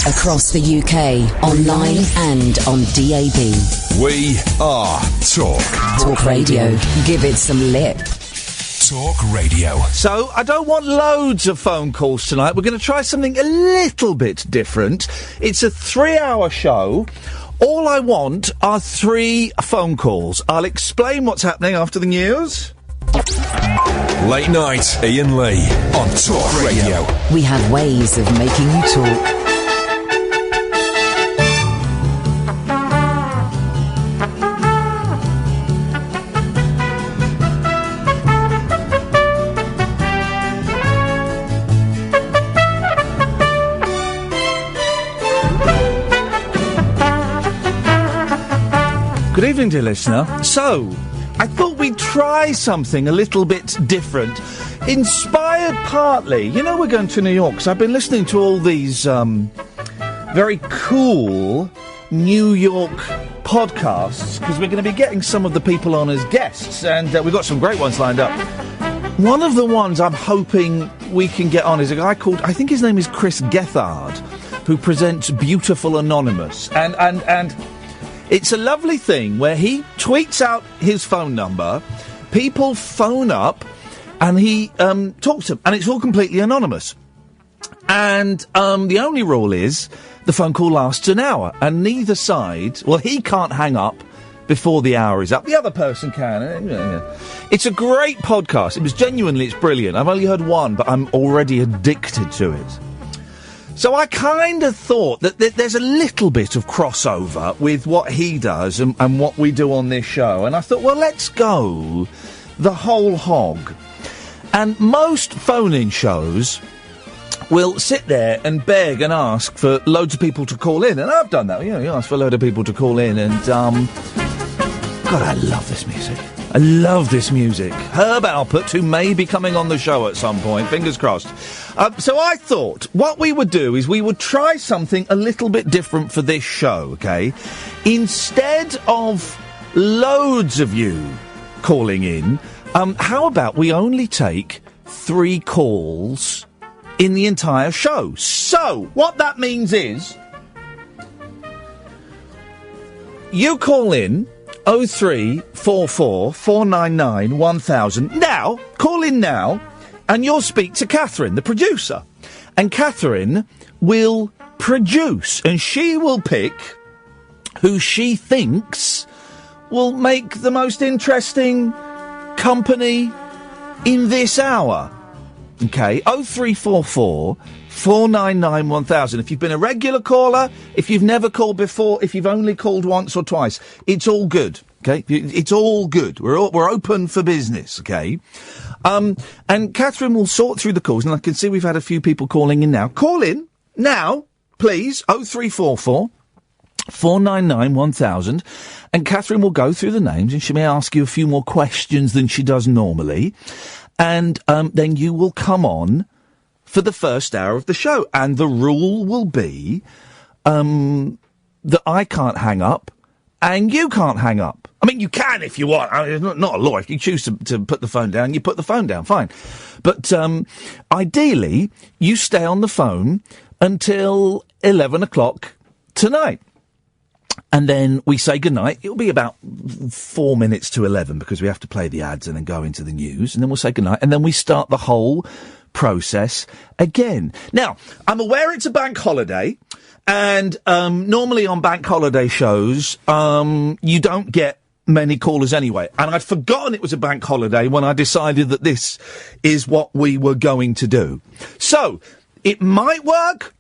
Across the UK, online and on DAB. We are Talk. Talk Radio. Give it some lip. Talk Radio. So, I don't want loads of phone calls tonight. We're going to try something a little bit different. It's a 3-hour show. All I want are 3 phone calls. I'll explain what's happening after the news. Late night, Iain Lee on Talk Radio. We have ways of making you talk. Good evening, dear listener. So, I thought we'd try something a little bit different. Inspired partly, we're going to New York, so I've been listening to all these very cool New York podcasts, because we're going to be getting some of the people on as guests, and we've got some great ones lined up. One of the ones I'm hoping we can get on is a guy called, I think his name is Chris Gethard, who presents Beautiful Anonymous, and it's a lovely thing where he tweets out his phone number, people phone up, and he talks to them, and it's all completely anonymous. And the only rule is the phone call lasts an hour, and neither side, well, he can't hang up before the hour is up. The other person can. It's a great podcast. It's brilliant. I've only heard one, but I'm already addicted to it. So I kind of thought that there's a little bit of crossover with what he does and what we do on this show. And I thought, well, let's go the whole hog. And most phone-in shows will sit there and beg and ask for loads of people to call in. And I've done that. You ask for a load of people to call in. And, God, I love this music. I love this music. Herb Alpert, who may be coming on the show at some point, fingers crossed. So I thought what we would do is we would try something a little bit different for this show, okay? Instead of loads of you calling in, how about we only take 3 calls in the entire show? So, what that means is, you call in 0344 499 1000. Now, call in now, and you'll speak to Katherine, the producer. And Katherine will produce, and she will pick who she thinks will make the most interesting company in this hour. Okay, 0344 499 1000. If you've been a regular caller, if you've never called before, if you've only called once or twice, it's all good. Okay, it's all good. We're open for business. Okay, and Katherine will sort through the calls, and I can see we've had a few people calling in now. Call in now, please. 0344 499 1000, and Katherine will go through the names, and she may ask you a few more questions than she does normally, and then you will come on for the first hour of the show, and the rule will be that I can't hang up and you can't hang up. I mean, you can if you want. I mean, it's not a law. If you choose to put the phone down, you put the phone down, fine. But ideally, you stay on the phone until 11 o'clock tonight. And then we say goodnight. It'll be about 4 minutes to 11 because we have to play the ads and then go into the news. And then we'll say goodnight. And then we start the whole process again. Now, I'm aware it's a bank holiday. And normally on bank holiday shows, you don't get many callers anyway. And I'd forgotten it was a bank holiday when I decided that this is what we were going to do. So, it might work.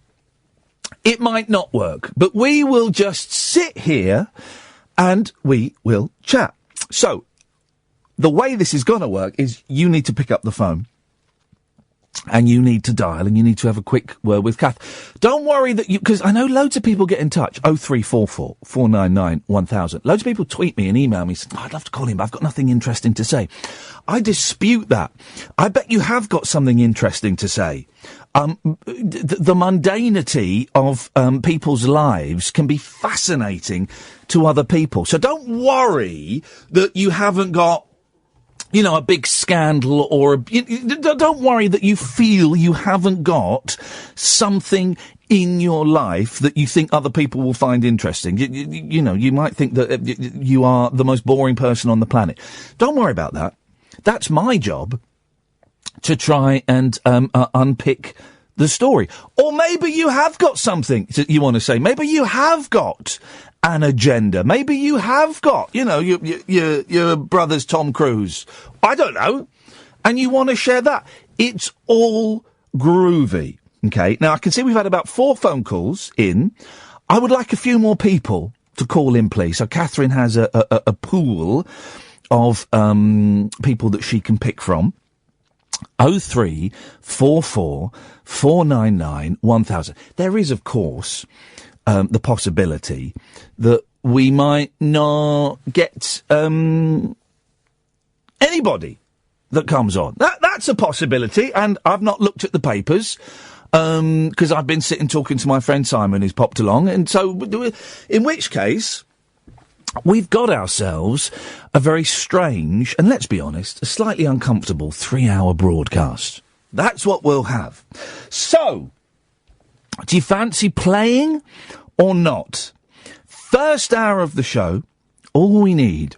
It might not work, but we will just sit here and we will chat. So, the way this is going to work is you need to pick up the phone and you need to dial and you need to have a quick word with Kath. Don't worry that because I know loads of people get in touch. 0344 499 1000. Loads of people tweet me and email me saying, I'd love to call him, but I've got nothing interesting to say. I dispute that. I bet you have got something interesting to say. The mundanity of people's lives can be fascinating to other people. So don't worry that you haven't got, you know, a big scandal or don't worry that you feel you haven't got something in your life that you think other people will find interesting. You know, you might think that you are the most boring person on the planet. Don't worry about that. That's my job to try and unpick the story. Or maybe you have got something that you want to say. Maybe you have got an agenda. Maybe you have got, you know, your brother's Tom Cruise. I don't know. And you want to share that. It's all groovy. Okay. Now, I can see we've had about 4 phone calls in. I would like a few more people to call in, please. So Katherine has a pool of people that she can pick from. 0344 499 1000. There is, of course, the possibility that we might not get anybody that comes on. That's a possibility, and I've not looked at the papers because I've been sitting talking to my friend Simon, who's popped along, and so in which case we've got ourselves a very strange, and let's be honest, a slightly uncomfortable 3-hour broadcast. That's what we'll have. So, do you fancy playing or not? First hour of the show, all we need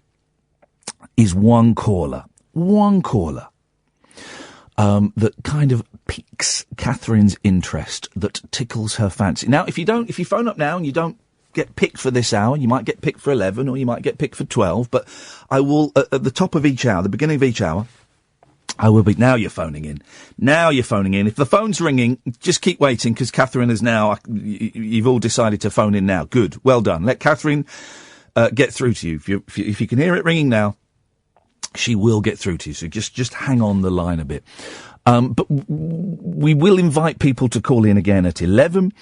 is one caller. One caller. That kind of piques Katherine's interest, that tickles her fancy. Now, if you phone up now and you don't get picked for this hour, you might get picked for 11 or you might get picked for 12, but I will, at the top of each hour, the beginning of each hour, I will be, now you're phoning in. Now you're phoning in. If the phone's ringing, just keep waiting, because Katherine is now, you've all decided to phone in now. Good. Well done. Let Katherine, get through to you. If you can hear it ringing now, she will get through to you. So just hang on the line a bit. But we will invite people to call in again at 11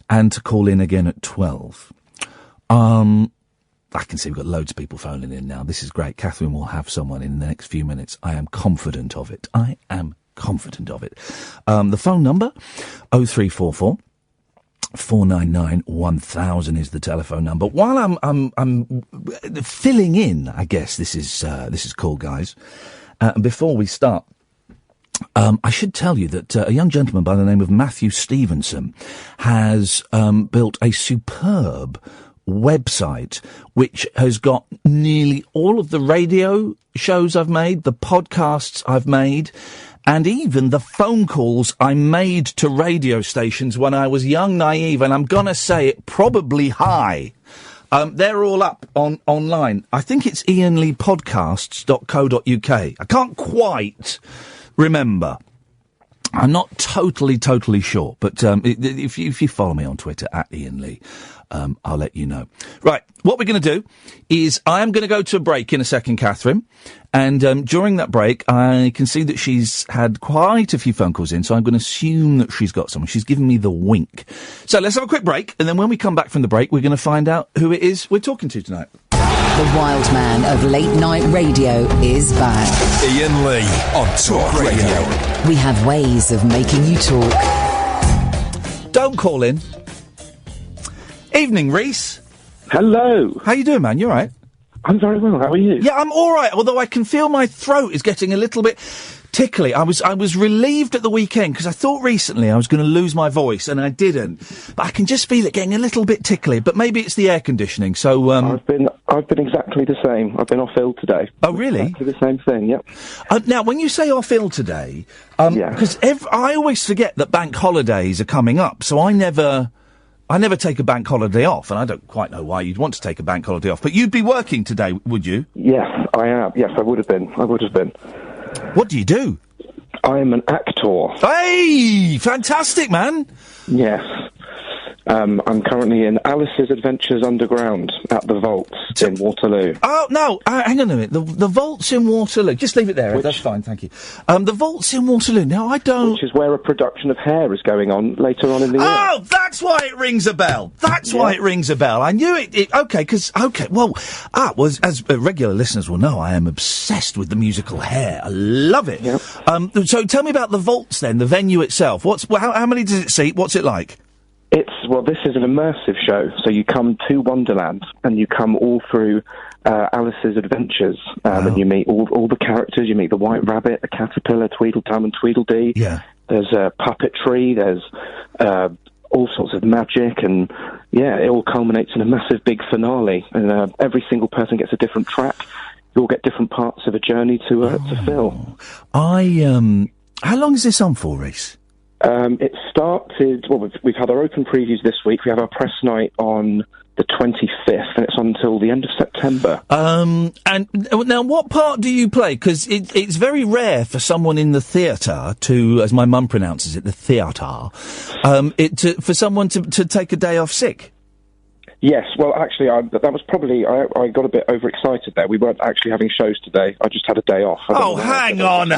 and to call in again at 12. I can see we've got loads of people phoning in now. This is great. Katherine will have someone in the next few minutes. I am confident of it. The phone number, 0344 499 1000 is the telephone number. While I'm filling in, I guess this is cool, guys. And before we start, I should tell you that a young gentleman by the name of Matthew Stevenson has built a superb website which has got nearly all of the radio shows I've made, the podcasts I've made, and even the phone calls I made to radio stations when I was young, naive, and I'm gonna say it, probably high. They're all up online. I think it's iainleepodcasts.co.uk. I can't quite remember. I'm not totally sure, but if you follow me on Twitter at Iain Lee, I'll let you know. Right, what we're going to do is I am going to go to a break in a second, Katherine, and during that break I can see that she's had quite a few phone calls in, so I'm going to assume that she's got someone. She's given me the wink. So let's have a quick break, and then when we come back from the break, we're going to find out who it is we're talking to tonight. The wild man of late night radio is back. Iain Lee on Talk Radio. We have ways of making you talk. Don't call in. Evening, Reece. Hello. How you doing, man? You all right? I'm very well. How are you? Yeah, I'm all right, although I can feel my throat is getting a little bit tickly. I was relieved at the weekend because I thought recently I was going to lose my voice, and I didn't. But I can just feel it getting a little bit tickly. But maybe it's the air conditioning. So I've been exactly the same. I've been off ill today. Oh, really? Exactly the same thing. Yep. Now, when you say off ill today, because I always forget that bank holidays are coming up, so I never take a bank holiday off, and I don't quite know why you'd want to take a bank holiday off. But you'd be working today, would you? Yes, I am. Yes, I would have been. What do you do? I am an actor. Hey! Fantastic, man! Yes. I'm currently in Alice's Adventures Underground at the Vaults in Waterloo. Oh, no, hang on a minute. The Vaults in Waterloo. Just leave it there. That's fine, thank you. The Vaults in Waterloo. Now, I don't... Which is where a production of Hair is going on later on in the year. Oh, that's why it rings a bell. Why it rings a bell. I knew it okay, well, as regular listeners will know, I am obsessed with the musical Hair. I love it. Yep. So tell me about the Vaults then, the venue itself. How many does it seat? What's it like? This is an immersive show, so you come to Wonderland and you come all through Alice's Adventures, and you meet all the characters. You meet the White Rabbit, the Caterpillar, Tweedledum and Tweedledee. Yeah. There's puppetry, there's all sorts of magic, and it all culminates in a massive big finale. And every single person gets a different track. You all get different parts of a journey to fill. How long is this on for, Reece? It started. Well, we've had our open previews this week. We have our press night on the 25th, and it's until the end of September. And now, what part do you play? Because it's very rare for someone in the theatre to, as my mum pronounces it, the theatre, for someone to take a day off sick. Yes, well, actually, that was probably... I got a bit overexcited there. We weren't actually having shows today. I just had a day off. Oh, hang on!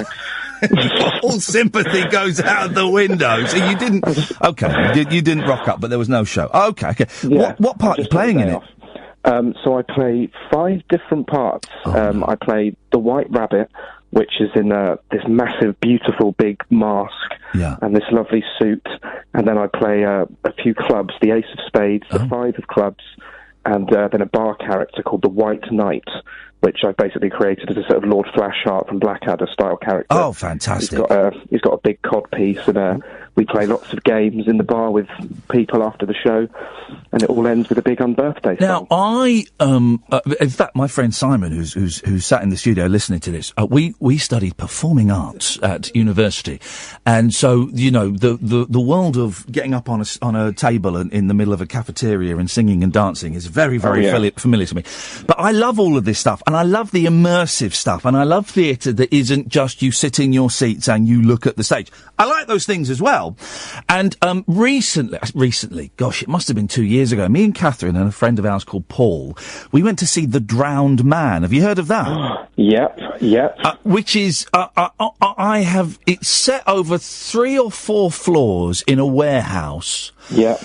All sympathy goes out the window. So you didn't... Okay, you didn't rock up, but there was no show. Okay. Yeah, what part are you playing in it? So I play 5 different parts. I play the White Rabbit, which is in this massive, beautiful, big mask and this lovely suit. And then I play a few clubs, the Ace of Spades, the 5 of clubs, and then a bar character called the White Knight, which I basically created as a sort of Lord Flashheart from Blackadder-style character. Oh, fantastic. He's got a big cod piece, and we play lots of games in the bar with people after the show, and it all ends with a big unbirthday song. Now, in fact, my friend Simon, who's sat in the studio listening to this, we studied performing arts at university, and so, you know, the world of getting up on a table in the middle of a cafeteria and singing and dancing is very, very familiar to me. But I love all of this stuff, and I love the immersive stuff, and I love theatre that isn't just you sit in your seats and you look at the stage. I like those things as well. And recently, gosh, it must have been 2 years ago, me and Katherine and a friend of ours called Paul, we went to see The Drowned Man. Have you heard of that? Yep. Which is, it's set over 3 or 4 floors in a warehouse. Yeah.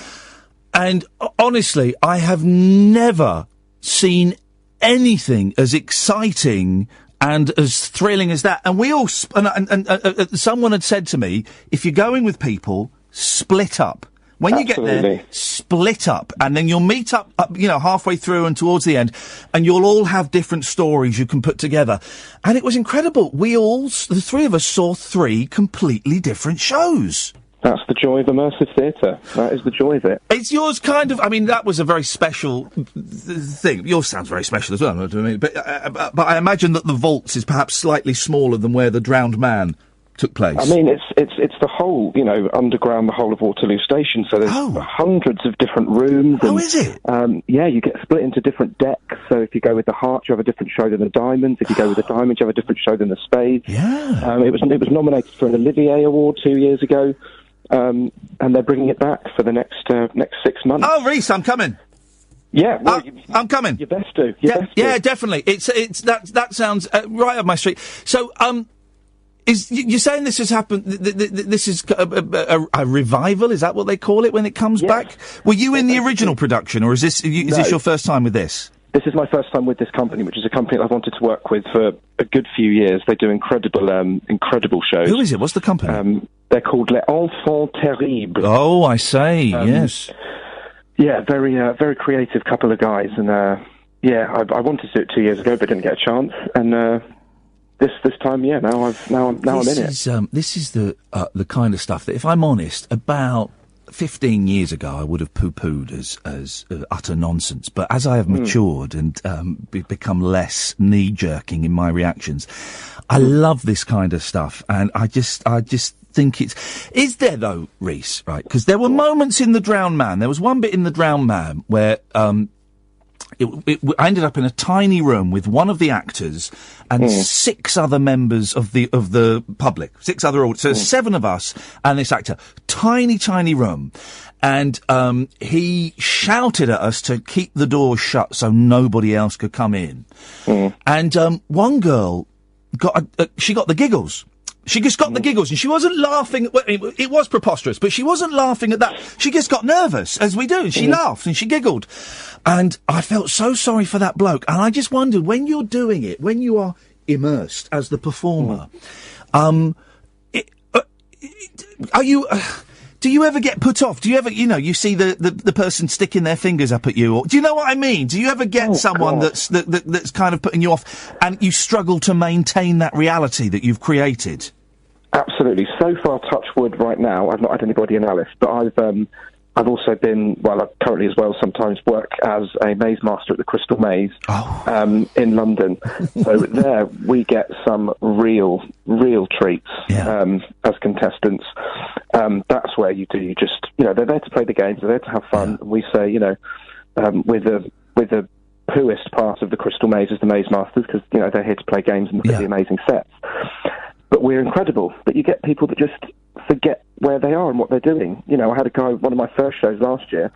And honestly, I have never seen anything as exciting and as thrilling as that. And we all, someone had said to me, if you're going with people, split up. When you get there, split up, and then you'll meet up, halfway through and towards the end, and you'll all have different stories you can put together. And it was incredible. The 3 of us saw 3 completely different shows. That's the joy of immersive theatre. That is the joy of it. It's yours kind of... I mean, that was a very special thing. Yours sounds very special as well, I mean, but I imagine that the Vaults is perhaps slightly smaller than where The Drowned Man took place. I mean, it's the whole, underground, the whole of Waterloo Station, so there's hundreds of different rooms. Oh, is it? You get split into different decks, so if you go with the Heart, you have a different show than the Diamonds. If you go with the Diamonds, you have a different show than the Spades. Yeah. It was nominated for an Olivier Award 2 years ago. And they're bringing it back for the next 6 months. Oh, Reece, I'm coming. Yeah, well, I'm coming. You best do. Yeah, definitely. It's that sounds right up my street. So, you're saying this has happened? This is a revival? Is that what they call it when it comes back? Were you in the original production, or is this this your first time with this? This is my first time with this company, which is a company I've wanted to work with for a good few years. They do incredible shows. Who is it? What's the company? They're called Les Enfants Terribles. Oh, I say, yes. Yeah, very creative couple of guys, and I wanted to do it 2 years ago, but didn't get a chance. And this time, now I'm in it. This is the kind of stuff that, if I'm honest, about 15 years ago, I would have poo-pooed as utter nonsense. But as I have matured and become less knee-jerking in my reactions, I love this kind of stuff. And I just think is there though, Reece, right? Because there were moments in The Drowned Man. There was one bit in The Drowned Man where, I ended up in a tiny room with one of the actors and 6 other members of the public, 6 other audience. So 7 of us and this actor. Tiny room. And he shouted at us to keep the doors shut so nobody else could come in. And one girl got the giggles. She just got the giggles, and she wasn't laughing. It was preposterous, but she wasn't laughing at that. She just got nervous, as we do, and she laughed and she giggled. And I felt so sorry for that bloke. And I just wondered, when you're doing it, when you are immersed as the performer, do you ever get put off? Do you ever, you see the person sticking their fingers up at you? Or, do you know what I mean? Do you ever get someone that's kind of putting you off, and you struggle to maintain that reality that you've created? Absolutely. So far, touch wood right now, I've not had anybody in Alice, but I've also been, I currently as well sometimes work as a maze master at the Crystal Maze in London. So there we get some real treats as contestants. That's where you just, they're there to play the games, they're there to have fun. And we say, with the pooest part of the Crystal Maze is the maze masters, because, they're here to play games and look at the amazing sets. But we're incredible. But you get people that just forget where they are and what they're doing. I had a guy, one of my first shows last year,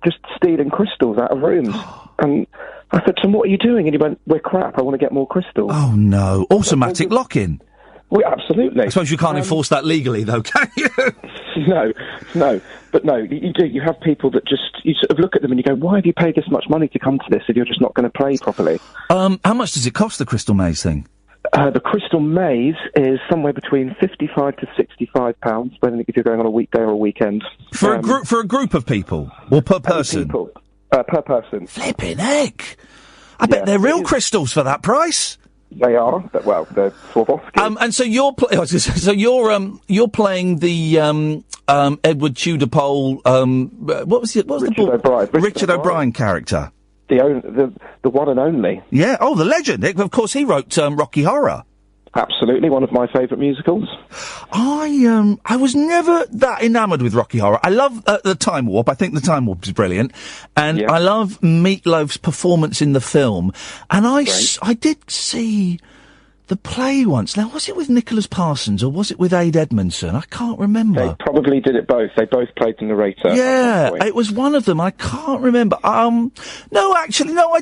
just stealing crystals out of rooms. And I said to him, what are you doing? And he went, we're crap, I want to get more crystals. Oh, no. Automatic lock-in. Well, absolutely. I suppose you can't enforce that legally, though, can you? No. But no, you do. You have people that you sort of look at them and you go, why have you paid this much money to come to this if you're just not going to play properly? How much does it cost, the Crystal Maze thing? The Crystal Maze is somewhere between £55 to £65, whether if you're going on a weekday or a weekend. For a group of people, or per person? Per person. Flipping heck! I bet they're real crystals for that price. They are. They're Swarovski. And so you're you're playing the Edward Tudor Pole. What was Richard O'Brien. Richard O'Brien character. The one and only. Yeah. Oh, the legend. Of course, he wrote Rocky Horror. Absolutely, one of my favourite musicals. I was never that enamoured with Rocky Horror. I love the Time Warp. I think the Time Warp is brilliant, and I love Meatloaf's performance in the film. And I did see the play once. Now, was it with Nicholas Parsons or was it with Ade Edmondson? I can't remember. They probably did it both. They both played the narrator. Yeah, it was one of them. I can't remember. No, I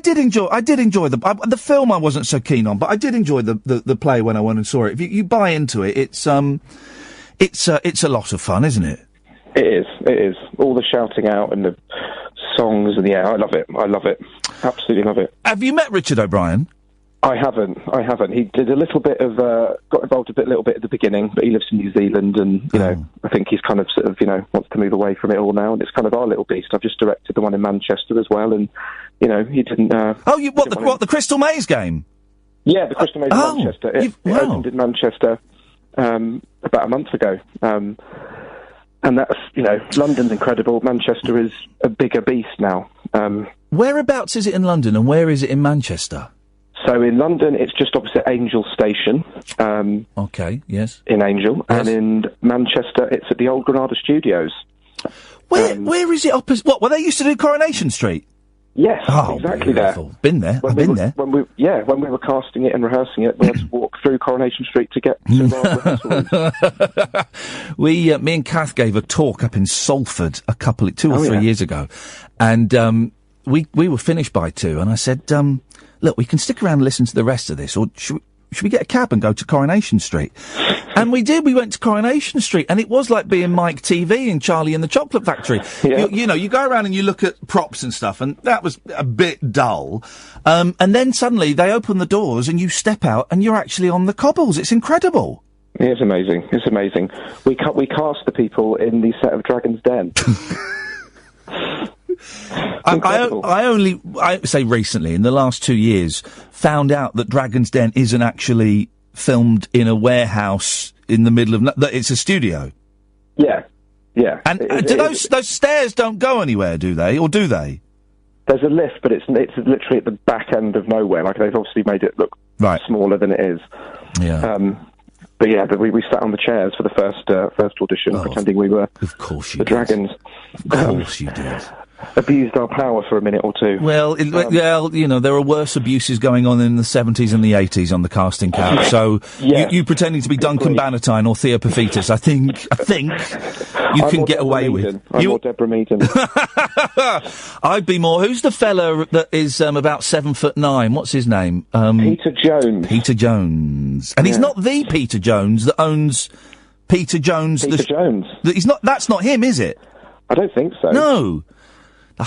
did enjoy the film. I wasn't so keen on, but I did enjoy the play when I went and saw it. If you buy into it, it's a lot of fun, isn't it? It is. All the shouting out and the songs and I love it. Absolutely love it. Have you met Richard O'Brien? I haven't. He did a little bit of, got involved a little bit at the beginning, but he lives in New Zealand and, I think he's kind of sort of, wants to move away from it all now, and it's kind of our little beast. I've just directed the one in Manchester as well, and, he didn't, the Crystal Maze game? Yeah, the Crystal Maze in Manchester. It opened in Manchester, about a month ago. And that's, London's incredible. Manchester is a bigger beast now. Whereabouts is it in London and where is it in Manchester? So in London, it's just opposite Angel Station. Okay, yes. In Angel. Yes. And in Manchester, it's at the Old Granada Studios. Where is it opposite? What, where they used to do Coronation Street? Yes, exactly beautiful. There. Been there. I've been there. When we were casting it and rehearsing it, we had to walk through Coronation Street to get to our rehearsal room. Me and Kath gave a talk up in Salford 2 or 3 years ago. And we were finished by 2, and I said, look, we can stick around and listen to the rest of this, or should we get a cab and go to Coronation Street? And we did. We went to Coronation Street, and it was like being Mike TV and Charlie in the Chocolate Factory. Yeah. You go around and you look at props and stuff, and that was a bit dull. And then suddenly they open the doors, and you step out, and you're actually on the cobbles. It's incredible. It's amazing. It's amazing. We cast the people in the set of Dragon's Den. I say recently, in the last 2 years, found out that Dragon's Den isn't actually filmed in a warehouse in the middle of... it's a studio. Yeah. And those stairs don't go anywhere, do they? Or do they? There's a lift, but it's literally at the back end of nowhere. Like, they've obviously made it look smaller than it is. Yeah. But we sat on the chairs for the first audition, pretending we were the dragons. Of course you did. Abused our power for a minute or two. Well, there are worse abuses going on in the 70s and the 80s on the casting couch. So you pretending to be Duncan Bannatyne or Thea Paphitis, I think you can get away with. I'm more Deborah Meaden. I'd be more. Who's the fella that is about 7'9"? What's his name? Peter Jones. Peter Jones, and he's not the Peter Jones that owns Peter Jones. Jones. He's not. That's not him, is it? I don't think so. No.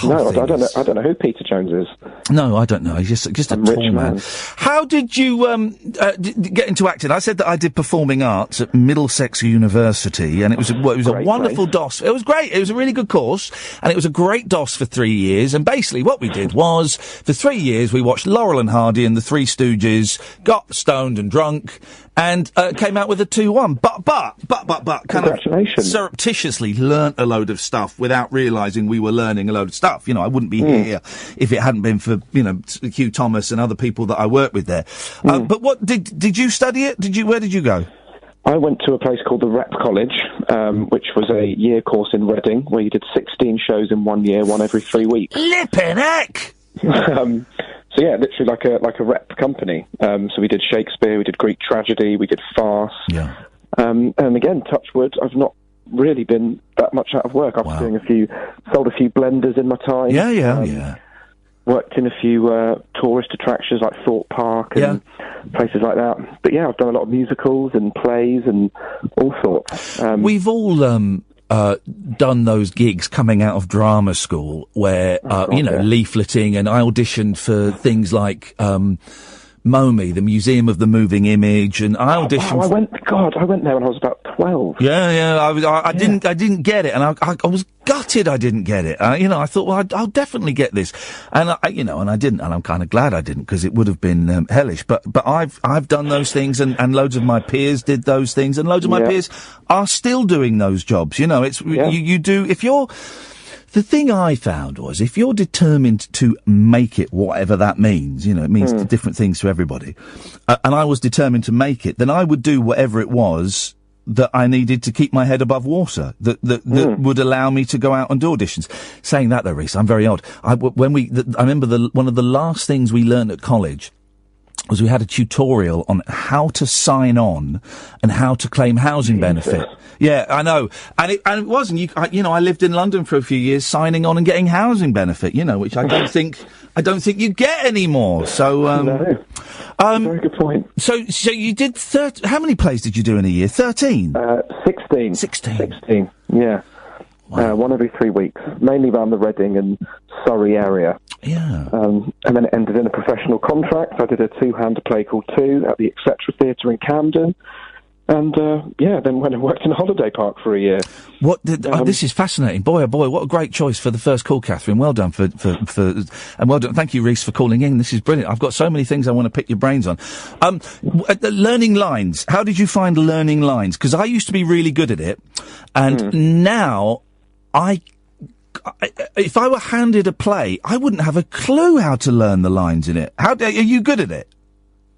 No, I don't know who Peter Jones is. No, I don't know. He's just a tall man. How did you get into acting? I said that I did performing arts at Middlesex University, and it was a wonderful DOS. It was great. It was a really good course, and it was a great DOS for 3 years. And basically, what we did was, for 3 years, we watched Laurel and Hardy and the Three Stooges, got stoned and drunk, and came out with a 2-1. But kind of surreptitiously learnt a load of stuff without realising we were learning a load of stuff. You know, I wouldn't be here if it hadn't been for, you know, Hugh Thomas and other people that I work with there. But what did you study it? Where did you go? I went to a place called the Rep College, which was a year course in Reading, where you did 16 shows in 1 year, one every 3 weeks. Flippin' heck! So yeah, literally like a rep company. So we did Shakespeare, we did Greek tragedy, we did farce. Yeah. And again, touch wood, I've not really been that much out of work. I've been sold a few blenders in my time. Yeah. Worked in a few tourist attractions like Thorpe Park and places like that. But yeah, I've done a lot of musicals and plays and all sorts. We've all done those gigs coming out of drama school where, leafleting, and I auditioned for things like MoMI, the Museum of the Moving Image, and I auditioned. I went there when I was about 12. I didn't get it, and I was gutted I didn't get it. I thought, well, I'll definitely get this, and I didn't, and I'm kind of glad I didn't, because it would have been hellish. But I've done those things, and loads of my peers did those things, and loads of my peers are still doing those jobs. You know, you do if you're. The thing I found was, if you're determined to make it, whatever that means, it means different things to everybody, and I was determined to make it, then I would do whatever it was that I needed to keep my head above water, that would allow me to go out and do auditions. Saying that though, Reece, I'm very old. I remember one of the last things we learned at college was we had a tutorial on how to sign on and how to claim housing benefit. Yeah, I know. And it wasn't, I lived in London for a few years signing on and getting housing benefit, which I don't think you get anymore. So, no. Very good point. So you did how many plays did you do in a year? 13? 16. 16, yeah. Wow. One every 3 weeks, mainly around the Reading and Surrey area. Yeah. And then it ended in a professional contract. I did a 2-hand play called Two at the Etc. Theatre in Camden. And, then went and worked in a holiday park for a year. This is fascinating. Boy, oh boy, what a great choice for the first call, Katherine. Well done and well done. Thank you, Reece, for calling in. This is brilliant. I've got so many things I want to pick your brains on. Learning lines. How did you find learning lines? Because I used to be really good at it, and now if I were handed a play, I wouldn't have a clue how to learn the lines in it. Are you good at it?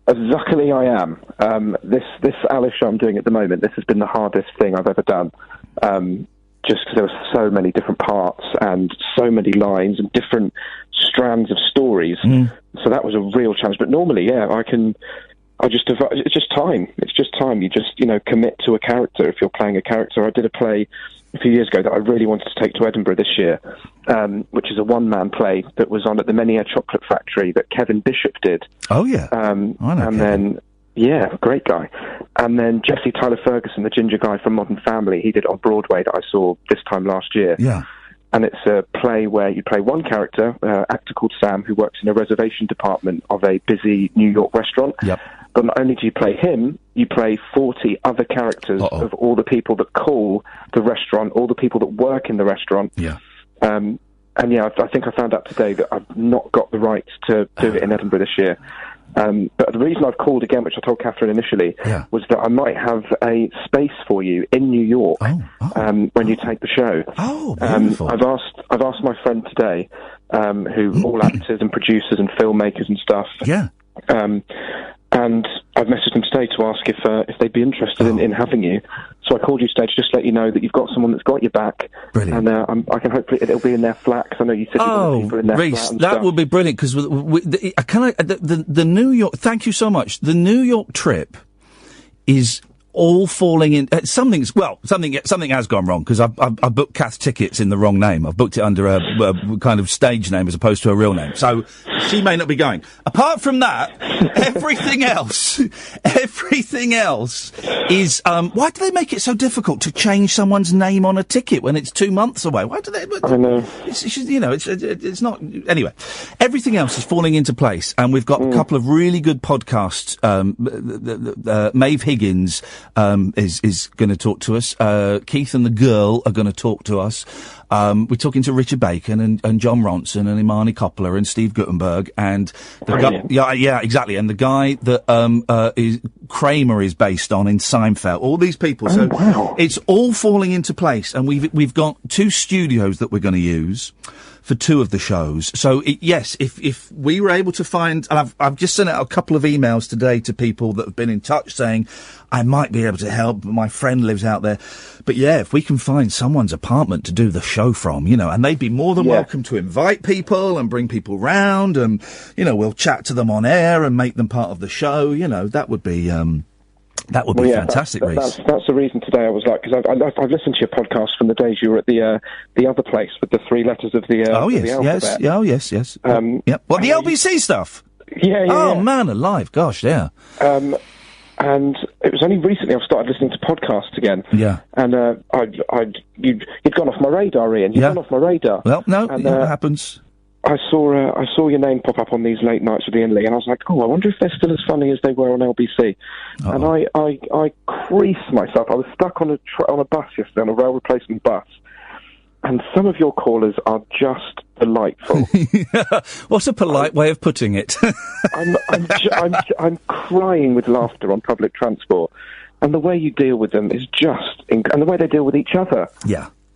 Luckily, I am. This Alice show I'm doing at the moment, this has been the hardest thing I've ever done. Just because there were so many different parts and so many lines and different strands of stories. So that was a real challenge. But normally, it's just time. It's just time. You just, commit to a character if you're playing a character. I did a play a few years ago that I really wanted to take to Edinburgh this year, which is a one-man play that was on at the Meniere Chocolate Factory that Kevin Bishop did. Oh, yeah. I know Kevin. Great guy. And then Jesse Tyler Ferguson, the ginger guy from Modern Family, he did it on Broadway that I saw this time last year. Yeah. And it's a play where you play one character, actor called Sam, who works in a reservation department of a busy New York restaurant. Yep. But not only do you play him, you play 40 other characters of all the people that call the restaurant, all the people that work in the restaurant. Yeah. I think I found out today that I've not got the right to do it in Edinburgh this year. But the reason I've called again, which I told Katherine initially, was that I might have a space for you in New York when you take the show. Oh, beautiful. I've asked my friend today, who all actors and producers and filmmakers and stuff. Yeah. And I've messaged them today to ask if they'd be interested in having you. So I called you today to just let you know that you've got someone that's got your back. Brilliant. And I can hopefully it'll be in their flat, 'cause I know you said you wanted people in their Reece, flat and that stuff. would be brilliant, because the New York. Thank you so much. The New York trip is all falling in. Something has gone wrong, because I've booked Kath's tickets in the wrong name. I've booked it under a kind of stage name as opposed to a real name. So she may not be going. Apart from that, everything else is. Why do they make it so difficult to change someone's name on a ticket when it's 2 months away? Why do they? I know. It's not. Anyway, everything else is falling into place, and we've got a couple of really good podcasts. Maeve Higgins is going to talk to us. Keith and the girl are going to talk to us. We're talking to Richard Bacon and John Ronson and Imani Coppola and Steve Guttenberg and the guy, yeah, exactly, and the guy that is Kramer is based on in Seinfeld. All these people. So it's all falling into place, and we've got 2 studios that we're going to use for 2 of the shows. So yes, if we were able to find, and I've just sent out a couple of emails today to people that have been in touch saying I might be able to help, but my friend lives out there. But yeah, if we can find someone's apartment to do the show from, and they'd be more than welcome to invite people and bring people round, and we'll chat to them on air and make them part of the show. That would be. That would be fantastic, Reece. That's the reason today I was like, because I've listened to your podcast from the days you were at the other place with the 3 letters of the alphabet. Yes. What, the LBC stuff? Yeah. Oh, man alive, gosh, yeah. And it was only recently I've started listening to podcasts again. Yeah. And you'd gone off my radar, Ian. You'd gone off my radar. Well, no, it happens. I saw your name pop up on these late nights with Ian Lee, and I was like, I wonder if they're still as funny as they were on LBC. Uh-oh. And I creased myself. I was stuck on a bus yesterday, on a rail replacement bus, and some of your callers are just delightful. What's a polite way of putting it? I'm crying with laughter on public transport, and the way you deal with them is just, and the way they deal with each other,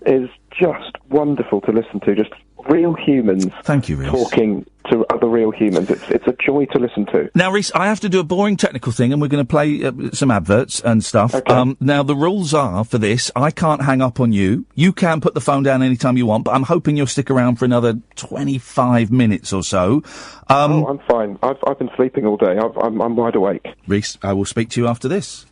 is just wonderful to listen to. Just real humans. Thank you, Reece. Talking to other real humans. It's a joy to listen to. Now, Reece, I have to do a boring technical thing, and we're going to play some adverts and stuff. Okay. Now, the rules are for this, I can't hang up on you. You can put the phone down anytime you want, but I'm hoping you'll stick around for another 25 minutes or so. I'm fine. I've been sleeping all day. I'm wide awake. Reece, I will speak to you after this.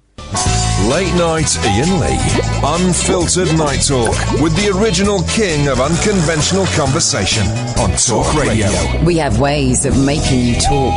Late Night Iain Lee. Unfiltered night talk with the original king of unconventional conversation on Talk Radio. We have ways of making you talk.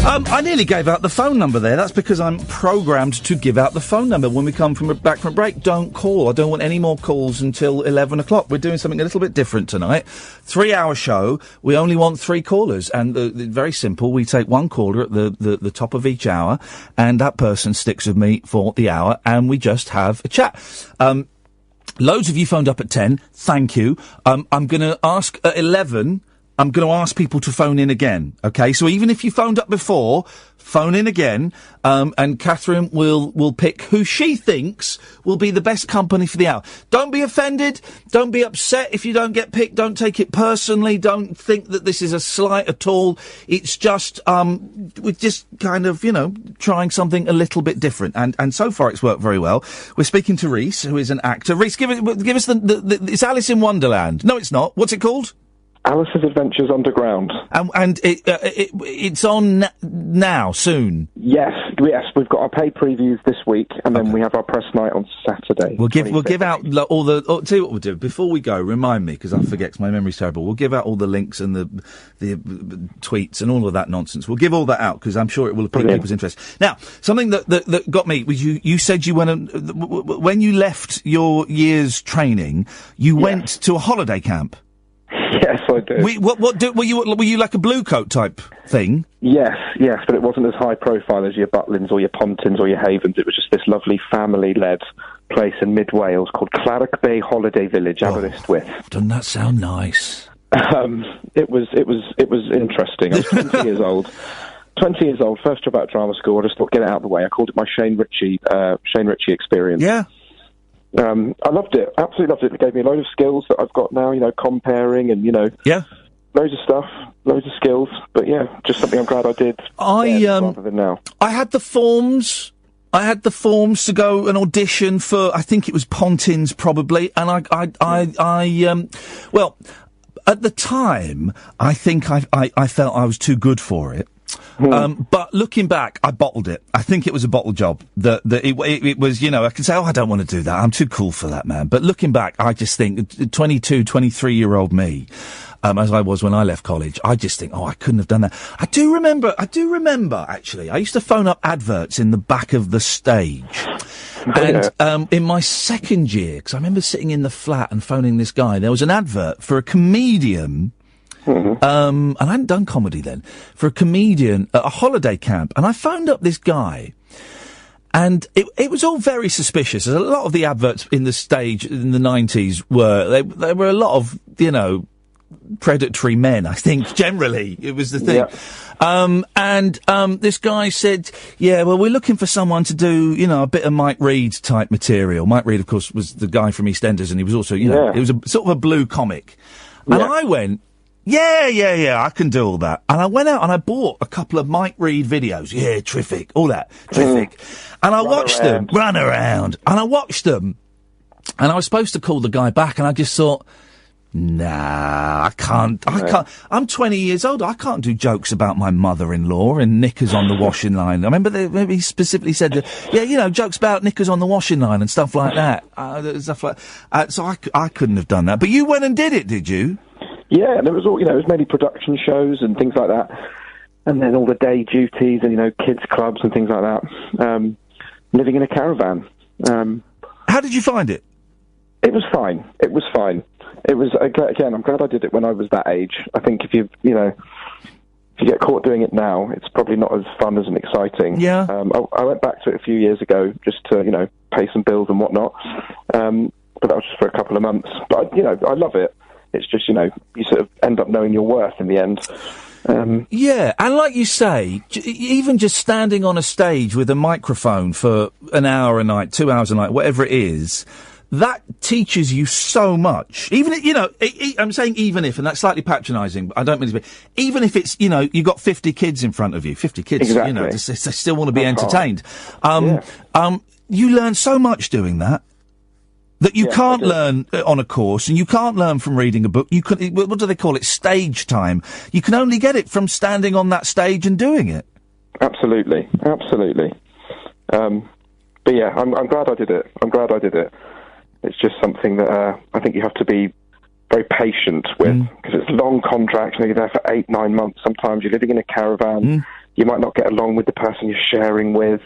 I nearly gave out the phone number there. That's because I'm programmed to give out the phone number when we come back from a break. Don't call. I don't want any more calls until 11 o'clock. We're doing something a little bit different tonight. 3-hour show. We only want 3 callers. And very simple. We take 1 caller at the top of each hour, and that person sticks with me for the hour, and we just have a chat. Loads of you phoned up at 10. Thank you. I'm going to ask at 11... I'm going to ask people to phone in again, okay? So even if you phoned up before, phone in again, and Katherine will pick who she thinks will be the best company for the hour. Don't be offended. Don't be upset if you don't get picked. Don't take it personally. Don't think that this is a slight at all. It's just, we're just kind of, trying something a little bit different. And so far it's worked very well. We're speaking to Reece, who is an actor. Reece, give us it's Alice in Wonderland. No, it's not. What's it called? Alice's Adventures Underground. And it's on now, soon? Yes, we've got our paid previews this week, and then we have our press night on Saturday. We'll give out all the... tell you what we'll do. Before we go, remind me, because I forget, 'cause my memory's terrible. We'll give out all the links and the tweets and all of that nonsense. We'll give all that out, because I'm sure it will pique people's interest. Now, something that got me was you said you went... when you left your year's training, you went to a holiday camp. Yes, I did. Were you like a blue coat type thing? Yes, but it wasn't as high profile as your Butlins or your Pontins or your Havens. It was just this lovely family-led place in mid Wales called Clarick Bay Holiday Village, Aberystwyth. Doesn't that sound nice? It was interesting. I was 20 years old. 20 years old, first job out of drama school. I just thought, get it out of the way. I called it my Shane Ritchie experience. Yeah. I loved it. Absolutely loved it. It gave me a load of skills that I've got now, comparing and, loads of stuff, loads of skills. But yeah, just something I'm glad I did rather than now. I had the forms to go and audition for, I think it was Pontins probably. And well, at the time, I think I felt I was too good for it. But looking back, I bottled it. I think it was a bottle job. It was, I can say, I don't want to do that. I'm too cool for that, man. But looking back, I just think 22, 23-year-old me, as I was when I left college, I just think, I couldn't have done that. I do remember, actually. I used to phone up adverts in the back of the stage. And in my second year, because I remember sitting in the flat and phoning this guy, there was an advert for a comedian. And I hadn't done comedy then, for a comedian at a holiday camp. And I phoned up this guy, And it was all very suspicious. A lot of the adverts in the stage in the 90s they were a lot of, predatory men, I think, generally. It was the thing. Yeah. This guy said, yeah, well, we're looking for someone to do, a bit of Mike Reed type material. Mike Reed, of course, was the guy from EastEnders, and he was also, it was a sort of a blue comic. And I went, yeah, I can do all that. And I went out and I bought a couple of Mike Reed videos. Yeah, terrific, all that, terrific. And I watched them, run around, and I watched them. And I was supposed to call the guy back, and I just thought, nah, I can't. I'm 20 years old. I can't do jokes about my mother-in-law and knickers on the washing line. I remember maybe he specifically said, jokes about knickers on the washing line and stuff like that. So I couldn't have done that. But you went and did it, did you? Yeah, and it was all, it was mainly production shows and things like that. And then all the day duties and, kids clubs and things like that. Living in a caravan. How did you find it? It was fine. It was, again, I'm glad I did it when I was that age. I think if you get caught doing it now, it's probably not as fun as and exciting. Yeah. I went back to it a few years ago just to, pay some bills and whatnot. But that was just for a couple of months. But, I love it. It's just, you sort of end up knowing your worth in the end. Yeah, and like you say, even just standing on a stage with a microphone for an hour a night, 2 hours a night, whatever it is, that teaches you so much. Even, I'm saying even if, and that's slightly patronising, but I don't mean to be, even if it's, you've got 50 kids in front of you, 50 kids, exactly. They still want to be entertained. You learn so much doing that. That you can't learn on a course, and you can't learn from reading a book. You can, what do they call it? Stage time. You can only get it from standing on that stage and doing it. Absolutely. But yeah, I'm glad I did it. It's just something that I think you have to be very patient with, because it's long contracts. You're there for 8-9 months. Sometimes you're living in a caravan. You might not get along with the person you're sharing with.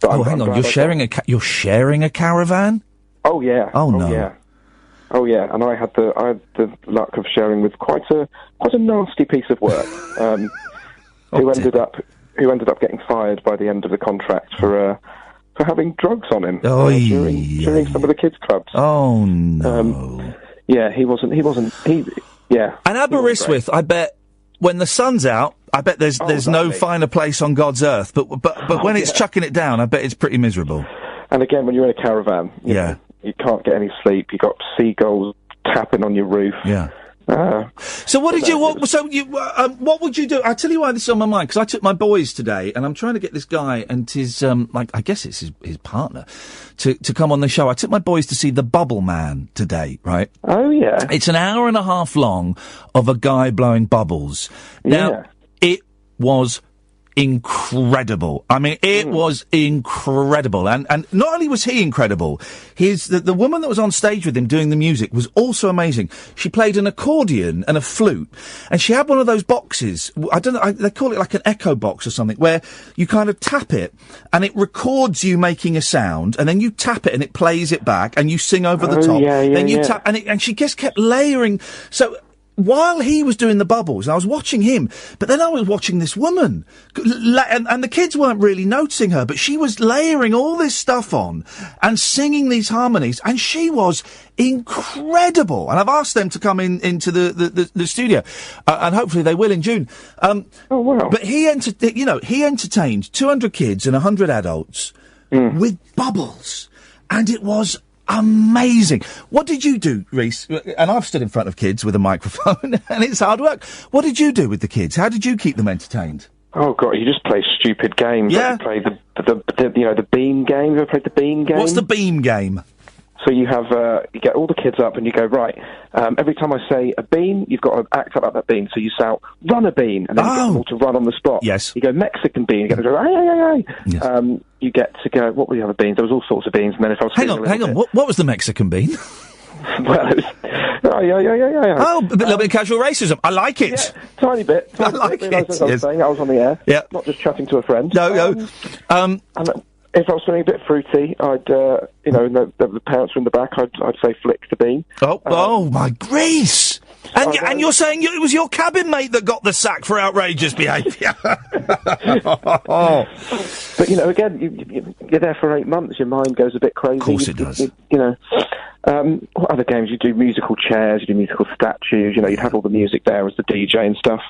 Hang on! You're sharing a caravan? Oh yeah. Oh no. Oh yeah. And I had the luck of sharing with quite a nasty piece of work. Who ended up getting fired by the end of the contract for having drugs on him during some of the kids' clubs. Oh no. He wasn't. Yeah. And Aberystwyth, I bet. When the sun's out, I bet there's no finer place on God's earth. But when it's chucking it down, I bet it's pretty miserable. And again, when you're in a caravan, you know, you can't get any sleep. You've got seagulls tapping on your roof. Yeah. So what did you? What would you do? I tell you why this is on my mind, because I took my boys today, and I'm trying to get this guy and his I guess it's his partner to come on the show. I took my boys to see The Bubble Man today, right? Oh yeah. It's an hour and a half long of a guy blowing bubbles. Now it was incredible. I mean, it was incredible. And not only was he incredible, the woman that was on stage with him doing the music was also amazing. She played an accordion and a flute, and she had one of those boxes, I don't know, they call it like an echo box or something, where you kind of tap it, and it records you making a sound, and then you tap it and it plays it back, and you sing over the top. Then you tap, and she just kept layering. So, while he was doing the bubbles, I was watching him, but then I was watching this woman, and the kids weren't really noticing her, but she was layering all this stuff on and singing these harmonies, and she was incredible. And I've asked them to come into the studio, and hopefully they will in June. Oh wow! But he entertained 200 kids and 100 adults with bubbles, and it was amazing. What did you do, Reece? And I've stood in front of kids with a microphone, and it's hard work. What did you do with the kids? How did you keep them entertained? Oh God, you just play stupid games. Yeah. Like you play the beam game. Have you ever played the beam game? What's the beam game? So you have you get all the kids up and you go, right, every time I say a bean, you've got to act up that bean. So you shout, run a bean, and then you get them all to run on the spot. Yes. You go Mexican bean, you get them to go, ay. Yes. You get to go, what were the other beans? There was all sorts of beans, and then if I was hang on, what was the Mexican bean? Well, it was, yeah. Oh, a little bit of casual racism. I like it. Yeah, tiny bit. I like it. I was saying, I was on the air. Yeah. Not just chatting to a friend. No. And if I was feeling a bit fruity, I'd, the parents were in the back, I'd say flick the bean. Oh my Reece! And you're saying it was your cabin mate that got the sack for outrageous behaviour? But, again, you're there for 8 months, your mind goes a bit crazy. Of course it does. What other games? You do musical chairs, you do musical statues, you'd have all the music there as the DJ and stuff.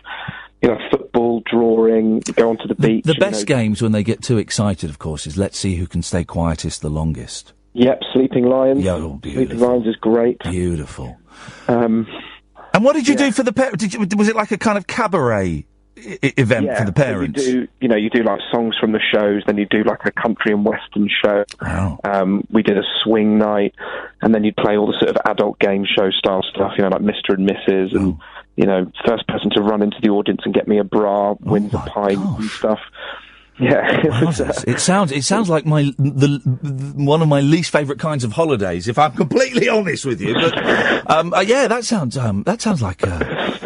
Football, drawing, you go onto the beach. The best games when they get too excited, of course, is let's see who can stay quietest the longest. Yep, Sleeping Lions. Yeah, beautiful. Sleeping Lions is great. Beautiful. And what did you do for the parents? Was it like a kind of cabaret event for the parents? So you do like songs from the shows, then you do like a country and western show. Wow. We did a swing night, and then you'd play all the sort of adult game show style stuff, like Mr. and Mrs. and first person to run into the audience and get me a bra wins a pint and stuff. Yeah, it sounds like one of my least favourite kinds of holidays, if I'm completely honest with you. But that sounds like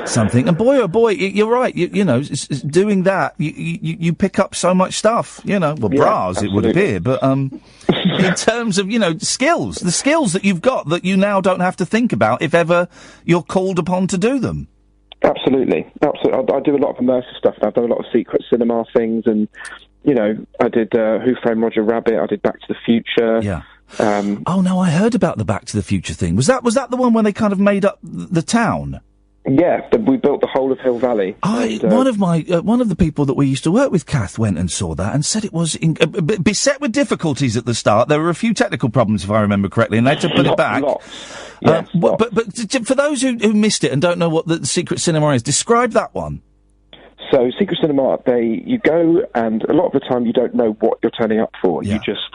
something. And boy, oh boy, you're right. Doing that, you pick up so much stuff. Bras, absolutely. It would appear, but in terms of skills, the skills that you've got that you now don't have to think about if ever you're called upon to do them. Absolutely. I do a lot of immersive stuff. I've done a lot of secret cinema things, and I did Who Framed Roger Rabbit. I did Back to the Future. Yeah. I heard about the Back to the Future thing. Was that the one where they kind of made up the town? Yeah, we built the whole of Hill Valley. One of the people that we used to work with, Kath, went and saw that and said it was beset with difficulties at the start. There were a few technical problems, if I remember correctly, and they had to put it back. Yes, but for those who missed it and don't know what the secret cinema is, describe that one. So, secret cinema, you go, and a lot of the time you don't know what you're turning up for. Yeah. You just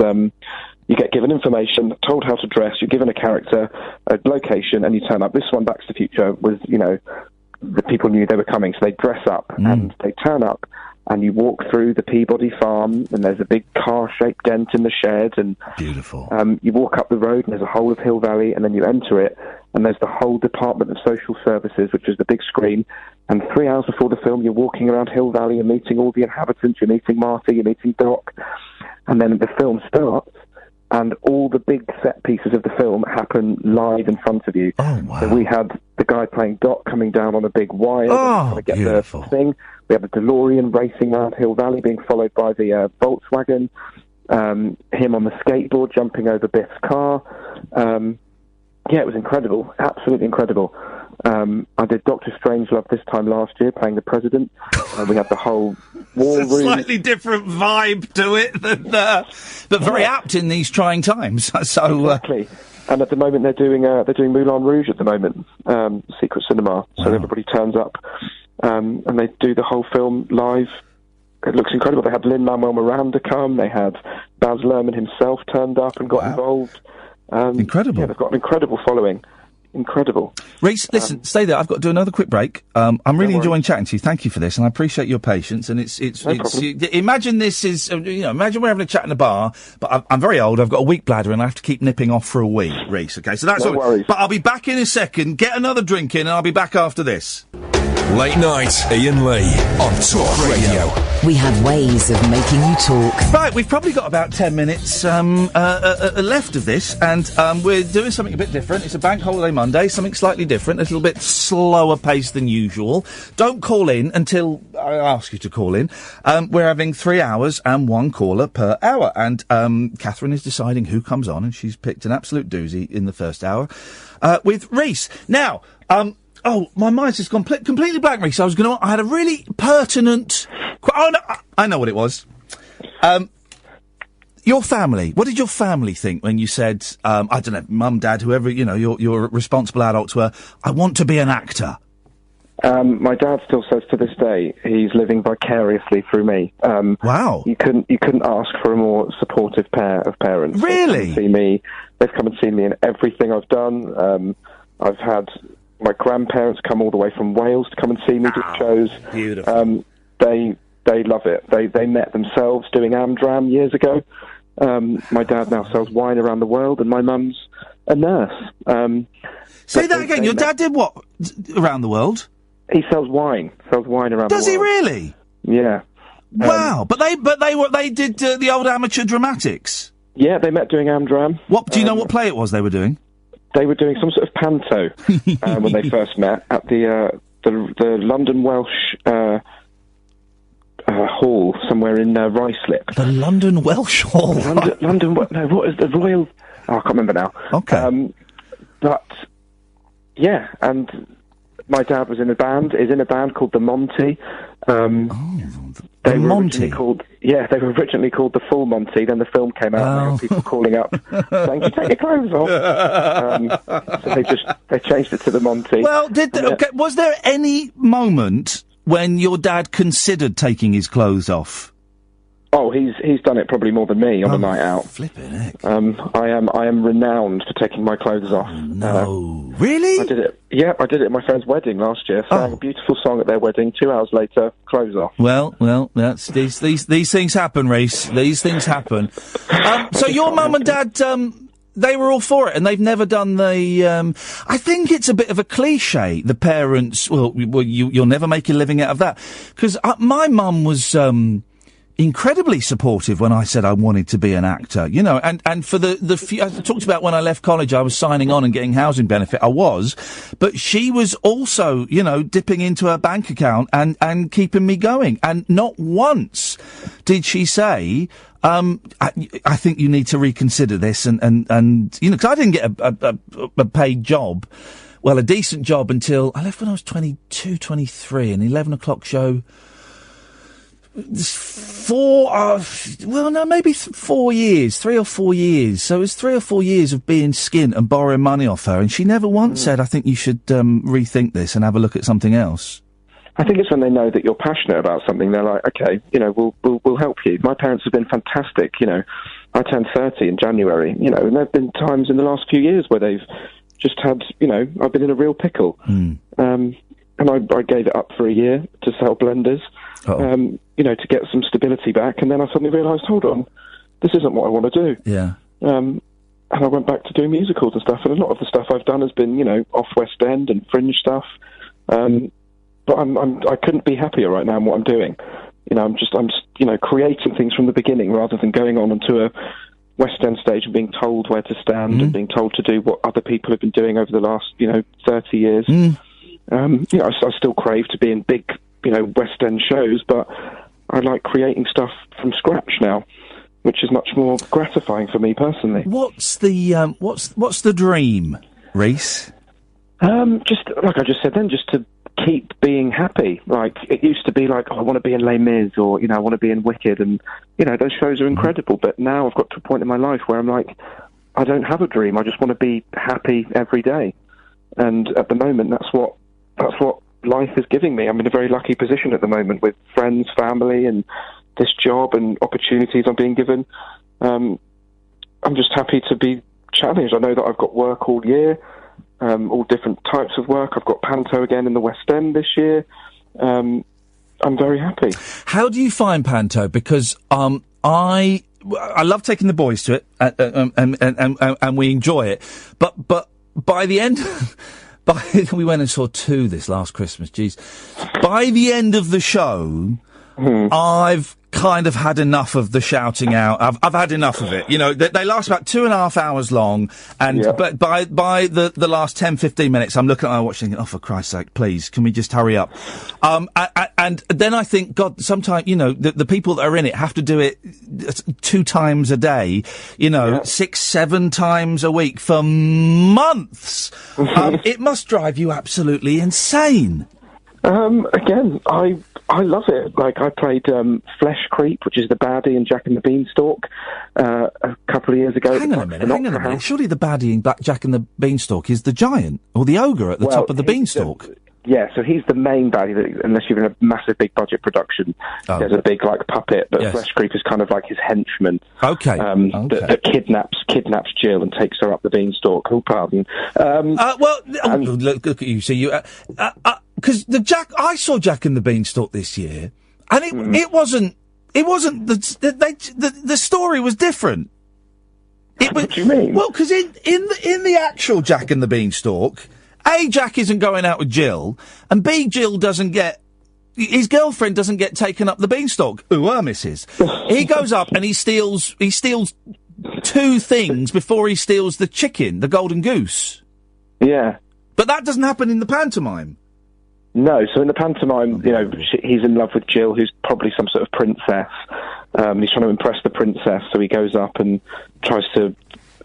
you get given information, told how to dress, you're given a character, a location, and you turn up. This one, Back to the Future, was the people knew they were coming, so they dress up and they turn up. And you walk through the Peabody farm, and there's a big car-shaped dent in the shed, and beautiful. You walk up the road, and there's a whole of Hill Valley, and then you enter it, and there's the whole Department of Social Services, which is the big screen. And 3 hours before the film, you're walking around Hill Valley, you're meeting all the inhabitants, you're meeting Marty, you're meeting Doc, and then the film starts, and all the big set pieces of the film happen live in front of you. Oh, wow. So we had the guy playing Doc coming down on a big wire to get beautiful. the thing. We had the DeLorean racing around Hill Valley, being followed by the Volkswagen. Him on the skateboard jumping over Biff's car. It was incredible, absolutely incredible. I did Doctor Strangelove this time last year, playing the president. We had the whole war room. Slightly different vibe to it, but very apt in these trying times. So exactly. And at the moment they're doing Moulin Rouge at the moment, secret cinema. So everybody turns up, and they do the whole film live. It looks incredible. They had Lin-Manuel Miranda come. They had Baz Luhrmann himself turned up and got involved. Incredible. Yeah, they've got an incredible following. Incredible. Reece, listen, stay there. I've got to do another quick break. I'm really enjoying chatting to you. Thank you for this, and I appreciate your patience. And it's imagine this is, imagine we're having a chat in a bar, but I'm very old. I've got a weak bladder, and I have to keep nipping off for a wee, Reece. Okay, so that's no worries. But I'll be back in a second. Get another drink in, and I'll be back after this. Late night, Iain Lee on Talk Radio. We have ways of making you talk. Right, we've probably got about 10 minutes left of this, and we're doing something a bit different. It's a bank holiday Monday, something slightly different, a little bit slower paced than usual. Don't call in until I ask you to call in. We're having 3 hours and one caller per hour, and Katherine is deciding who comes on, and she's picked an absolute doozy in the first hour with Reece. Now, my mind's just gone completely blank, Reece. I had a really pertinent... no, I know what it was. Your family. What did your family think when you said, I don't know, mum, dad, whoever, your responsible adults were, I want to be an actor? My dad still says to this day he's living vicariously through me. Wow. You couldn't ask for a more supportive pair of parents. Really? They've come and seen me in everything I've done. I've had my grandparents come all the way from Wales to come and see me do shows. Beautiful. They love it. They met themselves doing Amdram years ago. My dad now sells wine around the world, and my mum's a nurse. Say that again. Your dad did what around the world? He sells wine. Around the world. Does he really? Yeah. Wow. But they did the old amateur dramatics. Yeah, they met doing Amdram. What do you know? What play it was they were doing? they were doing some sort of panto when they first met at the London Welsh Hall somewhere in Ruislip. The London Welsh Hall? What is the Royal... Oh, I can't remember now. Okay. But, yeah, and my dad was in a band called The Monty. The Monty? They were originally called The Full Monty, then the film came out and there were people calling up saying, "You take your clothes off." So they changed it to The Monty. Well, was there any moment when your dad considered taking his clothes off? Oh, he's done it probably more than me on a night out. Flipping heck. I am renowned for taking my clothes off. No. Really? I did it. Yeah, I did it at my friend's wedding last year. Sang a beautiful song at their wedding. 2 hours later, clothes off. Well, that's these things happen, Reece. These things happen. So your mum and dad, they were all for it, and they've never done the. I think it's a bit of a cliche. The parents, you'll never make a living out of that, because my mum was. Incredibly supportive when I said I wanted to be an actor, you know, and for the few, I talked about when I left college, I was signing on and getting housing benefit. I was, but she was also, you know, dipping into her bank account and keeping me going. And not once did she say, I think you need to reconsider this and, you know, 'cause I didn't get a paid job, well, a decent job until I left when I was 22, 23, an 11 o'clock show. 4 years, 3 or 4 years. So it was 3 or 4 years of being skint and borrowing money off her, and she never once said, "I think you should rethink this and have a look at something else." I think it's when they know that you're passionate about something, they're like, "Okay, you know, we'll help you." My parents have been fantastic. You know, I turned 30 in January. You know, and there've been times in the last few years where they've just had, you know, I've been in a real pickle, and I gave it up for a year to sell blenders. You know, to get some stability back, and then I suddenly realised, hold on, this isn't what I want to do. Yeah. And I went back to doing musicals and stuff, and a lot of the stuff I've done has been, you know, off West End and fringe stuff. But I couldn't be happier right now in what I'm doing. You know, I'm you know, creating things from the beginning rather than going on onto a West End stage and being told where to stand and being told to do what other people have been doing over the last, you know, 30 years. You know, I still crave to be in big, you know, West End shows, but I like creating stuff from scratch now, which is much more gratifying for me personally. What's the dream, Reece? Just like I just said then, just to keep being happy. Like, it used to be like, oh, I want to be in Les Mis, or, you know, I want to be in Wicked, and, you know, those shows are incredible, but now I've got to a point in my life where I'm like, I don't have a dream, I just want to be happy every day. And at the moment, that's what life is giving me. I'm in a very lucky position at the moment with friends, family, and this job and opportunities I'm being given. I'm just happy to be challenged. I know that I've got work all year, all different types of work. I've got Panto again in the West End this year. I'm very happy. How do you find Panto? Because I love taking the boys to it, and we enjoy it. But by the end. We went and saw 2 this last Christmas, geez. By the end of the show, I've kind of had enough of the shouting out. I've had enough of it. You know, they last about 2.5 hours long, and but by the last 10, 15 minutes, I'm looking at my watch thinking, oh, for Christ's sake, please, can we just hurry up? And then I think, God, sometimes, you know, the people that are in it have to do it 2 times a day, you know, 6, 7 times a week for months. It must drive you absolutely insane. Again, I love it. Like, I played Flesh Creep, which is the baddie in Jack and the Beanstalk, a couple of years ago. Hang on a minute. Surely the baddie in Jack and the Beanstalk is the giant, or the ogre at the top of the beanstalk. Yeah, so he's the main baddie, unless you're in a massive big budget production. There's a big, like, puppet, but Flesh Creep is kind of like his henchman. Okay. That kidnaps Jill and takes her up the beanstalk. Oh, pardon. Look at you. So you, because I saw Jack and the Beanstalk this year, and it wasn't the story was different. What do you mean? Well, because in the actual Jack and the Beanstalk, A, Jack isn't going out with Jill, and B, Jill doesn't get, his girlfriend doesn't get taken up the beanstalk. Ooh, missus. He goes up and he steals 2 things before he steals the chicken, the golden goose. Yeah. But that doesn't happen in the pantomime. No, so in the pantomime, you know, he's in love with Jill, who's probably some sort of princess. He's trying to impress the princess, so he goes up and tries to...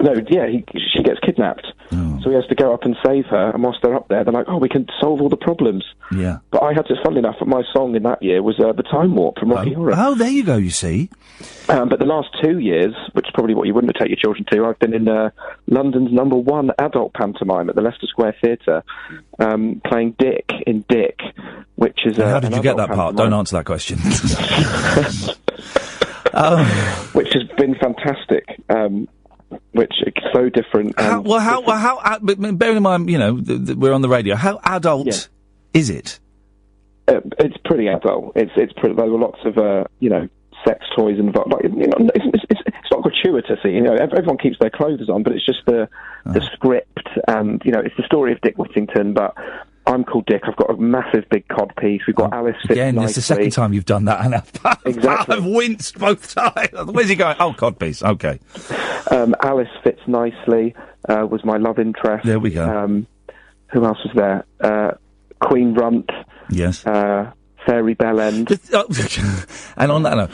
No, yeah, she gets kidnapped. Oh. So he has to go up and save her, and whilst they're up there, they're like, oh, we can solve all the problems. Yeah. But I had to, funnily enough, my song in that year was The Time Warp from Rocky Horror. Oh, there you go, you see. But the last 2 years, which is probably what you wouldn't take your children to, I've been in London's #1 adult pantomime at the Leicester Square Theatre, playing Dick in Dick, which is... How did you get that part? Don't answer that question. Which has been fantastic. Which is so different. How bearing in mind, you know, we're on the radio, how adult is it? It's pretty adult. It's pretty, there were lots of, you know, sex toys involved. Like, you know, it's not gratuitous, you know, everyone keeps their clothes on, but it's just the script, and, you know, it's the story of Dick Whittington, but I'm called Dick. I've got a massive big cod piece. We've got Alice fits again, nicely. It's the second time you've done that, and exactly. I've winced both times. Where's he going? Oh, cod piece. Okay. Alice fits nicely. Was my love interest. There we go. Who else was there? Queen Runt. Yes. Fairy Bellend. And on that note,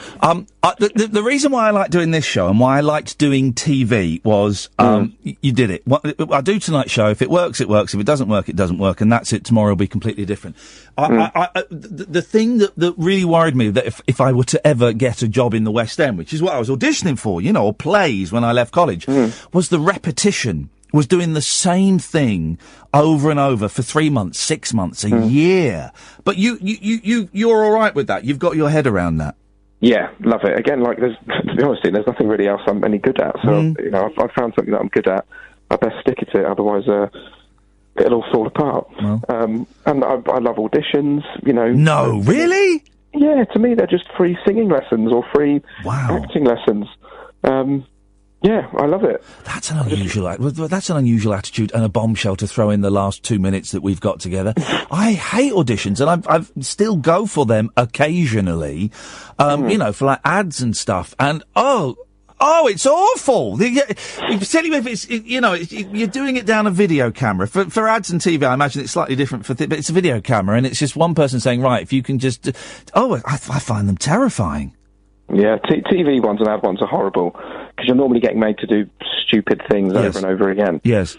the reason why I like doing this show and why I liked doing TV was you did it. I do tonight's show. If it works, it works. If it doesn't work, it doesn't work. And that's it. Tomorrow will be completely different. The thing that really worried me, that if I were to ever get a job in the West End, which is what I was auditioning for, you know, or plays when I left college, was the repetition. Was doing the same thing over and over for 3 months, 6 months, a year. But you're all right with that. You've got your head around that. Yeah, love it. Again, like, to be honest, there's nothing really else I'm any good at. So, you know, I've found something that I'm good at. I best stick at it, otherwise it'll all fall apart. Well. And I love auditions, you know. No, really? Yeah, to me they're just free singing lessons or free acting lessons. Yeah, I love it. That's an unusual attitude and a bombshell to throw in the last 2 minutes that we've got together. I hate auditions, and I've still go for them occasionally, you know, for like ads and stuff. And oh, it's awful. Particularly if it's, you know, you're doing it down a video camera. For ads and TV, I imagine it's slightly different, but it's a video camera, and it's just one person saying, right, if you can just... I find them terrifying. Yeah, TV ones and ad ones are horrible, because you're normally getting made to do stupid things over and over again. Yes.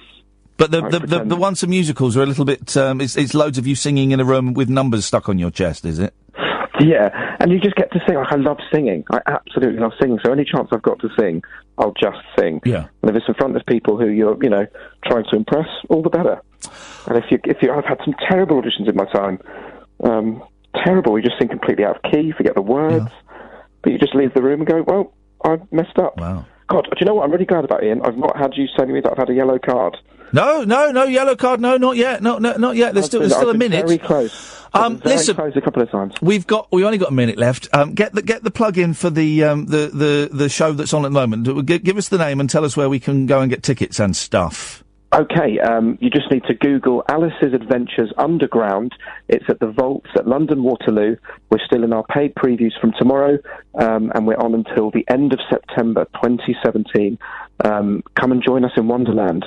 But the ones for musicals are a little bit, it's loads of you singing in a room with numbers stuck on your chest, is it? Yeah, and you just get to sing. Like, I love singing. I absolutely love singing. So any chance I've got to sing, I'll just sing. Yeah. And if it's in front of people who you're, you know, trying to impress, all the better. And I've had some terrible auditions in my time. Terrible. You just sing completely out of key, forget the words. Yeah. But you just leave the room and go, well, I messed up. Wow. God, do you know what I'm really glad about, Ian? I've not had you telling me that I've had a yellow card. No, yellow card, no, not yet. No, not yet. There's still a minute. Very close. Listen, close a couple of times. We only got a minute left. Get the plug in for the show that's on at the moment. Give us the name and tell us where we can go and get tickets and stuff. Okay, you just need to Google Alice's Adventures Underground. It's at the Vaults at London Waterloo. We're still in our paid previews from tomorrow, and we're on until the end of September 2017. Come and join us in Wonderland.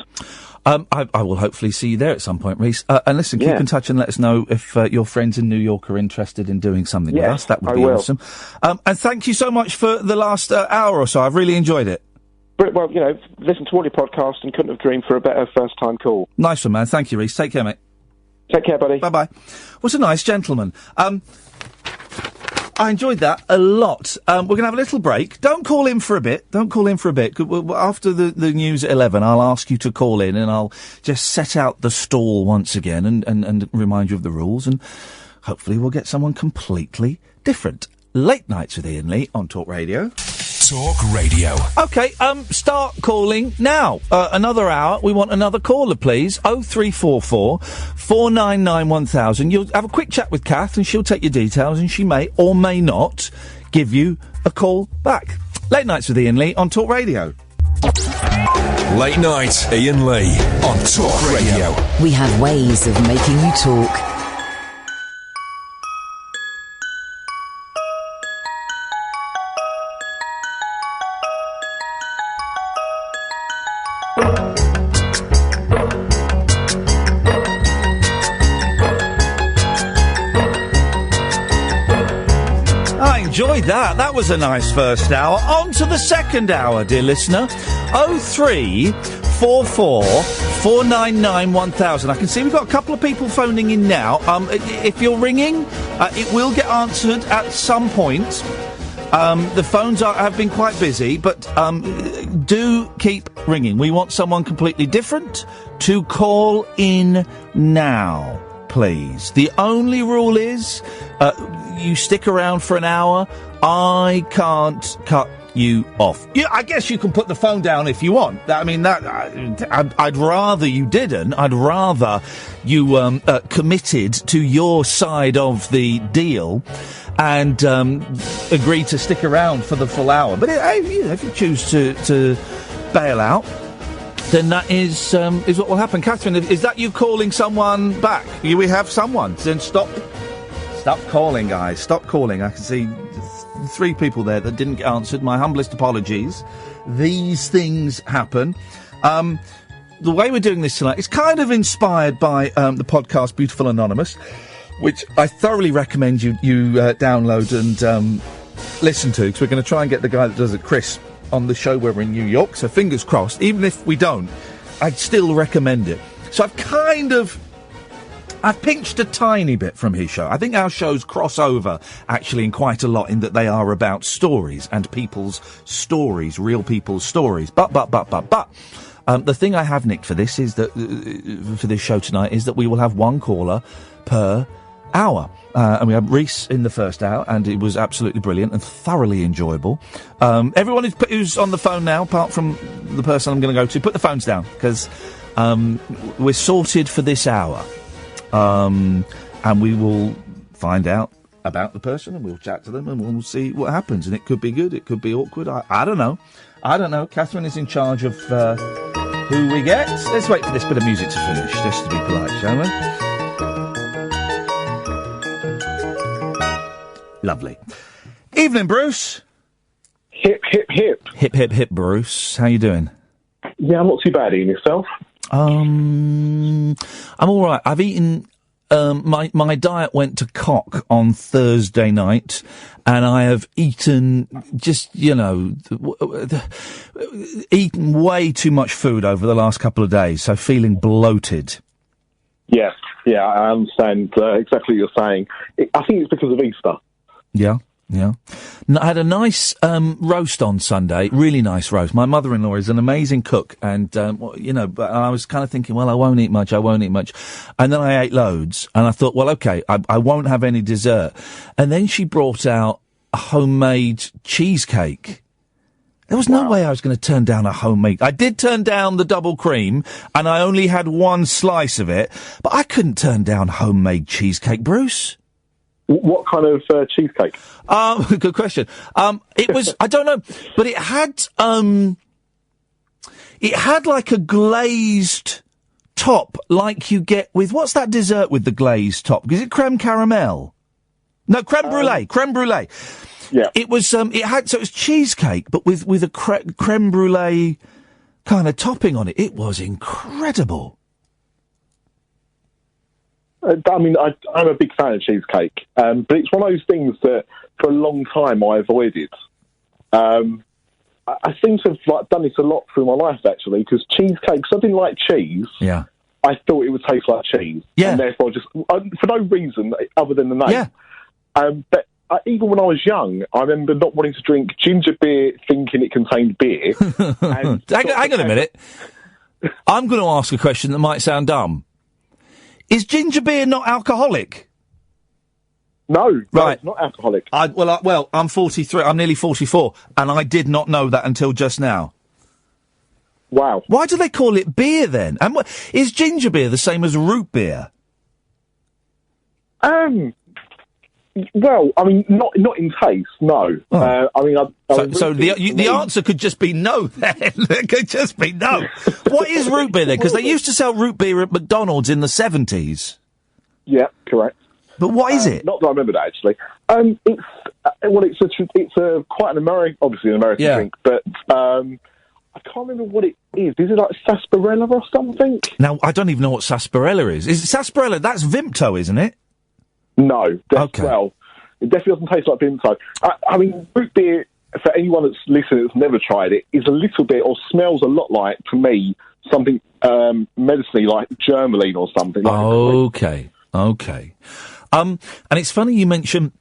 I will hopefully see you there at some point, Reece. And listen, keep in touch and let us know if your friends in New York are interested in doing something with us. That would be awesome. And thank you so much for the last hour or so. I've really enjoyed it. Well, you know, listen to all your podcasts and couldn't have dreamed for a better first-time call. Nice one, man. Thank you, Reece. Take care, mate. Take care, buddy. Bye-bye. What a nice gentleman. I enjoyed that a lot. We're going to have a little break. Don't call in for a bit. After the news at 11, I'll ask you to call in and I'll just set out the stall once again and remind you of the rules, and hopefully we'll get someone completely different. Late Nights with Iain Lee on Talk Radio. Talk Radio. Okay, start calling now. Another hour. We want another caller, please. 0344 499 1000. You'll have a quick chat with Kath and she'll take your details and she may or may not give you a call back. Late Nights with Iain Lee on Talk Radio. Late Night, Iain Lee on Talk Radio. We have ways of making you talk. enjoyed that. That was a nice first hour. On to the second hour, dear listener. 0344 499 1000. I can see we've got a couple of people phoning in now. If you're ringing, it will get answered at some point. The phones have been quite busy, but do keep ringing. We want someone completely different to call in now, please. The only rule is you stick around for an hour. I can't cut you off. Yeah, I guess you can put the phone down if you want. I mean, I'd rather you didn't. I'd rather you committed to your side of the deal and agreed to stick around for the full hour. But if you choose to bail out, then that is what will happen. Catherine, is that you calling someone back? We have someone. Then stop calling, guys. Stop calling. I can see 3 people there that didn't get answered. My humblest apologies. These things happen. The way we're doing this tonight is kind of inspired by the podcast Beautiful Anonymous, which I thoroughly recommend you download and listen to, because we're going to try and get the guy that does it, Chris, on the show where we're in New York. So fingers crossed. Even if we don't, I'd still recommend it. So I've pinched a tiny bit from his show. I think our shows cross over, actually, in quite a lot, in that they are about stories and people's stories, real people's stories. But, the thing I have nicked for this is that, for this show tonight, is that we will have one caller per hour. And we had Reece in the first hour, and it was absolutely brilliant and thoroughly enjoyable. Everyone who's on the phone now, apart from the person I'm going to go to, put the phones down, because we're sorted for this hour. And we will find out about the person, and we'll chat to them, and we'll see what happens. And it could be good, it could be awkward. I don't know. Katherine is in charge of who we get. Let's wait for this bit of music to finish, just to be polite, shall we? Lovely. Evening, Bruce. Hip, hip, hip. Hip, hip, hip, Bruce. How you doing? Yeah, I'm not too bad. Ian, yourself? I'm all right. I've eaten. My diet went to cock on Thursday night, and I have eaten eaten way too much food over the last couple of days, so feeling bloated. Yeah, I understand exactly what you're saying. I think it's because of Easter. Yeah. I had a nice roast on Sunday, really nice roast. My mother-in-law is an amazing cook, and, but I was kind of thinking, well, I won't eat much. And then I ate loads, and I thought, well, okay, I won't have any dessert. And then she brought out a homemade cheesecake. There was no way I was going to turn down a homemade. I did turn down the double cream, and I only had one slice of it, but I couldn't turn down homemade cheesecake, Bruce. What kind of cheesecake? Good question. It was, I don't know, but it had like a glazed top, like you get with, what's that dessert with the glazed top? Is it creme caramel? No, creme brulee. Yeah. It was, so it was cheesecake, but with a creme brulee kind of topping on it. It was incredible. I'm a big fan of cheesecake, but it's one of those things that for a long time I avoided. I seem to have done this a lot through my life, actually, because cheesecake, because I didn't like cheese, I thought it would taste like cheese. Yeah. And therefore just, for no reason other than the name. Yeah. But even when I was young, I remember not wanting to drink ginger beer thinking it contained beer. And hang on a minute. I'm going to ask a question that might sound dumb. Is ginger beer not alcoholic? No, right. It's not alcoholic. I'm 43. I'm nearly 44, and I did not know that until just now. Wow. Why do they call it beer then? And is ginger beer the same as root beer? Well, I mean, not in taste, no. Oh. So the answer could just be no, then. It could just be no. What is root beer, then? Because they used to sell root beer at McDonald's in the 70s. Yeah, correct. But what is it? Not that I remember that, actually. It's quite an American, obviously an American drink, but I can't remember what it is. Is it like sarsaparilla or something? Now, I don't even know what sarsaparilla is. Is it sarsaparilla? That's Vimto, isn't it? No. Okay. Well, It definitely doesn't taste like Vimto. I mean, root beer, for anyone that's listening that's never tried it, is a little bit, or smells a lot like, to me, something medicinally like Germaline or something. Okay. And it's funny you mention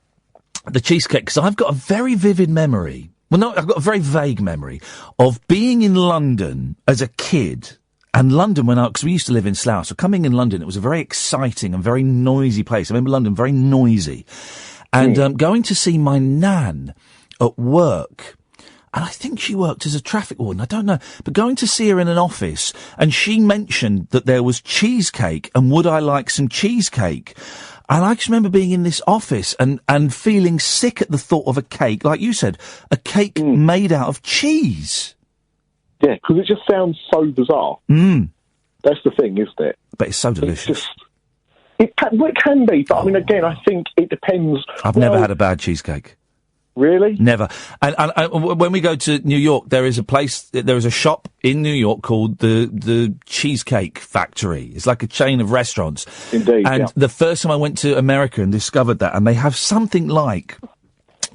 the cheesecake, because I've got a very vivid memory. Well, no, I've got a very vague memory of being in London as a kid. And London, because we used to live in Slough, so coming in London, it was a very exciting and very noisy place. I remember London very noisy. And going to see my nan at work, and I think she worked as a traffic warden, I don't know, but going to see her in an office, and she mentioned that there was cheesecake, and would I like some cheesecake? And I just remember being in this office and feeling sick at the thought of a cake, like you said, a cake made out of cheese. Yeah, because it just sounds so bizarre. That's the thing, isn't it? But it's so delicious. It can be, but I mean, again, I think it depends. I've never had a bad cheesecake. Really? Never. And when we go to New York, there is a shop in New York called the Cheesecake Factory. It's like a chain of restaurants. Indeed. And the first time I went to America and discovered that, and they have something like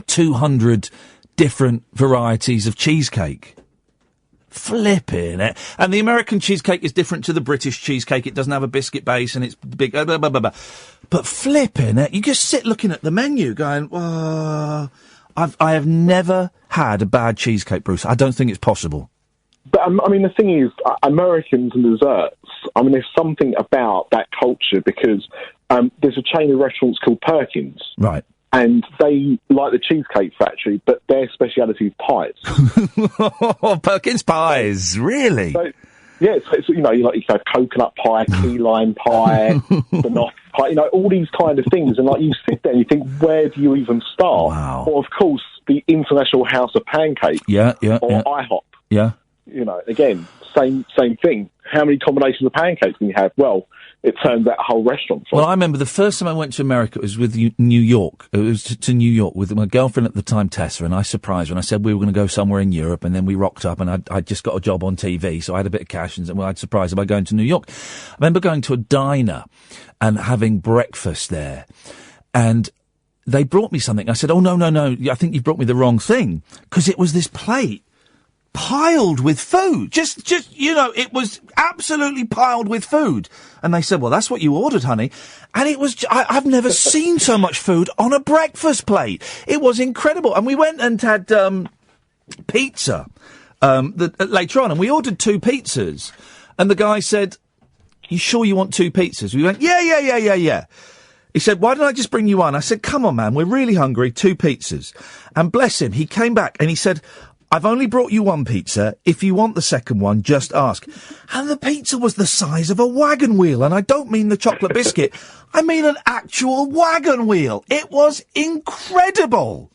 200 different varieties of cheesecake. Flipping it. And the American cheesecake is different to the British cheesecake. It doesn't have a biscuit base and it's big. Blah, blah, blah, blah. But flipping it, you just sit looking at the menu going, whoa. I have never had a bad cheesecake, Bruce. I don't think it's possible. But, I mean, the thing is, Americans and desserts, I mean, there's something about that culture because there's a chain of restaurants called Perkins. Right. And they like the Cheesecake Factory, but their speciality is pies. Perkins pies, really? So, yeah, so you know, you have coconut pie, key lime pie, banoffee pie, you know, all these kind of things. And, like, you sit there and you think, where do you even start? Wow. Or, of course, the International House of Pancakes. Yeah. Or IHOP. Yeah. You know, again, same thing. How many combinations of pancakes can you have? Well, it turns out a whole restaurant. Well, I remember the first time I went to America, it was with New York. It was to New York with my girlfriend at the time, Tessa, and I surprised her and I said we were going to go somewhere in Europe, and then we rocked up and I'd just got a job on TV, so I had a bit of cash, and I'd surprise her by going to New York. I remember going to a diner and having breakfast there, and they brought me something. I said, oh, no, I think you've brought me the wrong thing, because it was this plate piled with food. Just, you know, it was absolutely piled with food. And they said, well, that's what you ordered, honey. And it was, I've never seen so much food on a breakfast plate. It was incredible. And we went and had, pizza, later on, and we ordered 2 pizzas. And the guy said, you sure you want 2 pizzas? We went, yeah. He said, why don't I just bring you one? I said, come on, man, we're really hungry, 2 pizzas. And bless him, he came back and he said, I've only brought you 1 pizza. If you want the second one, just ask. And the pizza was the size of a wagon wheel. And I don't mean the chocolate biscuit. I mean an actual wagon wheel. It was incredible.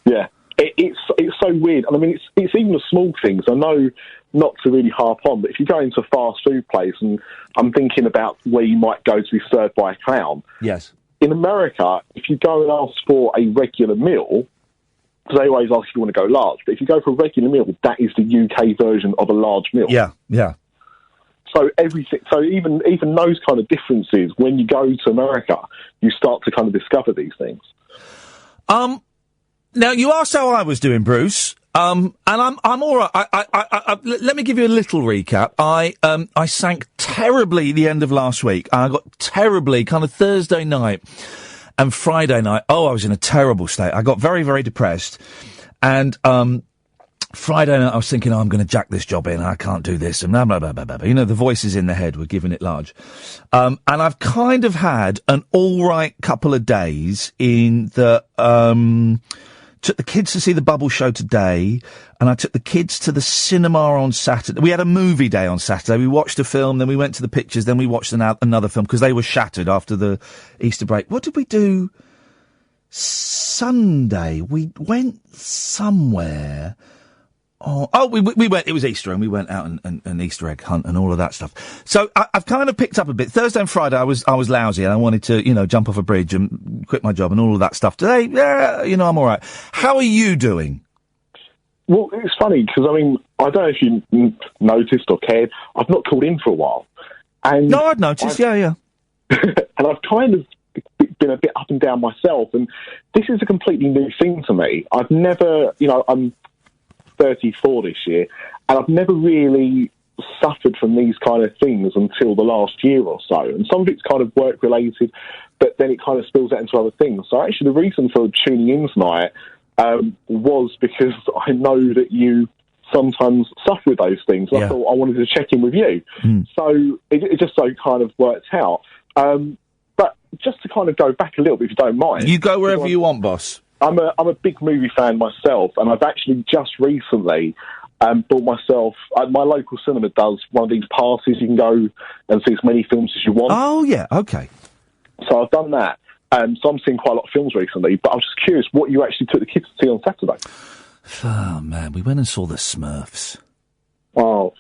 Yeah, it's so weird. And I mean, it's even the small things. I know not to really harp on, but if you go into a fast food place, and I'm thinking about where you might go to be served by a clown. Yes. In America, if you go and ask for a regular meal, because they always ask if you want to go large, but if you go for a regular meal, that is the UK version of a large meal. Yeah. So everything, so even those kind of differences, when you go to America, you start to kind of discover these things. Now you asked how I was doing, Bruce. And I'm all right. I let me give you a little recap. I sank terribly the end of last week. I got terribly kind of Thursday night. And Friday night, I was in a terrible state. I got very, very depressed. And Friday night, I was thinking, I'm going to jack this job in. I can't do this. And blah, blah, blah, blah, blah. You know, the voices in the head were giving it large. And I've kind of had an all right couple of days in the took the kids to see the Bubble Show today, and I took the kids to the cinema on Saturday. We had a movie day on Saturday. We watched a film, then we went to the pictures, then we watched another film, because they were shattered after the Easter break. What did we do Sunday? We went somewhere. We went, it was Easter, and we went out and Easter egg hunt and all of that stuff. So I've kind of picked up a bit. Thursday and Friday I was lousy, and I wanted to, you know, jump off a bridge and quit my job and all of that stuff. Today, yeah, you know, I'm all right. How are you doing? Well, it's funny, because, I mean, I don't know if you noticed or cared, I've not called in for a while. And no, I'd noticed, yeah. And I've kind of been a bit up and down myself, and this is a completely new thing to me. I've never, I'm 34 this year, and I've never really suffered from these kind of things until the last year or so. And some of it's kind of work-related, but then it kind of spills out into other things. So actually the reason for tuning in tonight was because I know that you sometimes suffer with those things. I thought I wanted to check in with you. So it just so kind of worked out. But just to kind of go back a little bit, if you don't mind. You go wherever you want, boss. I'm a big movie fan myself, and I've actually just recently bought myself... my local cinema does one of these passes. You can go and see as many films as you want. Oh, yeah, okay. So I've done that. So I'm seeing quite a lot of films recently, but I was just curious what you actually took the kids to see on Saturday. Oh, man, we went and saw the Smurfs. Oh,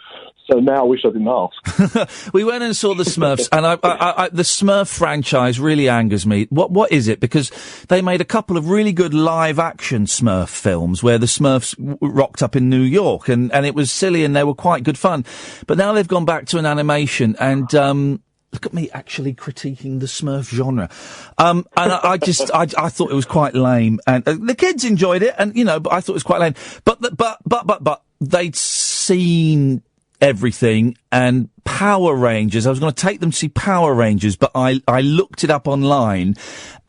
so now I wish I didn't ask. We went and saw the Smurfs, and the Smurf franchise really angers me. What is it? Because they made a couple of really good live-action Smurf films where the Smurfs rocked up in New York, and it was silly, and they were quite good fun. But now they've gone back to an animation, and look at me actually critiquing the Smurf genre. And I thought it was quite lame, and the kids enjoyed it, and but I thought it was quite lame. But they'd seen everything, and Power Rangers. I was going to take them to see Power Rangers, but I looked it up online,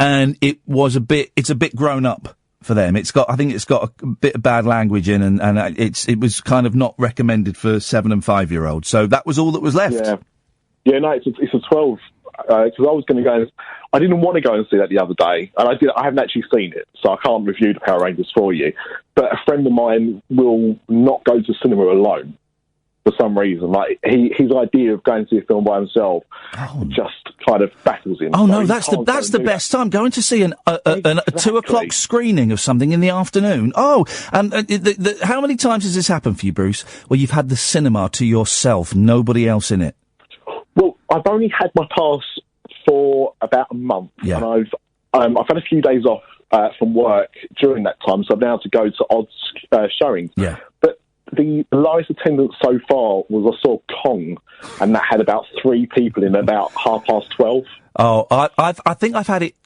and it's a bit grown up for them. I think it's got a bit of bad language in, and it was kind of not recommended for 7 and 5-year-olds. So that was all that was left. Yeah, no, it's a 12, because I was going to go, I didn't want to go and see that the other day, and I haven't actually seen it, so I can't review the Power Rangers for you, but a friend of mine will not go to cinema alone, for some reason. Like, his idea of going to see a film by himself just kind of baffles him. Oh, so no, that's the best time, going to see a 2 o'clock screening of something in the afternoon. Oh, and how many times has this happened for you, Bruce, where you've had the cinema to yourself, nobody else in it? Well, I've only had my pass for about a month, and I've had a few days off from work during that time, so I've been able to go to odd showings. Yeah. But the lowest attendance so far was I saw Kong, and that had about 3 people in about 12:30. Oh, I think I've had it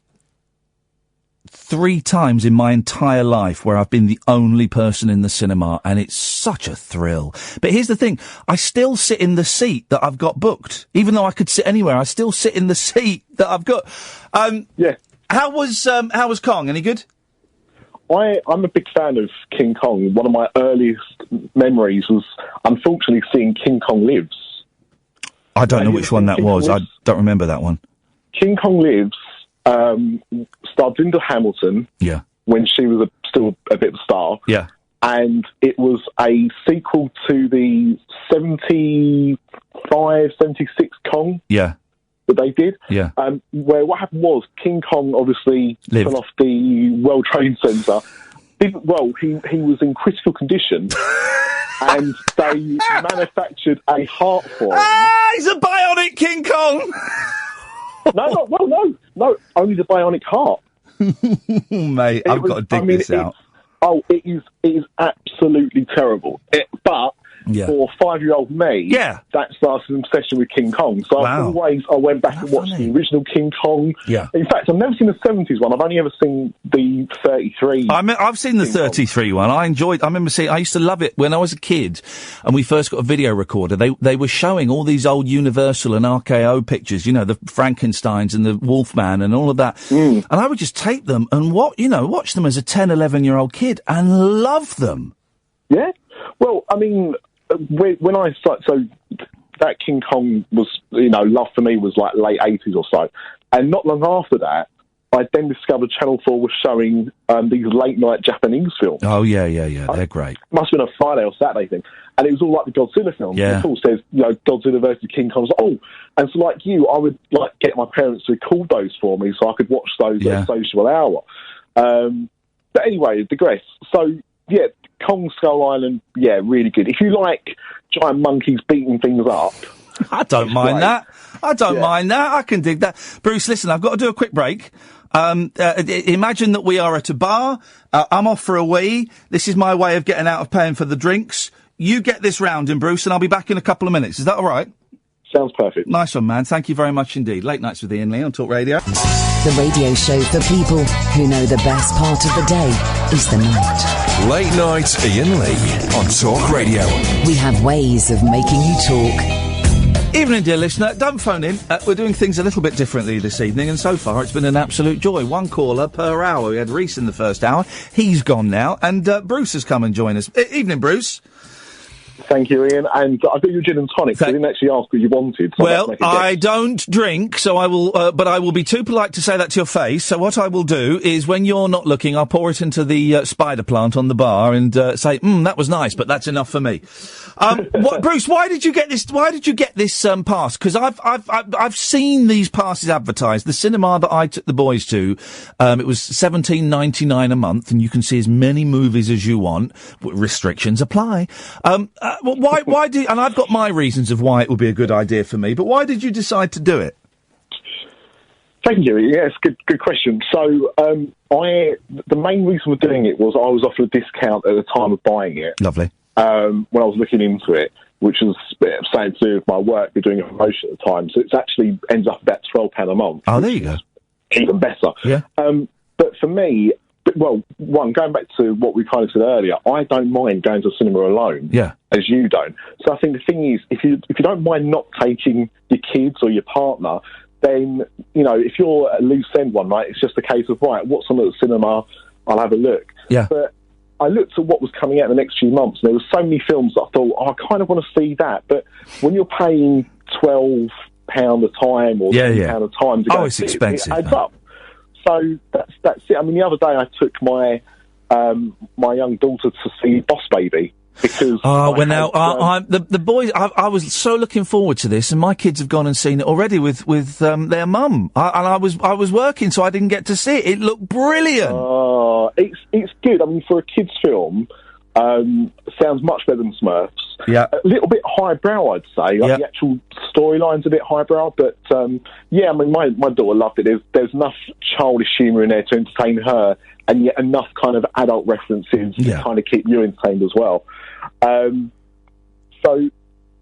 3 times in my entire life where I've been the only person in the cinema, and it's such a thrill. But here's the thing, I still sit in the seat that I've got booked. Even though I could sit anywhere, I still sit in the seat that I've got. How was Kong? Any good? I'm a big fan of King Kong. One of my earliest memories was, unfortunately, seeing King Kong Lives. I don't know which one that was. I don't remember that one. King Kong Lives starred Linda Hamilton when she was still a bit of a star. Yeah. And it was a sequel to the 75, 76 Kong. Yeah. That they did. Yeah. Where what happened was King Kong obviously fell off the World Trade Center. He was in critical condition. And they manufactured a heart for him. He's a bionic King Kong! No, only the bionic heart. Mate, I've got to dig this out. It is absolutely terrible. But for 5-year-old me, that started an obsession with King Kong. So I went back and watched the original King Kong. Yeah. In fact, I've never seen the 70s one. I've only ever seen the 33. I've seen the 33 one. I used to love it when I was a kid and we first got a video recorder. They were showing all these old Universal and RKO pictures, the Frankensteins and the Wolfman and all of that. And I would just tape them and watch them as a 10, 11-year-old kid and love them. Yeah. Well, I mean, when I started, so that King Kong was, love for me was like late 80s or so. And not long after that, I then discovered Channel 4 was showing these late-night Japanese films. Oh, yeah, they're great. Must have been a Friday or Saturday thing. And it was all like the Godzilla films. Yeah. It all says, Godzilla versus King Kong. I was like, and so like you, I would like get my parents to record those for me so I could watch those at a social hour. But anyway, digress. So, yeah, Kong Skull Island, really good. If you like giant monkeys beating things up... I don't mind that. I can dig that. Bruce, listen, I've got to do a quick break. Imagine that we are at a bar. I'm off for a wee. This is my way of getting out of paying for the drinks. You get this round in, Bruce, and I'll be back in a couple of minutes. Is that all right? Sounds perfect. Nice one, man. Thank you very much indeed. Late Nights with Iain Lee on Talk Radio. The radio show for people who know the best part of the day is the night. Late Night Iain Lee on Talk Radio. We have ways of making you talk. Evening, dear listener. Don't phone in. We're doing things a little bit differently this evening, and so far it's been an absolute joy. One caller per hour. We had Reece in the first hour. He's gone now, and Bruce has come and joined us. Evening, Bruce. Thank you, Iain. And I got you a gin and tonic. I didn't actually ask what you wanted. So well, I don't drink, so I will. But I will be too polite to say that to your face. So what I will do is, when you're not looking, I'll pour it into the spider plant on the bar and say, "That was nice, but that's enough for me." Bruce, why did you get this? Why did you get this pass? Because I've seen these passes advertised. The cinema that I took the boys to, it was $17.99 a month, and you can see as many movies as you want. Restrictions apply. Why do? And I've got my reasons of why it would be a good idea for me. But why did you decide to do it? Thank you. Yes, good question. So, the main reason for doing it was I was offered a discount at the time of buying it. Lovely. When I was looking into it, which was something to do with my work, we're doing a promotion at the time, so it actually ends up about £12 a month. Oh, there you go. Even better. Yeah. But for me, well, going back to what we kind of said earlier, I don't mind going to the cinema alone. Yeah. As you don't. So I think the thing is, if you don't mind not taking your kids or your partner, then, if you're a loose end one night, it's just a case of, right, what's on at the cinema, I'll have a look. Yeah. But I looked at what was coming out in the next few months, and there were so many films that I thought, I kind of want to see that. But when you're paying £12 a time or £10 a time to go, it's expensive. It adds up. So that's it. I mean, the other day I took my young daughter to see Boss Baby because the boys. I was so looking forward to this, and my kids have gone and seen it already with their mum. I was working, so I didn't get to see it. It looked brilliant. It's good. I mean, for a kids' film, sounds much better than Smurfs. Yeah, a little bit highbrow, I'd say. The actual storyline's a bit highbrow, but I mean, my daughter loved it. There's enough childish humour in there to entertain her, and yet enough kind of adult references to kind of keep you entertained as well. So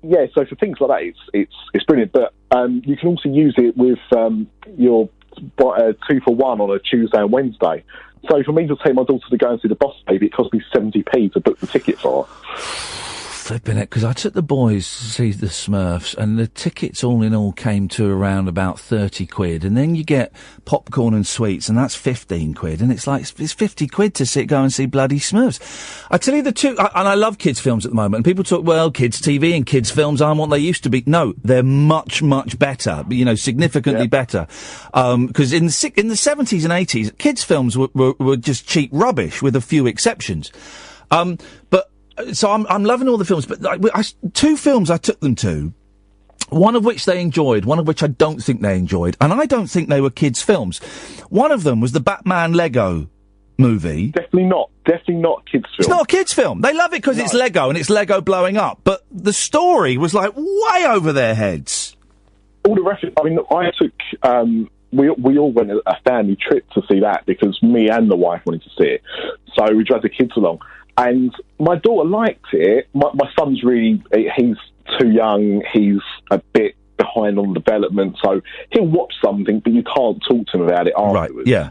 for things like that, it's brilliant. But you can also use it with your 2-for-1 on a Tuesday and Wednesday. So for me to take my daughter to go and see the Boss Baby, it cost me 70p to book the ticket for. Flipping it, because I took the boys to see the Smurfs, and the tickets all in all came to around about 30 quid, and then you get popcorn and sweets, and that's 15 quid, and it's like, it's 50 quid to go and see bloody Smurfs. I tell you the two, and I love kids' films at the moment, and people talk, well, kids' TV and kids' films aren't what they used to be. No, they're much, much better, significantly better. Because in the 70s and 80s, kids' films were just cheap rubbish, with a few exceptions. So I'm loving all the films, but two films I took them to, one of which they enjoyed, one of which I don't think they enjoyed, and I don't think they were kids' films. One of them was the Batman Lego movie. Definitely not kids' film. It's not a kids' film. They love it because it's Lego and it's Lego blowing up, but the story was like way over their heads. All the rest, I mean, I took, we all went a family trip to see that because me and the wife wanted to see it, so we dragged the kids along. And my daughter liked it. My son's he's too young. He's a bit behind on development, so he'll watch something, but you can't talk to him about it afterwards. Right, yeah.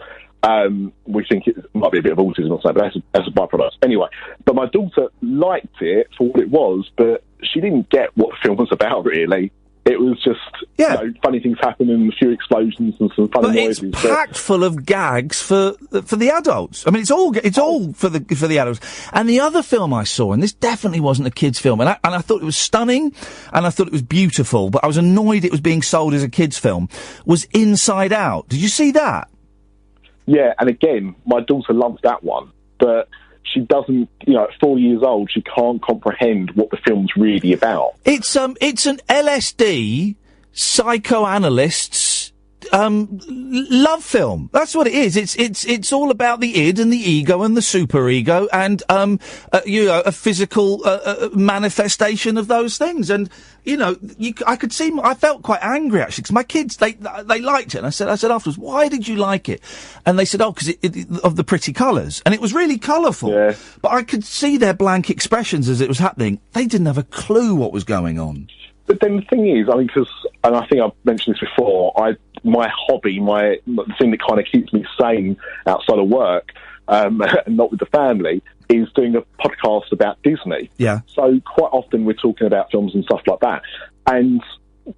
We think it might be a bit of autism or something, but that's a byproduct. Anyway, but my daughter liked it for what it was, but she didn't get what the film was about, really. It was just, funny things happen and a few explosions and some funny noises. It's packed full of gags for the adults. I mean, it's all for the adults. And the other film I saw, and this definitely wasn't a kids' film, and I thought it was stunning, and I thought it was beautiful, but I was annoyed it was being sold as a kids' film, was Inside Out. Did you see that? Yeah, and again, my daughter loved that one, but she doesn't, at 4 years old, she can't comprehend what the film's really about. It's an LSD psychoanalysts love film. That's what it is. It's all about the id and the ego and the superego and a physical manifestation of those things. And I could see. I felt quite angry actually because my kids they liked it. And I said afterwards, why did you like it? And they said, because of the pretty colours, and it was really colourful. Yeah. But I could see their blank expressions as it was happening. They didn't have a clue what was going on. But then the thing is, I mean, and I think I've mentioned this before, my hobby, the thing that kind of keeps me sane outside of work, and not with the family, is doing a podcast about Disney. Yeah. So quite often we're talking about films and stuff like that. And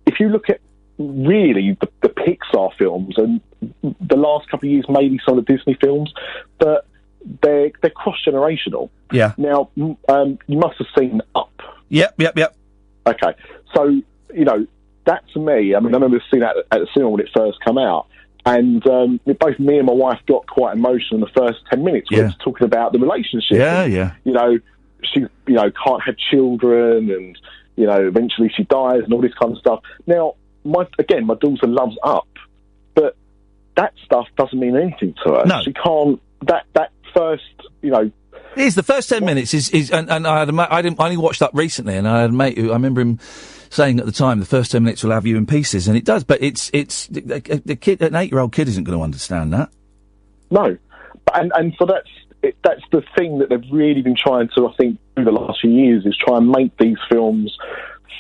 if you look at really the Pixar films and the last couple of years, maybe some of the Disney films, but they're cross-generational. Yeah. Now, you must have seen Up. Yep. Okay. So, you know, that to me, I mean, I remember seeing that at the cinema when it first came out. And both me and my wife got quite emotional in the first 10 minutes. We were talking about the relationship. Yeah. You know, she, can't have children and, eventually she dies and all this kind of stuff. Now, my daughter loves Up, but that stuff doesn't mean anything to her. No. She can't, that first, It is, the first 10 minutes is and I only watched Up recently, and I had a mate who, I remember him saying at the time, the first 10 minutes will have you in pieces, and it does, but it's the kid, an 8-year-old kid isn't going to understand that. No. And so that's the thing that they've really been trying to, I think, through the last few years, is try and make these films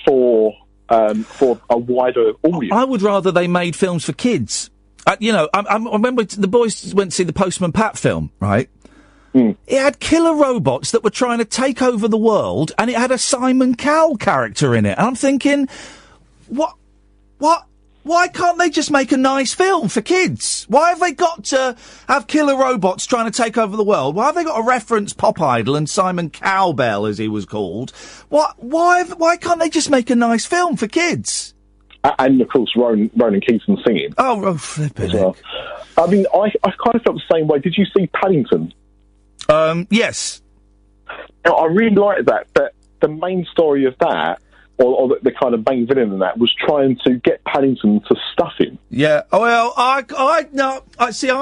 for a wider audience. I would rather they made films for kids. I remember the boys went to see the Postman Pat film, right? Mm. It had killer robots that were trying to take over the world, and it had a Simon Cowell character in it. And I'm thinking, what? Why can't they just make a nice film for kids? Why have they got to have killer robots trying to take over the world? Why have they got to reference Pop Idol and Simon Cowbell, as he was called? Why can't they just make a nice film for kids? And, of course, Ronan Keating singing. Oh, flipping well. I mean, I kind of felt the same way. Did you see Paddington? Yes. Now, I really liked that, but the main story of that, or the kind of main villain in that, was trying to get Paddington to stuff him. Yeah. Well, I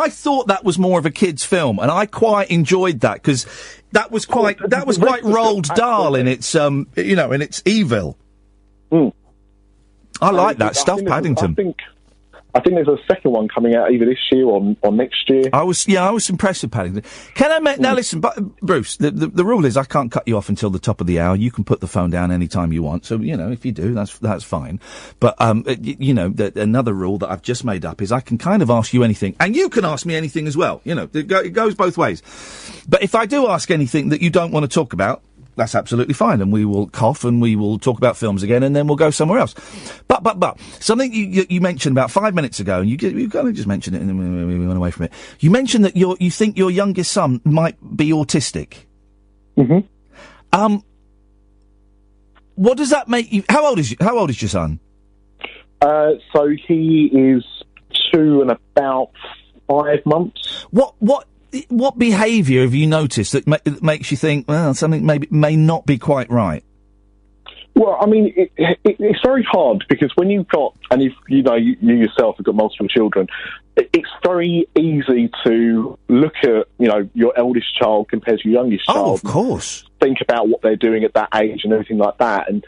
thought that was more of a kids' film, and I quite enjoyed that, because that was quite Roald Dahl in its in its evil. Mm. I like that stuff, Paddington. I think there's a second one coming out either this year or next year. I was impressed with Paddington. Can I now listen, but Bruce, the rule is I can't cut you off until the top of the hour. You can put the phone down any time you want. So, if you do, that's fine. But, another rule that I've just made up is I can kind of ask you anything, and you can ask me anything as well. It goes both ways. But if I do ask anything that you don't want to talk about, that's absolutely fine, and we will cough and we will talk about films again, and then we'll go somewhere else. But something you mentioned about 5 minutes ago, and you kind of just mentioned it, and then we went away from it. You mentioned that you think your youngest son might be autistic. Mm-hmm. What does that make you? How old is your son? So he is 2 and about 5 months. What behaviour have you noticed that makes you think, well, something may not be quite right? Well, I mean, it's very hard, because when you've got, and if you yourself have got multiple children, it's very easy to look at, your eldest child compared to your youngest child. Oh, of course. Think about what they're doing at that age and everything like that. And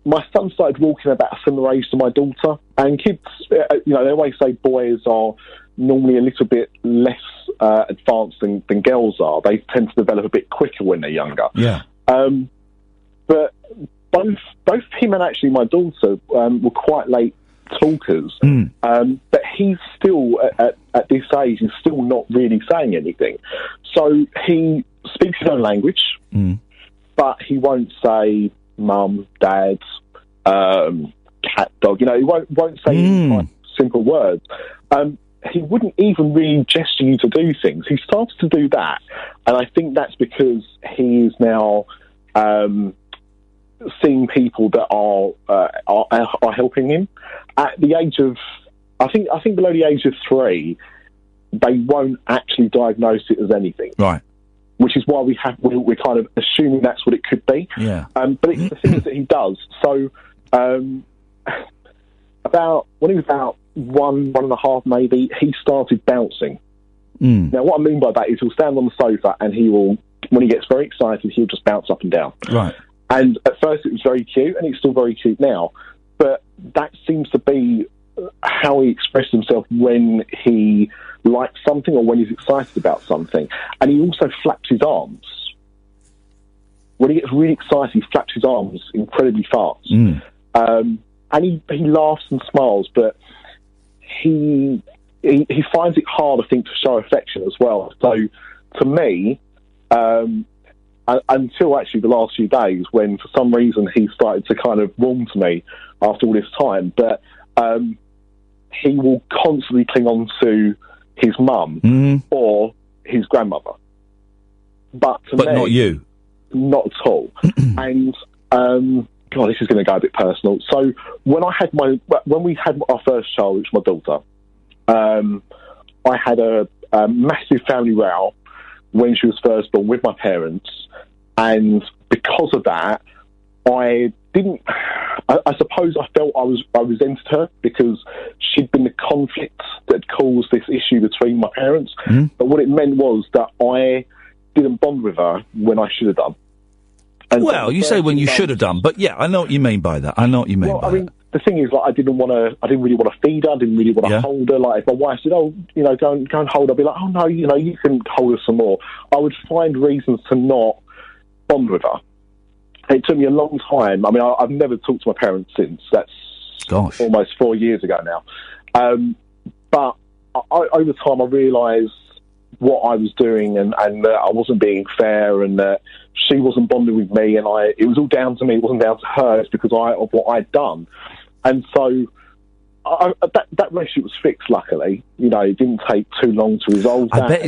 my son started walking about a similar age to my daughter. And kids, they always say boys are normally a little bit less advanced than girls are. They tend to develop a bit quicker when they're younger. Yeah. But both him and actually my daughter were quite late talkers. Mm. But he's still, at this age, he's still not really saying anything. So he speaks his own language, but he won't say mum, dad, cat, dog. He won't say any simple words. He wouldn't even really gesture you to do things. He starts to do that, and I think that's because he is now seeing people that are helping him. At the age of, I think below the age of 3, they won't actually diagnose it as anything. Right. Which is why we're kind of assuming that's what it could be. Yeah. But it's the things that he does. So, when he was about 1.5 maybe, he started bouncing. Now, what I mean by that is he'll stand on the sofa and he will, when he gets very excited, he'll just bounce up and down. Right. And at first it was very cute, and it's still very cute now. But that seems to be how he expressed himself when he likes something or when he's excited about something. And he also flaps his arms. when he gets really excited, he flaps his arms incredibly fast. And he laughs and smiles, but he finds it hard, I think, to show affection as well. So, to me, until actually the last few days, when for some reason he started to kind of warm to me after all this time, but he will constantly cling on to his mum or his grandmother. But to me, not you. Not at all. And God, this is going to go a bit personal. So when we had our first child, which was my daughter, I had a massive family row when she was first born with my parents, and because of that, I suppose I felt I resented her because she'd been the conflict that caused this issue between my parents. But what it meant was that I didn't bond with her when I should have done. And well, you say when you should have done, but yeah, I know what you mean by that. I mean, the thing is, like, I didn't really want to feed her. I didn't really want to hold her. Like, if my wife said, "Oh, go and hold her," I'd be like, "Oh no, you can hold her some more." I would find reasons to not bond with her. It took me a long time. I mean, I've never talked to my parents since. That's almost 4 years ago now. But over time, I realised what I was doing and that I wasn't being fair and that she wasn't bonding with me, and it was all down to me. It wasn't down to her. It's because of what I'd done. And so that relationship was fixed, luckily. It didn't take too long to resolve that. I bet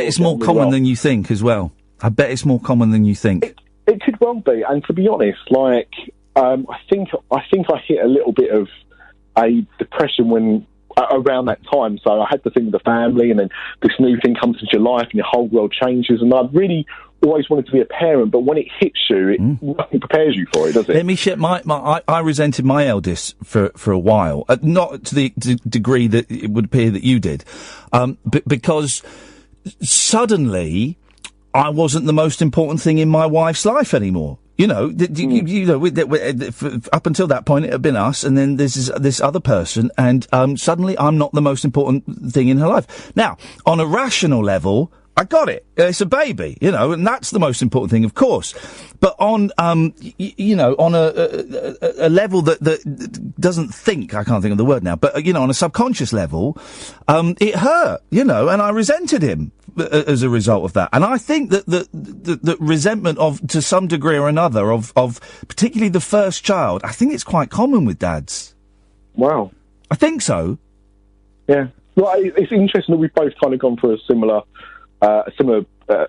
it's more common than you think as well. I bet it's more common than you think. It could well be. And to be honest, like, I think I hit a little bit of a depression around that time. So I had to think of the family, and then this new thing comes into your life and your whole world changes. And I really always wanted to be a parent, but when it hits you, nothing prepares you for it, does it? Let me share I resented my eldest for a while, not to the degree that it would appear that you did, because suddenly I wasn't the most important thing in my wife's life anymore. Up until that point, it had been us, and then there's this other person, and suddenly I'm not the most important thing in her life. Now, on a rational level, I got it. It's a baby, and that's the most important thing, of course. But on, on a level that doesn't think, I can't think of the word now, but, on a subconscious level, it hurt, and I resented him as a result of that. And I think that the resentment to some degree or another of particularly the first child, I think it's quite common with dads. Wow. I think so. Yeah. Well, it's interesting that we've both kind of gone through a similar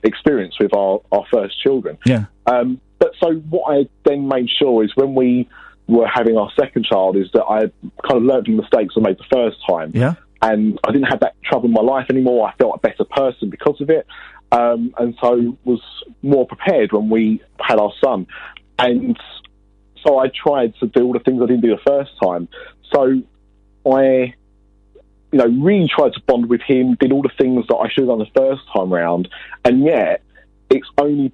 experience with our first children. Yeah. But so what I then made sure is when we were having our second child is that I kind of learned from the mistakes I made the first time. Yeah. And I didn't have that trouble in my life anymore. I felt a better person because of it. And so was more prepared when we had our son. And so I tried to do all the things I didn't do the first time. So I really tried to bond with him, did all the things that I should have done the first time round, and yet it's only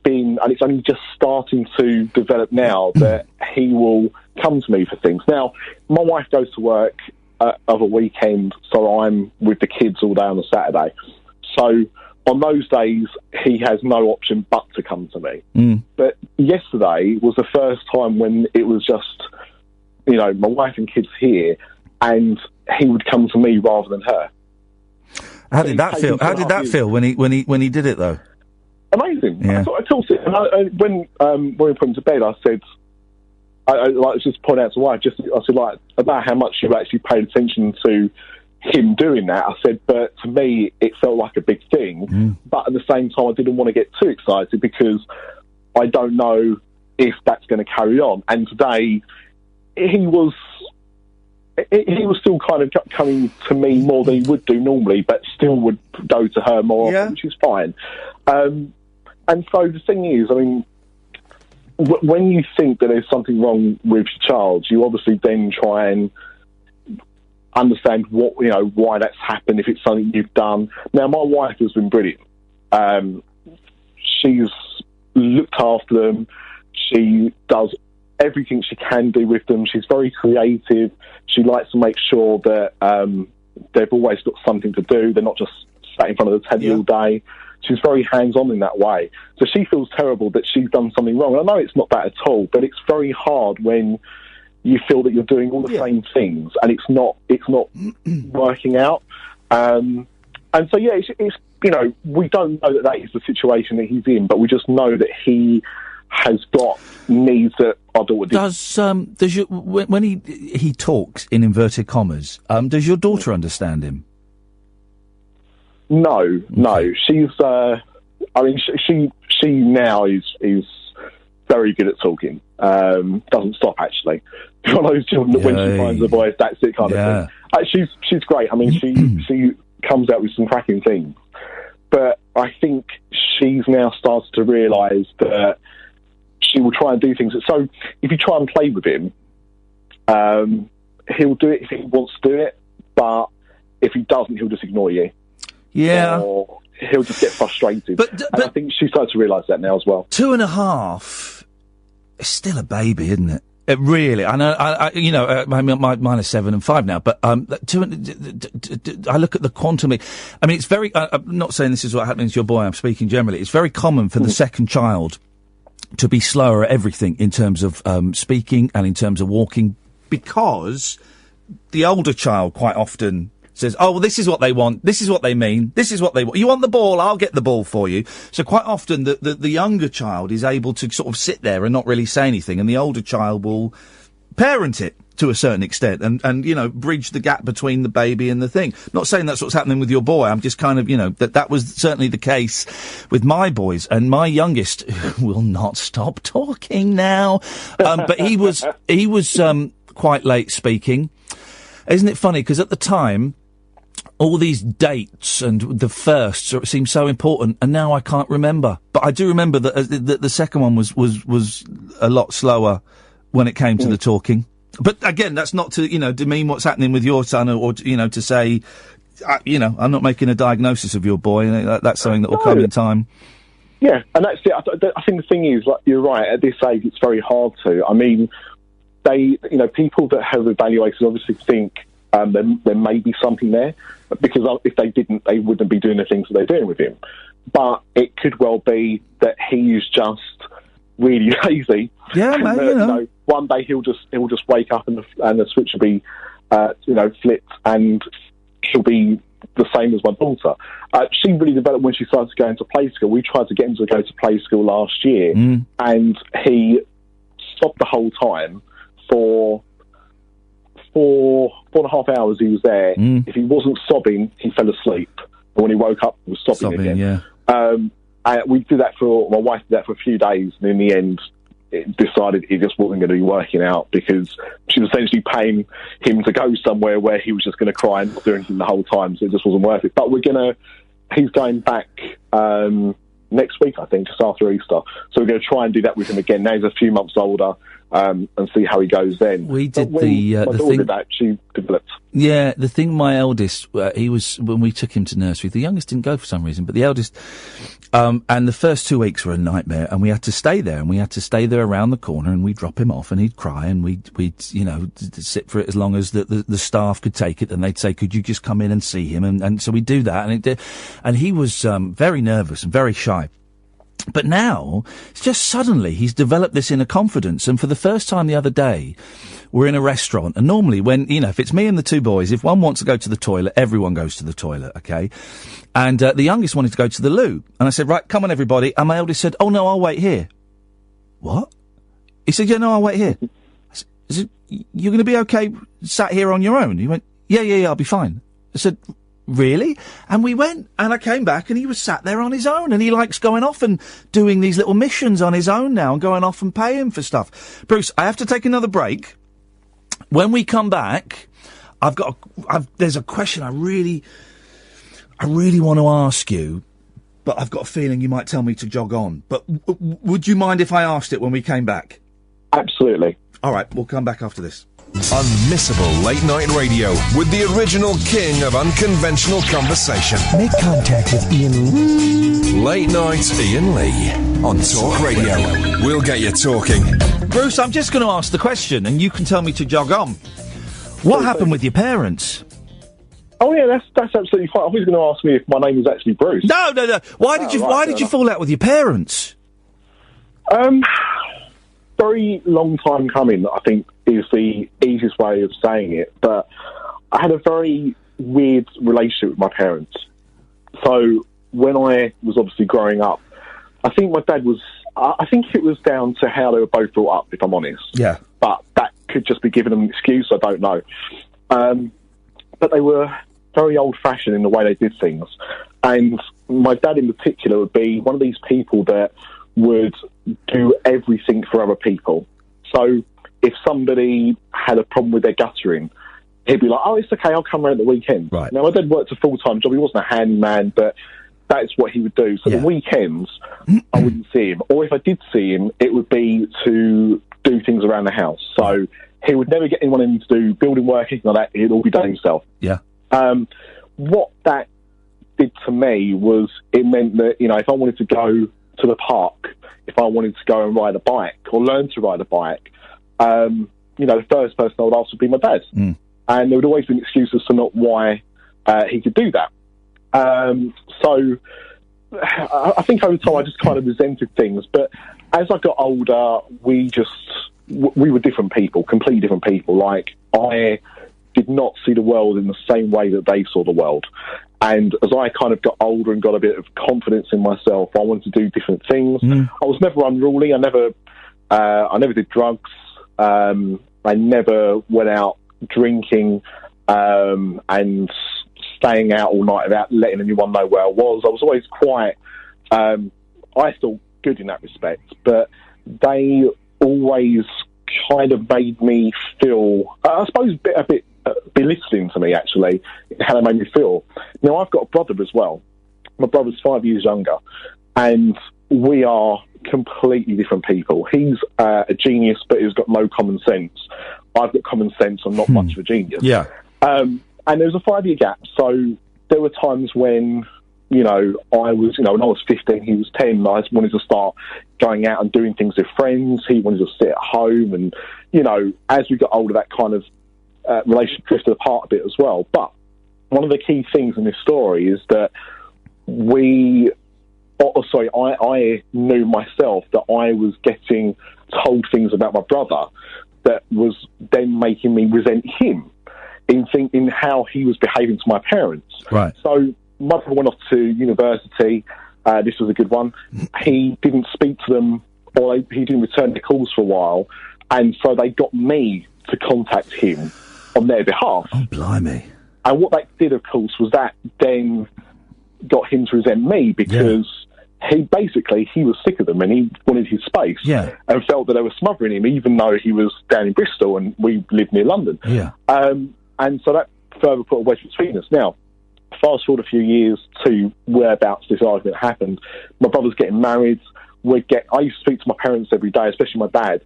just starting to develop now that he will come to me for things. Now, my wife goes to work of a weekend, so I'm with the kids all day on a Saturday. So on those days, he has no option but to come to me. But yesterday was the first time when it was just, my wife and kids here, and he would come to me rather than her. How did that feel? How did that feel when he did it though? Amazing. Yeah. I talked to him, and when we put him to bed, I said, I just point out to wife, I said about how much you actually paid attention to him doing that. I said, but to me, it felt like a big thing. But at the same time, I didn't want to get too excited because I don't know if that's going to carry on. And today, he was still kind of coming to me more than he would do normally, but still would go to her more, which is fine. And so the thing is, I mean, when you think that there's something wrong with your child, you obviously then try and understand why that's happened, if it's something you've done. Now, my wife has been brilliant. She's looked after them. She does everything she can do with them. She's very creative. She likes to make sure that they've always got something to do. They're not just sat in front of the telly all day. she's very hands-on in that way. So she feels terrible that she's done something wrong. And I know it's not that at all, but it's very hard when you feel that you're doing all the same things and it's not working out. And so, it's you know, we don't know that is the situation that he's in, but we just know that he has got needs that our daughter does your, when he talks in inverted commas, does your daughter understand him? No. She's I mean, she now is very good at talking. Doesn't stop, actually. One of those children that when she finds a voice, that's it kind of thing. She's great. I mean, she comes out with some cracking things. But I think she's now started to realise that she will try and do things. So if you try and play with him, he'll do it if he wants to do it, but if he doesn't, he'll just ignore you. Yeah. Or he'll just get frustrated. But I think she started to realise that now as well. 2.5 is still a baby, isn't it? It really, I know, you know, mine is 7 and 5 now, but, I look at the quantum. I mean, it's very, I'm not saying this is what happens to your boy, I'm speaking generally. It's very common for the second child to be slower at everything in terms of, speaking and in terms of walking, because the older child quite often says, oh, well, this is what they want, this is what they mean, this is what they want. You want the ball, I'll get the ball for you. So quite often the younger child is able to sort of sit there and not really say anything, and the older child will parent it to a certain extent and you know, bridge the gap between the baby and the thing. Not saying that's what's happening with your boy, I'm just kind of, you know, that was certainly the case with my boys, and my youngest will not stop talking now. But he was quite late speaking. Isn't it funny? Because at the time, all these dates and the firsts seem so important, and now I can't remember. But I do remember that the second one was a lot slower when it came to the talking. But again, that's not to, you know, demean what's happening with your son, or you know, to say, you know, I'm not making a diagnosis of your boy. That's something that will come in time. Yeah, and that's it. I think the thing is, like, you're right. At this age, it's very hard to. I mean, people that have evaluated obviously think there may be something there, because if they didn't, they wouldn't be doing the things that they're doing with him. But it could well be that he is just really lazy. Yeah, man. You know, one day he'll just wake up and the switch will be, flipped, and he'll be the same as my daughter. She really developed when she started to go into play school. We tried to get him to go to play school last year, and he stopped the whole time for 4.5 hours he was there. If he wasn't sobbing, he fell asleep. And when he woke up, he was sobbing again. Yeah. My wife did that for a few days, and in the end, it decided it just wasn't going to be working out, because she was essentially paying him to go somewhere where he was just going to cry and not do anything the whole time, so it just wasn't worth it. But he's going back next week, I think, just after Easter. So we're going to try and do that with him again. Now he's a few months older, and see how he goes then. We did the thing did that, she developed. Yeah, the thing, my eldest, he was, when we took him to nursery, the youngest didn't go for some reason, but the eldest, and the first 2 weeks were a nightmare, and we had to stay there, around the corner, and we'd drop him off, and he'd cry, and we'd sit for it as long as the staff could take it, and they'd say, could you just come in and see him? And so we'd do that, and he was very nervous and very shy. But now, it's just suddenly he's developed this inner confidence, and for the first time the other day, we're in a restaurant, and normally when, if it's me and the two boys, if one wants to go to the toilet, everyone goes to the toilet, okay? And the youngest wanted to go to the loo, and I said, right, come on everybody, and my eldest said, oh no, I'll wait here. What? He said, yeah, no, I'll wait here. I said, you're going to be okay sat here on your own? He went, yeah, I'll be fine. I said, really? And we went, and I came back, and he was sat there on his own, and he likes going off and doing these little missions on his own now, and going off and paying for stuff. Bruce, I have to take another break. When we come back, there's a question I really want to ask you, but I've got a feeling you might tell me to jog on. But would you mind if I asked it when we came back? Absolutely. All right, we'll come back after this. Unmissable late night radio with the original king of unconventional conversation. Make contact with Iain. Late night Iain Lee on Talk Radio. We'll get you talking. Bruce, I'm just going to ask the question, and you can tell me to jog on. What happened with your parents? Oh yeah, that's absolutely fine. I was going to ask me if my name was actually Bruce. No. Why did you fall out with your parents? Very long time coming, I think, is the easiest way of saying it. But I had a very weird relationship with my parents. So when I was obviously growing up, I think my dad was. I think it was down to how they were both brought up, if I'm honest. Yeah. But that could just be giving them an excuse. I don't know. But they were very old-fashioned in the way they did things. And my dad in particular would be one of these people that would do everything for other people. So if somebody had a problem with their guttering, he'd be like, oh, it's okay, I'll come around at the weekend. Right. Now, my dad worked a full-time job. He wasn't a handyman, but that's what he would do. So the weekends, I wouldn't see him. Or if I did see him, it would be to do things around the house. So he would never get anyone in to do building work, anything like that. He'd all be done himself. Yeah. What that did to me was it meant that, if I wanted to go to the park, if I wanted to go and ride a bike or learn to ride a bike, the first person I would ask would be my dad. And there would always be an excuse as to not why he could do that. So I think over time I just kind of resented things. But as I got older, we were different people, completely different people. Like, I did not see the world in the same way that they saw the world. And as I kind of got older and got a bit of confidence in myself, I wanted to do different things. I was never unruly. I never did drugs. I never went out drinking and staying out all night without letting anyone know where I was. I was always quite, I thought, good in that respect. But they always kind of made me feel, I suppose, a bit belittling to me, actually, how they made me feel. Now, I've got a brother as well. My brother's 5 years younger, and we are completely different people. He's a genius, but he's got no common sense. I've got common sense. I'm not much of a genius. Yeah. And there was a 5-year gap, so there were times when, I was, when I was 15, he was 10, I wanted to start going out and doing things with friends. He wanted to sit at home, and, as we got older, that kind of relationship drifted apart a bit as well. But one of the key things in this story is that I knew myself that I was getting told things about my brother that was then making me resent him in how he was behaving to my parents. Right. So my brother went off to university. This was a good one. He didn't speak to them, or he didn't return their calls for a while, and so they got me to contact him on their behalf. Oh, blimey. And what that did, of course, was that then got him to resent me because he was sick of them and he wanted his space and felt that they were smothering him, even though he was down in Bristol and we lived near London. Yeah. And so that further put a wedge between us. Now, fast forward a few years to whereabouts this argument happened. My brother's getting married. I used to speak to my parents every day, especially my dad,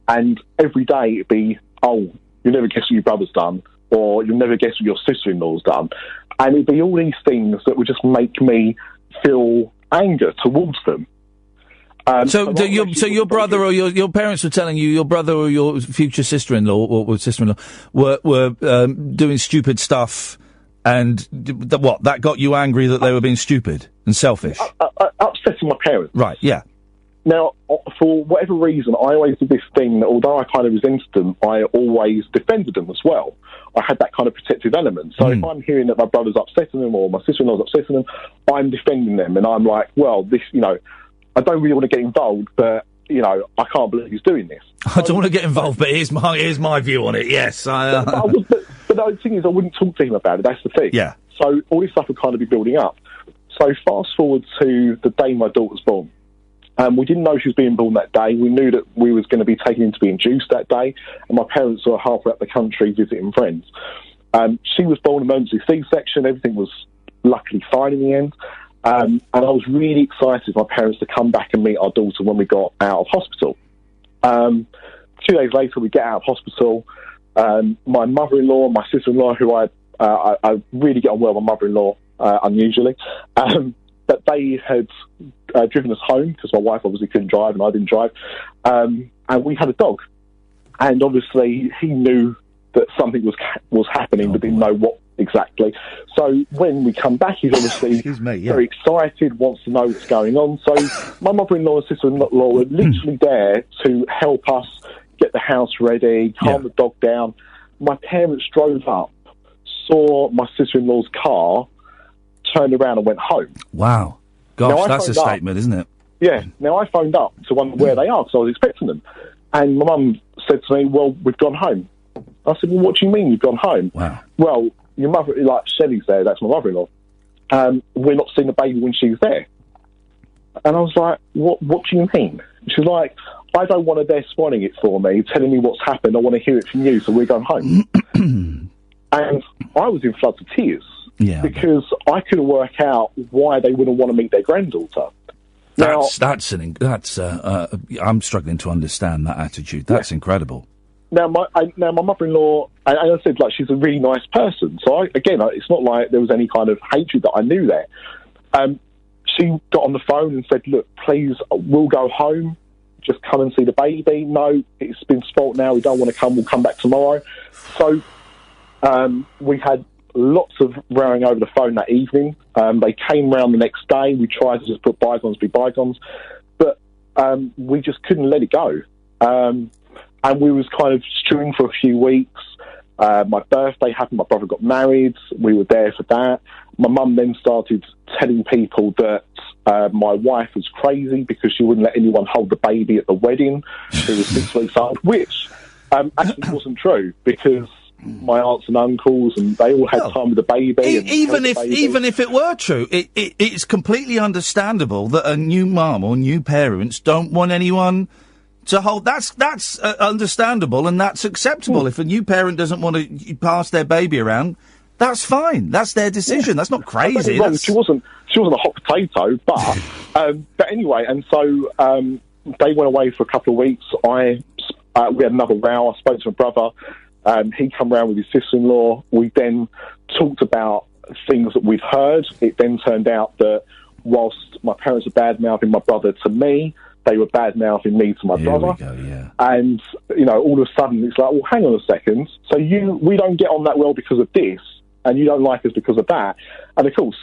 and every day it'd be, oh, you'll never guess what your brother's done, or you'll never guess what your sister-in-law's done. And it'd be all these things that would just make me feel anger towards them. So your brother or your parents were telling you your brother or your future sister-in-law or sister-in-law were doing stupid stuff, and that got you angry that they were being stupid and selfish? Upsetting my parents. Right, yeah. Now, for whatever reason, I always did this thing that although I kind of resented them, I always defended them as well. I had that kind of protective element. So if I'm hearing that my brother's upsetting them or my sister-in-law's upsetting them, I'm defending them. And I'm like, well, this, I don't really want to get involved, but, I can't believe he's doing this. I don't want to get involved, but here's my view on it, yes. But the thing is, I wouldn't talk to him about it. That's the thing. Yeah. So all this stuff would kind of be building up. So fast forward to the day my daughter was born. We didn't know she was being born that day. We knew that we was going to be taken in to be induced that day, and my parents were halfway up the country visiting friends. She was born emergency C-section. Everything was luckily fine in the end. And I was really excited for my parents to come back and meet our daughter when we got out of hospital. 2 days later, we get out of hospital. My mother-in-law, my sister-in-law, who I really get on well with my mother-in-law, unusually, that they had driven us home because my wife obviously couldn't drive and I didn't drive. And we had a dog. And obviously he knew that something was happening, but didn't know what exactly. So when we come back, he's obviously very excited, wants to know what's going on. So my mother-in-law and sister-in-law were literally there to help us get the house ready, calm the dog down. My parents drove up, saw my sister-in-law's car, turned around and went home. Wow. Gosh, that's a statement, isn't it? Yeah. Now, I phoned up to wonder where they are because I was expecting them. And my mum said to me, well, we've gone home. I said, well, what do you mean you've gone home? Wow. Well, your mother, like Shelley's there, that's my mother-in-law. We're not seeing the baby when she's there. And I was like, what do you mean? She's like, I don't want her there spoiling it for me, telling me what's happened. I want to hear it from you, so we're going home. And I was in floods of tears because I couldn't work out why they wouldn't want to meet their granddaughter. I'm struggling to understand that attitude. That's incredible. Now, my mother-in-law, and I said, like, she's a really nice person. So, it's not like there was any kind of hatred that I knew there. She got on the phone and said, look, please, we'll go home. Just come and see the baby. No, it's been spoilt now. We don't want to come. We'll come back tomorrow. So we had lots of rowing over the phone that evening. They came round the next day. We tried to just put bygones be bygones. But we just couldn't let it go. And we was kind of stewing for a few weeks. My birthday happened. My brother got married. We were there for that. My mum then started telling people that my wife was crazy because she wouldn't let anyone hold the baby at the wedding. She was 6 weeks old, which actually wasn't true because my aunts and uncles and they all had time with the baby. Even if it were true, it's completely understandable that a new mum or new parents don't want anyone to hold. That's understandable and that's acceptable. If a new parent doesn't want to pass their baby around, that's fine. That's their decision. That's not crazy. She wasn't a hot potato, but anyway. And so they went away for a couple of weeks. We had another row. I spoke to my brother. He come round with his sister-in-law. We then talked about things that we'd heard. It then turned out that whilst my parents were bad-mouthing my brother to me, they were bad-mouthing me to my brother. And, all of a sudden, it's like, well, hang on a second. So we don't get on that well because of this, and you don't like us because of that. And, of course,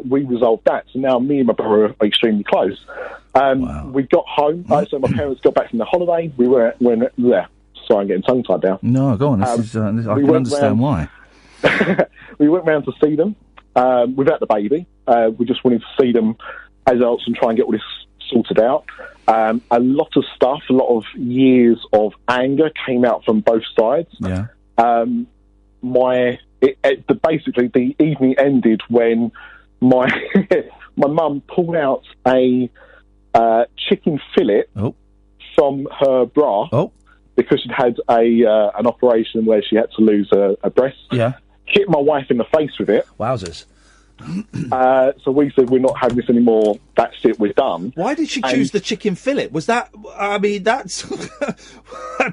we resolved that. So now me and my brother are extremely close. We got home. So my parents got back from the holiday. We went there. Sorry, I'm getting tongue-tied now. No, go on. I can understand why. We went round to see them without the baby. We just wanted to see them as adults and try and get all this sorted out. A lot of stuff, a lot of years of anger came out from both sides. Yeah. Basically, the evening ended when my mum pulled out a chicken fillet from her bra. Because she'd had an operation where she had to lose a breast. Yeah. Hit my wife in the face with it. Wowzers. So we said, we're not having this anymore. That's it, we're done. Why did she choose the chicken fillet? Was that, that's,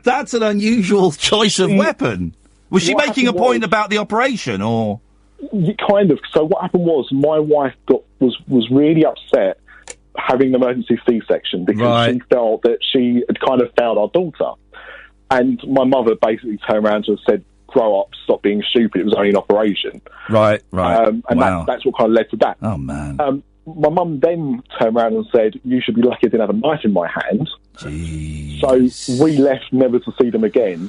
that's an unusual choice of weapon. Was she making a point about the operation, or? Kind of. So what happened was, my wife was really upset having an emergency C-section because she felt that she had kind of failed our daughter. And my mother basically turned around to her and said, grow up, stop being stupid, it was only an operation. Right. And that's what kind of led to that. Oh, man. My mum then turned around and said, you should be lucky I didn't have a knife in my hand. Jeez. So we left never to see them again.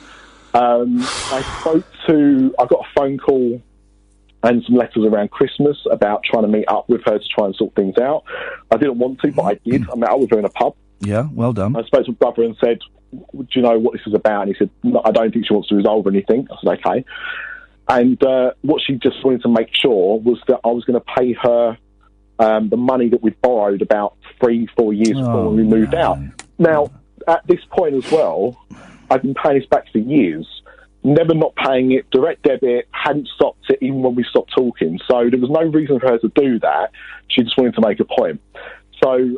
I got a phone call and some letters around Christmas about trying to meet up with her to try and sort things out. I didn't want to, but I did. I met up with her in a pub. Yeah, well done. I spoke to my brother and said, do you know what this is about? And he said, no, I don't think she wants to resolve anything. I said, okay. And what she just wanted to make sure was that I was going to pay her the money that we'd borrowed about 3-4 years before when we moved out. Now, at this point as well, I've been paying this back for years, never not paying it, direct debit, hadn't stopped it even when we stopped talking. So there was no reason for her to do that. She just wanted to make a point. So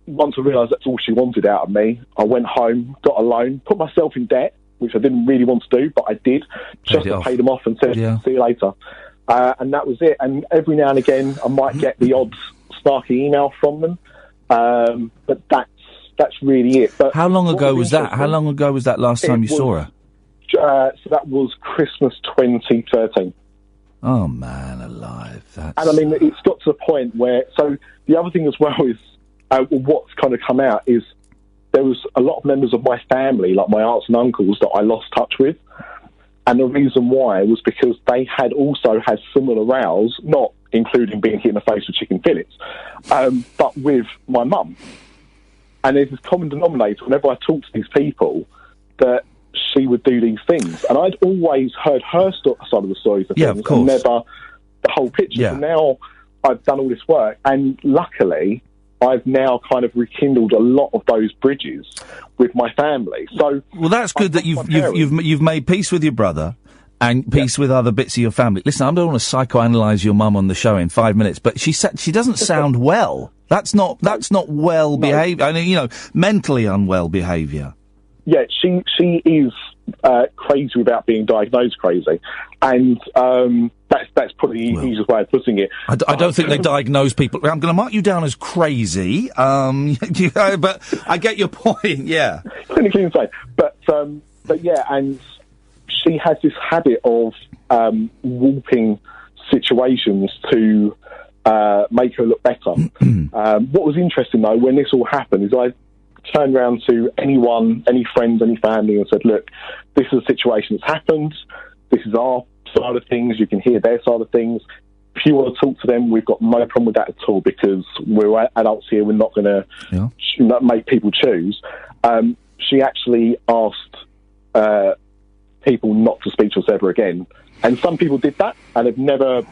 once I realised that's all she wanted out of me, I went home, got a loan, put myself in debt, which I didn't really want to do, but I did, just to pay them off and said, see you later. And that was it. And every now and again, I might get the odd snarky email from them, but that's really it. But how long ago was that? How long ago was that last time you saw her? So that was Christmas 2013. Oh, man alive. That's... And, I mean, it's got to the point where... So, the other thing as well is, what's kind of come out is there was a lot of members of my family, like my aunts and uncles, that I lost touch with. And the reason why was because they had also had similar rows, not including being hit in the face with chicken fillets, but with my mum. And there's this common denominator whenever I talk to these people that she would do these things. And I'd always heard her side of the story for things, of course. and never the whole picture. Yeah. So now I've done all this work, and luckily I've now kind of rekindled a lot of those bridges with my family. So, well, that's good that you've made peace with your brother and peace with other bits of your family. Listen, I don't want to psychoanalyse your mum on the show in 5 minutes, but she doesn't sound well. That's not well behaviour. I mean, mentally unwell behaviour. Yeah, she is crazy without being diagnosed crazy, and that's probably the easiest way of putting it. I don't think they diagnose people. I'm going to mark you down as crazy, but I get your point. Yeah, clinically insane, but yeah, and she has this habit of warping situations to make her look better. What was interesting though, when this all happened, is I turned around to anyone, any friends, any family, and said, look, this is a situation that's happened. This is our side of things. You can hear their side of things. If you want to talk to them, we've got no problem with that at all, because we're adults here. We're not going to make people choose. She actually asked people not to speak to us ever again. And some people did that, and have never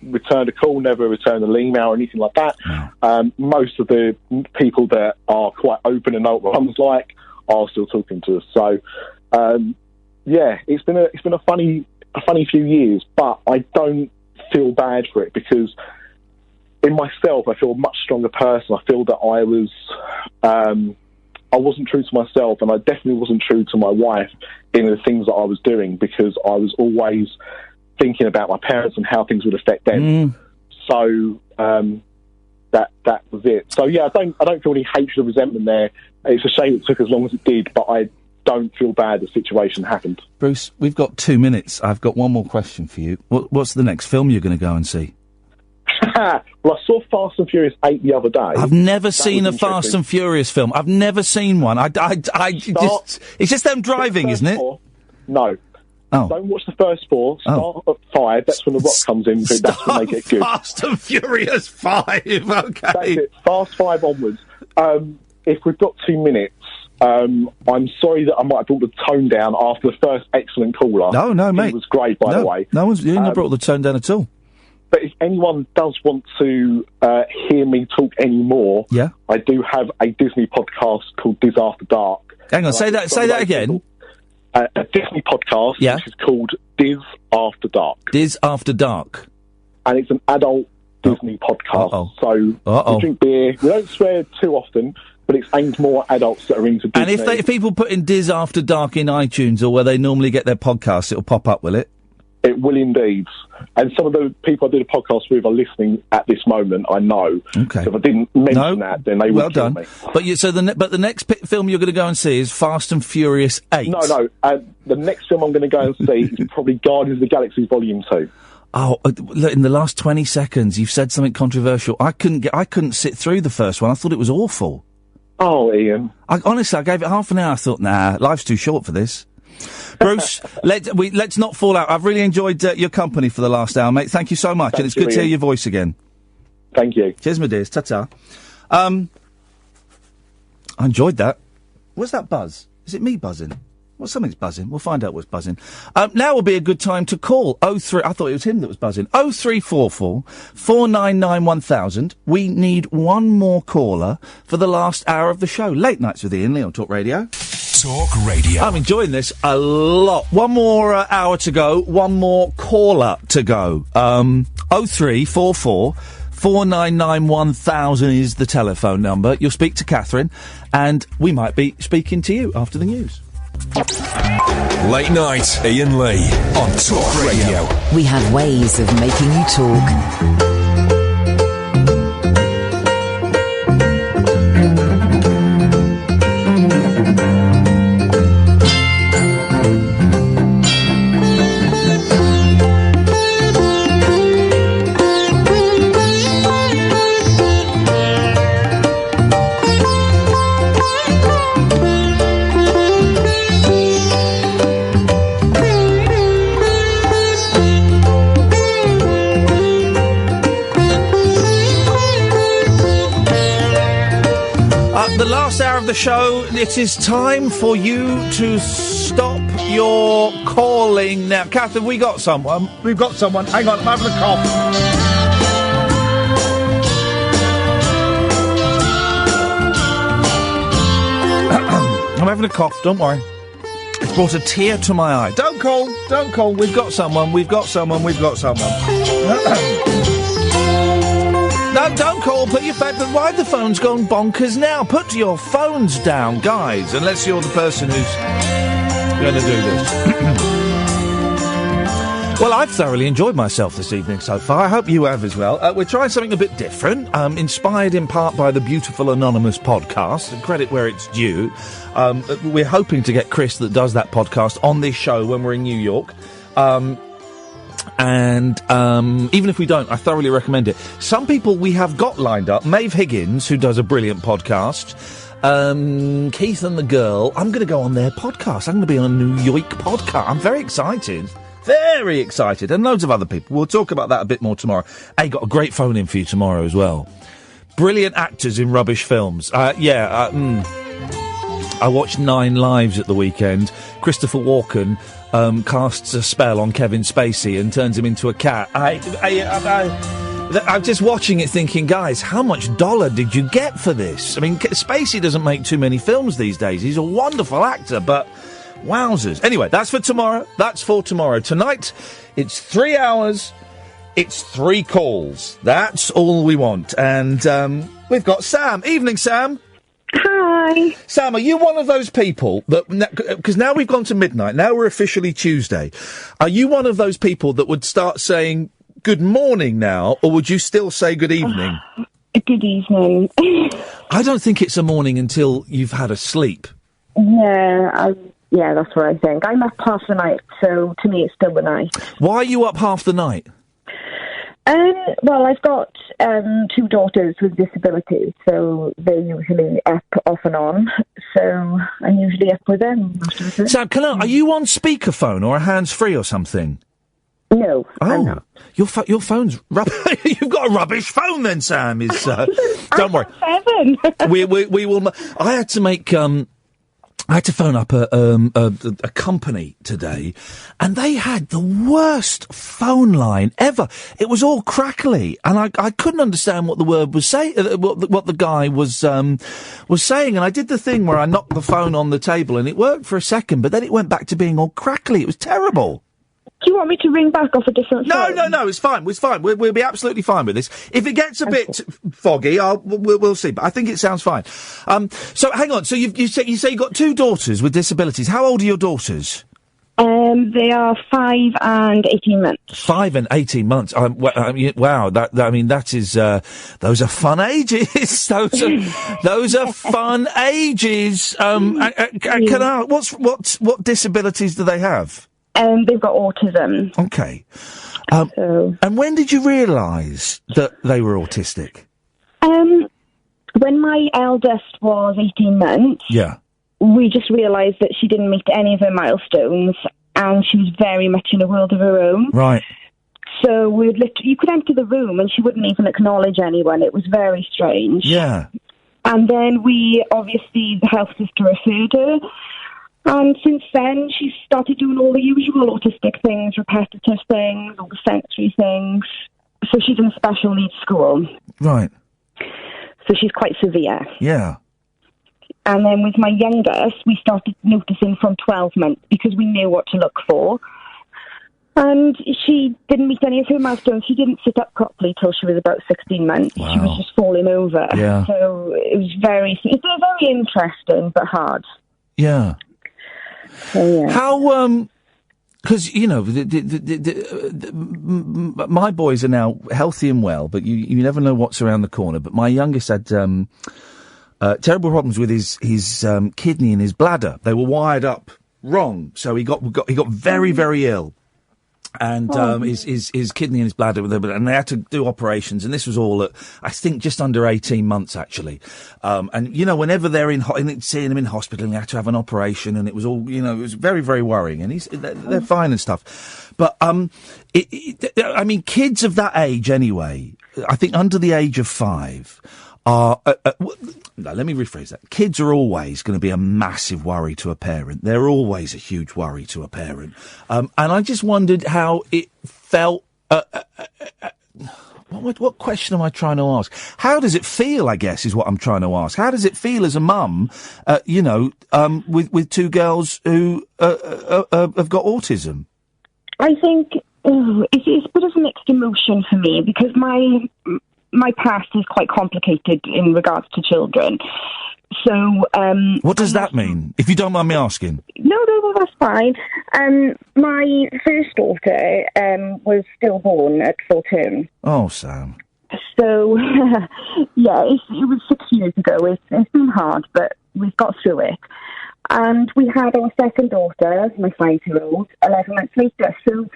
returned a call, never returned an email or anything like that. Most of the people that are quite open and know what mum's like are still talking to us. So, yeah, it's been a funny few years, but I don't feel bad for it, because in myself I feel a much stronger person. I feel that I wasn't true to myself, and I definitely wasn't true to my wife in the things that I was doing, because I was always thinking about my parents and how things would affect them. So that was it. So yeah, I don't feel any hatred or resentment there. It's a shame it took as long as it did, but I don't feel bad the situation happened. Bruce, we've got 2 minutes. I've got one more question for you. What's the next film you're going to go and see? Well, I saw Fast and Furious 8 the other day. I've never seen a Fast and Furious film. I've never seen one. It's just them driving, isn't it? No. Oh. Don't watch the first 4. Start at 5. That's when The Rock comes in. That's when they get good. Fast and Furious 5. Okay. That's it. Fast 5 onwards. If we've got 2 minutes, I'm sorry that I might have brought the tone down after the first excellent caller. No, mate. It was great, by the way. You never brought the tone down at all. But if anyone does want to hear me talk any more, I do have a Disney podcast called Diz After Dark. Hang on, say that again. A Disney podcast, which is called Diz After Dark. Diz After Dark. And it's an adult Disney podcast. So we drink beer. We don't swear too often, but it's aimed more at adults that are into Disney. And if people put in Diz After Dark in iTunes, or where they normally get their podcasts, it'll pop up, will it? It will indeed. And some of the people I did a podcast with are listening at this moment, I know. Okay. So if I didn't mention that, then they would kill me. But the next film you're going to go and see is Fast and Furious 8. No. The next film I'm going to go and see is probably Guardians of the Galaxy Volume 2. Oh, look, in the last 20 seconds, you've said something controversial. I couldn't sit through the first one. I thought it was awful. Oh, Ian. Honestly, I gave it half an hour. I thought, nah, life's too short for this. Bruce, let's not fall out. I've really enjoyed your company for the last hour, mate. Thank you so much, and it's good to hear your voice again. Thank you. Cheers, my dears. Ta-ta. I enjoyed that. What's that buzz? Is it me buzzing? Well, something's buzzing. We'll find out what's buzzing. Now will be a good time to call. I thought it was him that was buzzing. 0344 499 1000. We need one more caller for the last hour of the show. Late Nights with Iain Lee on Talk Radio. Talk Radio. I'm enjoying this a lot. One more hour to go. One more caller to go. 0344 499 1000 is the telephone number. You'll speak to Katherine, and we might be speaking to you after the news. Late Night, Iain Lee on Talk Radio. We have ways of making you talk. the last hour of the show. It is time for you to stop your calling now. Katherine, we got someone. We've got someone. Hang on, I'm having a cough. I'm having a cough, don't worry. It's brought a tear to my eye. Don't call. We've got someone. No, don't call. Put your phone. But why the phone's gone bonkers now? Put your phones down, guys. Unless you're the person who's going to do this. Well, I've thoroughly enjoyed myself this evening so far. I hope you have as well. We're trying something a bit different, inspired in part by the beautiful Anonymous podcast, and credit where it's due. We're hoping to get Chris, that does that podcast, on this show when we're in New York. And even if we don't, I thoroughly recommend it. Some people we have got lined up. Maeve Higgins, who does a brilliant podcast. Keith and the Girl. I'm going to go on their podcast. I'm going to be on a New York podcast. I'm very excited. Very excited. And loads of other people. We'll talk about that a bit more tomorrow. Hey, got a great phone-in for you tomorrow as well. Brilliant actors in rubbish films. I watched 9 Lives at the weekend. Christopher Walken casts a spell on Kevin Spacey and turns him into a cat. I'm just watching it thinking, guys, how much dollar did you get for this? I mean, Spacey doesn't make too many films these days. He's a wonderful actor, but wowzers. Anyway, that's for tomorrow. Tonight, it's 3 hours. It's 3 calls. That's all we want. And we've got Sam. Evening, Sam. Hi. Sam, are you one of those people that... Because now we've gone to midnight, now we're officially Tuesday. Are you one of those people that would start saying good morning now, or would you still say good evening? Good evening. I don't think it's a morning until you've had a sleep. Yeah, that's what I think. I'm up half the night, so to me it's still the night. Why are you up half the night? Well, I've got 2 daughters with disabilities, so they're usually up off and on, so I'm usually up with them. Sam, are you on speakerphone or a hands-free or something? No, I'm not. Your phone's rubbish. You've got a rubbish phone then, Sam. Don't worry. 7. we will... I had to make... I had to phone up a company today, and they had the worst phone line ever. It was all crackly, and I couldn't understand what the word was saying, what the guy was saying. And I did the thing where I knocked the phone on the table, and it worked for a second, but then it went back to being all crackly. It was terrible. Do you want me to ring back off a different phone? No, it's fine. We'll be absolutely fine with this. If it gets a bit foggy, we'll see. But I think it sounds fine. So hang on. So you say you've got 2 daughters with disabilities. How old are your daughters? They are 5 and 18 months. 5 and 18 months. Wow. That is. Those are fun ages. Those are fun ages. What disabilities do they have? They've got autism. Okay. And when did you realise that they were autistic? When my eldest was 18 months, we just realised that she didn't meet any of her milestones, and she was very much in a world of her own. Right. So you could enter the room and she wouldn't even acknowledge anyone. It was very strange. Yeah. And then the health sister referred her. And since then, she's started doing all the usual autistic things, repetitive things, all the sensory things. So she's in special needs school. Right. So she's quite severe. Yeah. And then with my youngest, we started noticing from 12 months because we knew what to look for. And she didn't meet any of her milestones. She didn't sit up properly till she was about 16 months. Wow. She was just falling over. Yeah. So it was very interesting, but hard. Yeah. So, yeah. How, because, my boys are now healthy and well, but you never know what's around the corner. But my youngest had terrible problems with his kidney and his bladder. They were wired up wrong, so he got very, very ill. And his kidney and his bladder, and they had to do operations, and this was all at, I think, just under 18 months, actually. And, whenever they're seeing him in hospital, they had to have an operation, and it was all, it was very, very worrying, and they're fine and stuff. But, kids of that age, anyway, I think under the age of 5, are... no, let me rephrase that. Kids are always going to be a massive worry to a parent. They're always a huge worry to a parent. And I just wondered how it felt... What question am I trying to ask? How does it feel, I guess, is what I'm trying to ask. How does it feel as a mum, with two girls who have got autism? I think it's a bit of a mixed emotion for me because my past is quite complicated in regards to children. So, what does that mean, if you don't mind me asking? No, that's fine. My first daughter was stillborn at full term. Oh, Sam. So, yeah, it was 6 years ago. It's been hard, but we've got through it. And we had our second daughter, my 5-year-old, 11 months later. So,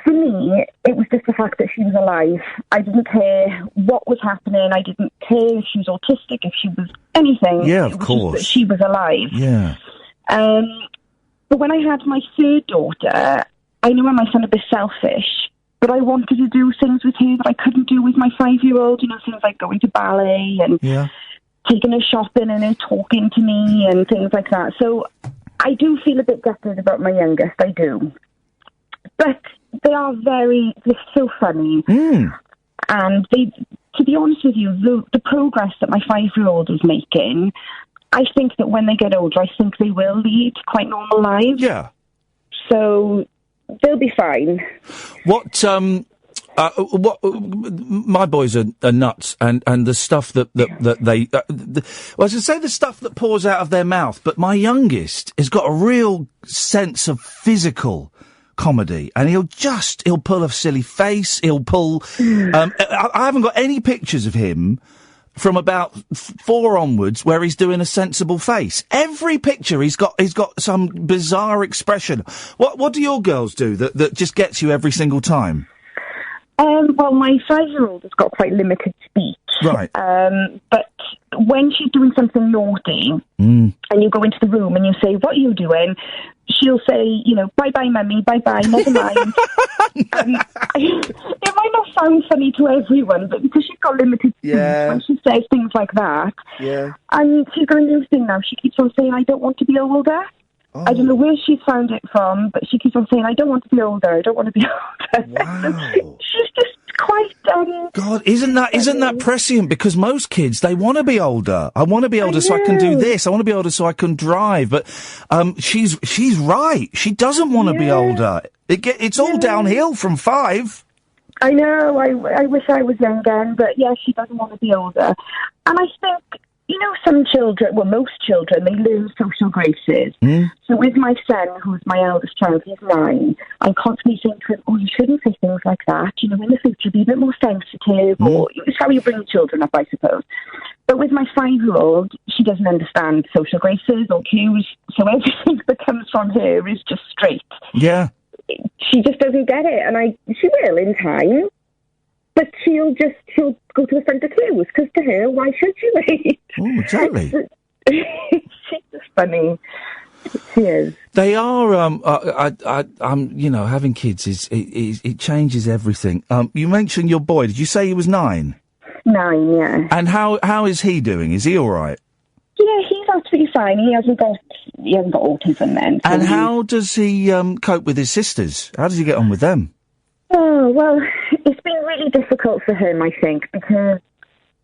for me, it was just the fact that she was alive. I didn't care what was happening. I didn't care if she was autistic, if she was anything. Yeah, of course. Just that she was alive. Yeah. But when I had my third daughter, I knew I might sound a bit selfish, but I wanted to do things with her that I couldn't do with my 5-year-old. You know, things like going to ballet and taking her shopping and her talking to me and things like that. So I do feel a bit gutted about my youngest. I do. But they're so funny. And to be honest with you, the progress that my 5-year-old is making, I think that when they get older, I think they will lead quite normal lives. Yeah. So they'll be fine. What my boys are nuts, and the stuff that they, I should say the stuff that pours out of their mouth, but my youngest has got a real sense of physical comedy, and he'll pull a silly face, he'll pull, I haven't got any pictures of him from about 4 onwards where he's doing a sensible face. Every picture he's got some bizarre expression. What do your girls do that just gets you every single time? Well, my 5-year-old has got quite limited speech. Right. But when she's doing something naughty, and you go into the room and you say, "What are you doing?" she'll say, "Bye-bye, mummy, bye-bye, never mind." It might not sound funny to everyone, but because she's got limited speech, when she says things like that, and she's got a new thing now. She keeps on saying, "I don't want to be older." Oh. I don't know where she found it from, but she keeps on saying, "I don't want to be older, I don't want to be older." Wow. She's just quite... God, isn't that prescient? Because most kids, they want to be older. I want to be older so I can do this. I want to be older so I can drive. But she's right. She doesn't want to be older. It's all downhill from 5. I know. I wish I was young again, but yeah, she doesn't want to be older. And I think... some children, well, most children, they learn social graces. So with my son, who's my eldest child, he's 9, I'm constantly saying to him, you shouldn't say things like that. In the future, be a bit more sensitive, or it's how you bring children up, I suppose. But with my 5-year-old, she doesn't understand social graces or cues, so everything that comes from her is just straight. Yeah. She just doesn't get it, and she will in time. But she'll go to the front of clues, because to her, why should she wait? Oh, exactly. She's just funny. She is. They are, having kids it changes everything. You mentioned your boy. Did you say he was 9? 9, yeah. And how is he doing? Is he all right? Yeah, he's absolutely fine. He hasn't got autism then. So and how does he cope with his sisters? How does he get on with them? Oh, well, it's been really difficult for him, I think, because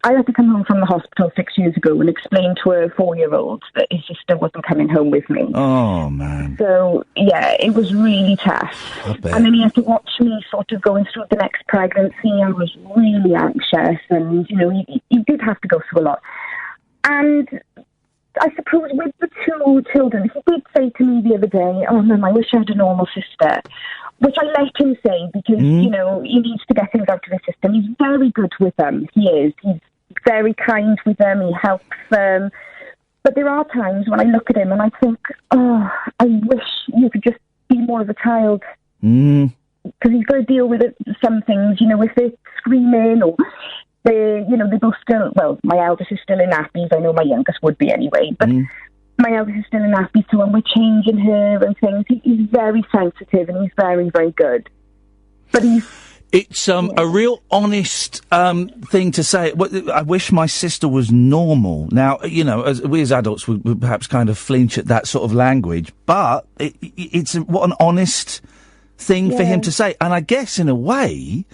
I had to come home from the hospital 6 years ago and explain to a 4-year-old that his sister wasn't coming home with me. Oh, man. So, yeah, it was really tough. And then he had to watch me sort of going through the next pregnancy. I was really anxious, and, you did have to go through a lot. And I suppose with the 2 children, he did say to me the other day, "Oh, Mum, I wish I had a normal sister." Which I let him say because, he needs to get things out of his system. He's very good with them. He is. He's very kind with them. He helps them. But there are times when I look at him and I think, I wish you could just be more of a child. Because he's got to deal with some things, if they're screaming or they're both still, well, my eldest is still in nappies. I know my youngest would be anyway. But my eldest is still in nappies, so when we're changing her and things, he's very sensitive and he's very, very good. But It's a real honest thing to say. I wish my sister was normal. Now, we as adults would perhaps kind of flinch at that sort of language, but what an honest thing for him to say. And I guess, in a way,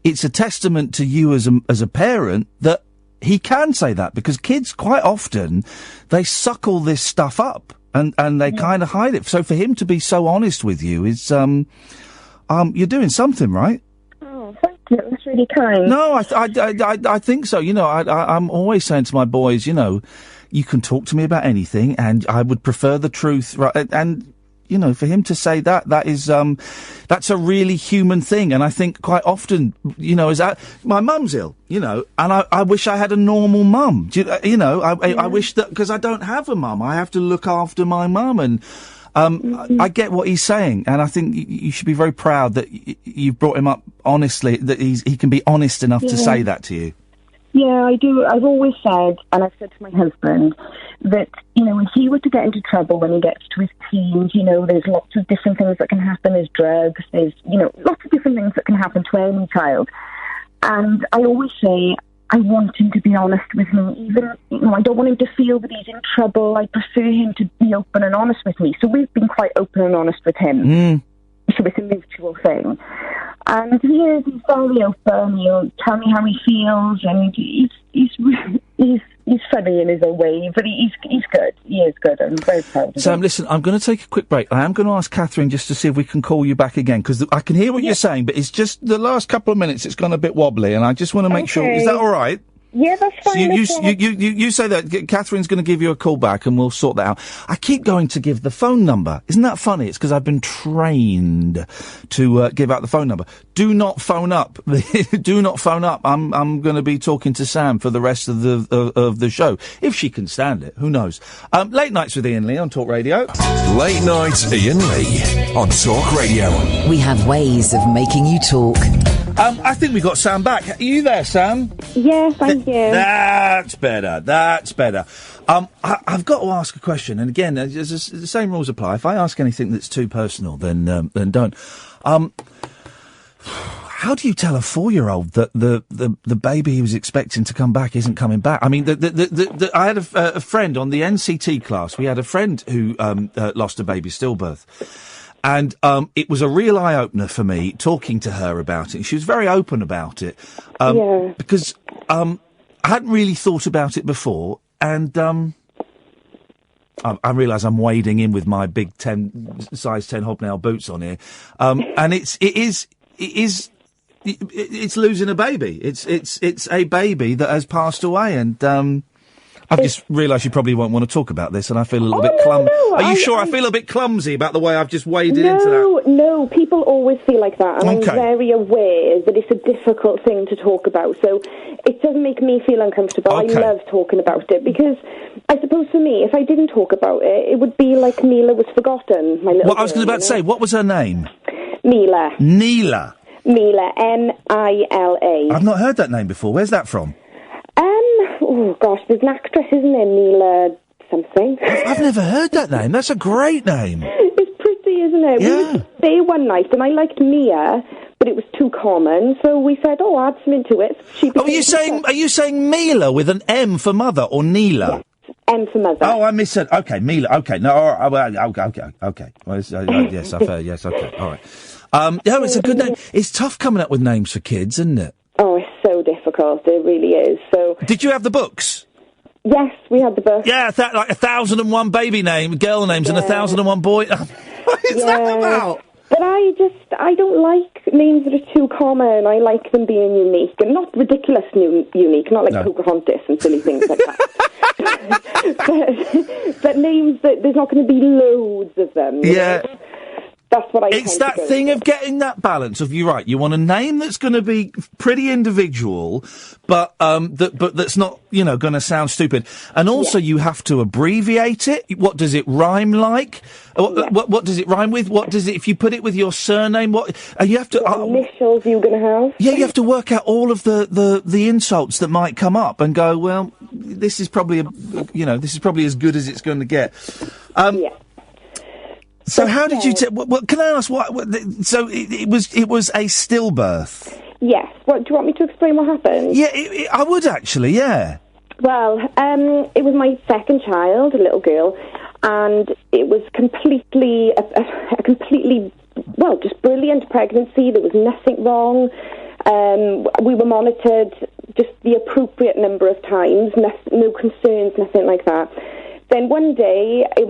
it's a testament to you as a parent that he can say that, because kids quite often, they suck all this stuff up and they kind of hide it. So for him to be so honest with you is, you're doing something right. Thank you. That's really kind. No, I think so. I'm always saying to my boys, you can talk to me about anything, and I would prefer the truth. Right? And for him to say that is that's a really human thing. And I think quite often, my mum's ill, and I wish I had a normal mum. I wish that, because I don't have a mum, I have to look after my mum, and. I get what he's saying, and I think you should be very proud that you've brought him up honestly, that he can be honest enough to say that to you. Yeah, I do. I've always said, and I've said to my husband, that, if he were to get into trouble when he gets to his teens, there's lots of different things that can happen. There's drugs, there's, lots of different things that can happen to any child. And I always say, I want him to be honest with me. Even, I don't want him to feel that he's in trouble. I prefer him to be open and honest with me. So we've been quite open and honest with him. So it's a mutual thing. And he's very open. He'll tell me how he feels, and he's funny in his own way, but he's good. He is good. I'm very proud of him. Sam, listen, I'm going to take a quick break. I am going to ask Katherine just to see if we can call you back again, because I can hear what you're saying, but it's just the last couple of minutes it's gone a bit wobbly, and I just want to make sure. Is that all right? Yeah, that's fine. So you say that. Katherine's going to give you a call back, and we'll sort that out. I keep going to give the phone number. Isn't that funny? It's because I've been trained to give out the phone number. Do not phone up. Do not phone up. I'm going to be talking to Sam for the rest of the show, if she can stand it. Who knows? Late Nights with Iain Lee on Talk Radio. Late Night Iain Lee on Talk Radio. We have ways of making you talk. I think we got Sam back. Are you there, Sam? Yes, thank you. That's better. That's better. I've got to ask a question, and again, the same rules apply. If I ask anything that's too personal, then don't. How do you tell a 4-year-old that the baby he was expecting to come back isn't coming back? I mean, I had a friend on the NCT class. We had a friend who lost a baby stillbirth. And it was a real eye-opener for me, talking to her about it. She was very open about it. Because I hadn't really thought about it before. And I realise I'm wading in with my big size 10 hobnail boots on here. And it's losing a baby. It's a baby that has passed away. And I've just realised you probably won't want to talk about this, and I feel a little bit clumsy. No, Are you sure? I feel a bit clumsy about the way I've just waded into that. No, people always feel like that, and I'm very aware that it's a difficult thing to talk about, so it doesn't make me feel uncomfortable. I love talking about it, because I suppose for me, if I didn't talk about it, it would be like Mila was forgotten, my little girl, I was about to say, what was her name? Mila. Mila, Mila. I've not heard that name before. Where's that from? Oh gosh, there's an actress, isn't there, Mila something? I've never heard that name. That's a great name. It's pretty, isn't it? Yeah. We were there one night, and I liked Mia, but it was too common, so we said, add some into it. Are you saying Mila with an M for mother, or Neela? Yes, M for mother. Oh, I missaid. Okay, Mila. Okay, no, okay. Well, yes, I've heard. Yes, okay, all right. It's a good name. It's tough coming up with names for kids, isn't it? Oh, it's so difficult. It really is. So, did you have the books? Yes, we had the books. Yeah, like 1,001 baby girl names, and 1,001 boy. What is that about? But I don't like names that are too common. I like them being unique, and not ridiculous unique, not like Pocahontas and silly things like that. but names that there's not going to be loads of them. Yeah. That's what I It's that thing of getting that balance of, you're right, you want a name that's going to be pretty individual, but that's not, going to sound stupid. And also you have to abbreviate it. What does it rhyme like? What does it rhyme with? What does it, if you put it with your surname, and you have to... What initials you're going to have? Yeah, you have to work out all of the insults that might come up and go, well, this is probably, this is probably as good as it's going to get. So how did you... can I ask what... So it was a stillbirth? Yes. Do you want me to explain what happened? Yeah, I would actually, yeah. Well, it was my second child, a little girl, and it was completely, a completely, just brilliant pregnancy. There was nothing wrong. We were monitored just the appropriate number of times, no concerns, nothing like that. Then one day, I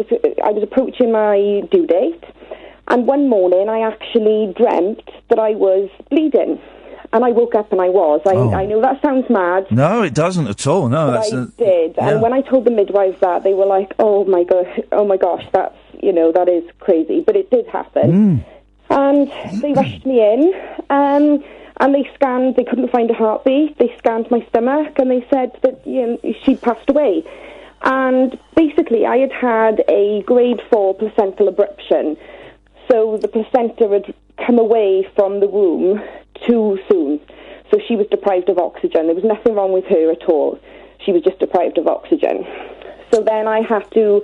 was approaching my due date, and one morning I actually dreamt that I was bleeding. And I woke up and I was. I know that sounds mad. No, it doesn't at all. No, but I did. Yeah. And when I told the midwives that, they were like, oh my gosh, that's, that is crazy. But it did happen. And they rushed me in, and they scanned, they couldn't find a heartbeat. They scanned my stomach, and they said that she'd passed away. And basically, I had a grade 4 placental abruption. So the placenta had come away from the womb too soon. So she was deprived of oxygen. There was nothing wrong with her at all. She was just deprived of oxygen. So then they had to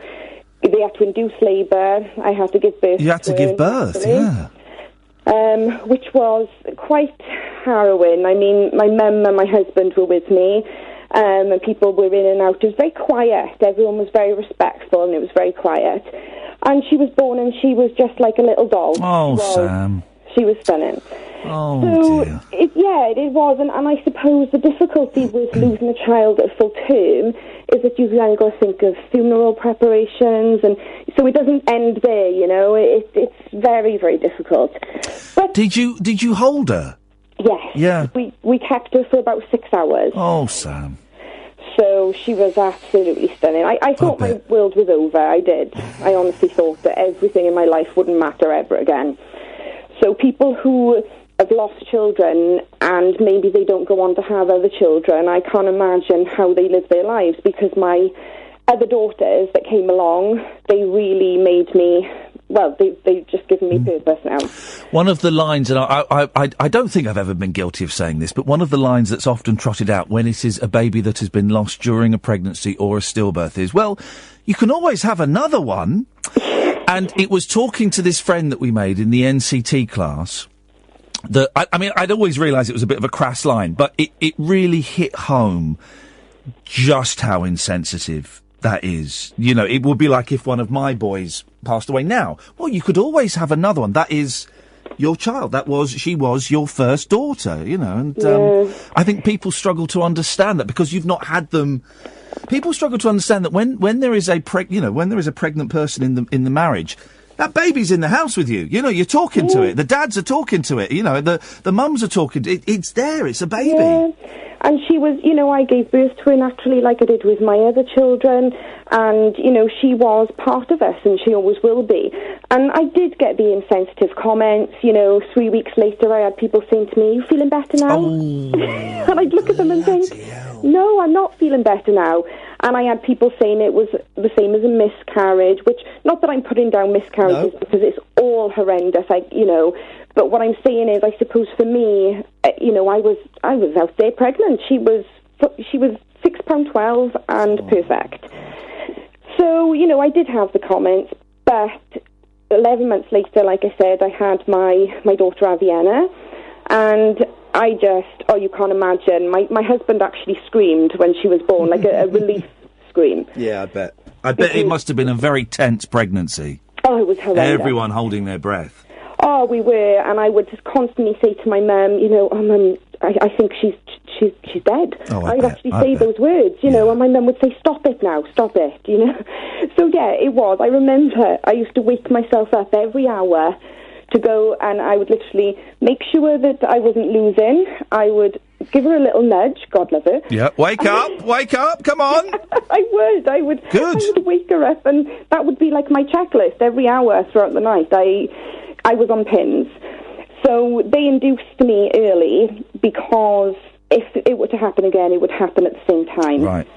induce labour. I had to give birth. You had to give birth, yeah. Which was quite harrowing. I mean, my mum and my husband were with me, and people were in and out. It was very quiet. Everyone was very respectful, and it was very quiet. And she was born, and she was just like a little doll. Oh, Sam. She was stunning. Oh, dear. It was, and I suppose the difficulty with losing a child at full term is that you've then got to think of funeral preparations, and so it doesn't end there, It's very, very difficult. But did you hold her? Yes. Yeah. We kept her for about 6 hours. Oh, Sam. So she was absolutely stunning. I thought my world was over. I did. I honestly thought that everything in my life wouldn't matter ever again. So people who have lost children and maybe they don't go on to have other children, I can't imagine how they live their lives, because my other daughters that came along, they really made me... Well, they've just given me purpose now. One of the lines, and I don't think I've ever been guilty of saying this, but one of the lines that's often trotted out when it is a baby that has been lost during a pregnancy or a stillbirth is, well, you can always have another one. And it was talking to this friend that we made in the NCT class that, I mean, I'd always realised it was a bit of a crass line, but it really hit home just how insensitive that is. It would be like if one of my boys passed away now. Well, you could always have another one. That is your child. She was your first daughter, and I think people struggle to understand that because you've not had them. People struggle to understand that when there is a pregnant person in the marriage, that baby's in the house with you. You're talking to it. The dads are talking to it. The mums are talking to it. It's there. It's a baby. Yeah. And she was, I gave birth to her naturally like I did with my other children. And, she was part of us and she always will be. And I did get the insensitive comments. 3 weeks later I had people saying to me, "Are you feeling better now?" Oh, and I'd look at them and think, "No, I'm not feeling better now." And I had people saying it was the same as a miscarriage, which, not that I'm putting down miscarriages, because it's all horrendous, but what I'm saying is, I suppose for me, I was out there pregnant. She was 6'12" and perfect. So, I did have the comments, but 11 months later, like I said, I had my daughter Aviana, and I you can't imagine. My husband actually screamed when she was born, like a relief scream. Yeah, I bet. It must have been a very tense pregnancy. Oh, it was horrendous. Everyone holding their breath. Oh, we were, and I would just constantly say to my mum, Mum, I think she's dead. Oh, I'd actually say those words, and my mum would say, "Stop it now, stop it," So yeah, it was. I remember I used to wake myself up every hour to go, and I would literally make sure that I wasn't losing. I would give her a little nudge, God love her. Yeah, wake up, come on. I would. Good. I would wake her up, and that would be like my checklist every hour throughout the night. I was on pins. So they induced me early because if it were to happen again, it would happen at the same time. Right.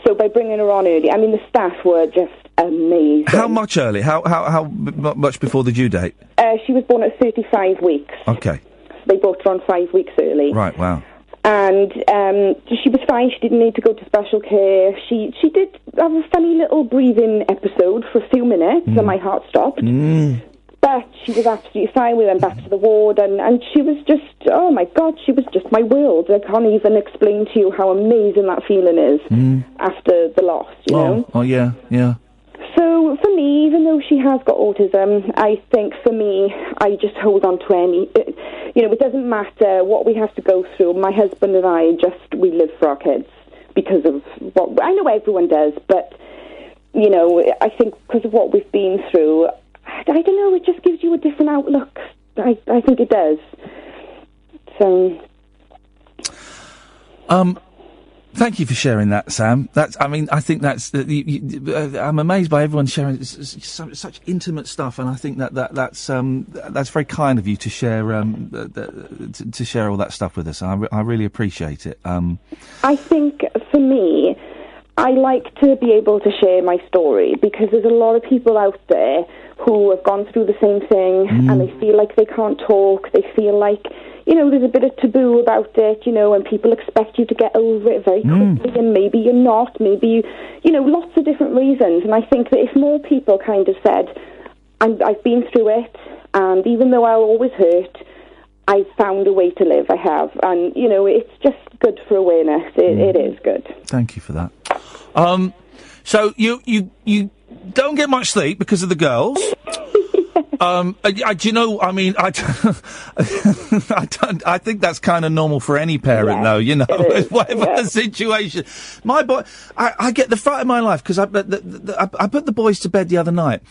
So by bringing her on early, I mean, the staff were just amazing. How much early? How much before the due date? She was born at 35 weeks. Okay. So they brought her on 5 weeks early. Right, wow. And she was fine. She didn't need to go to special care. She did have a funny little breathing episode for a few minutes, and my heart stopped. But she was absolutely fine. We went back to the ward, and she was just, oh my God, she was just my world. I can't even explain to you how amazing that feeling is after the loss, you know? Oh, yeah. So for me, even though she has got autism, I think for me, I just hold on to any, it doesn't matter what we have to go through. My husband and I we live for our kids because of what, I know everyone does, but, I think because of what we've been through, I don't know, it just gives you a different outlook. I think it does. So. Thank you for sharing that, Sam. I think that's. I'm amazed by everyone sharing such intimate stuff, and I think that's very kind of you to share to share all that stuff with us. I really appreciate it. I think for me, I like to be able to share my story because there's a lot of people out there who have gone through the same thing and they feel like they can't talk. They feel like, there's a bit of taboo about it, and people expect you to get over it very quickly and maybe you're not, maybe, lots of different reasons. And I think that if more people kind of said, I've been through it, and even though I'll always hurt, I've found a way to live, I have. And, it's just good for awareness. It is good. Thank you for that. So you don't get much sleep because of the girls. Do you know? I mean, I think that's kind of normal for any parent, though. Whatever the situation. My boy, I get the fright of my life because I put the boys to bed the other night,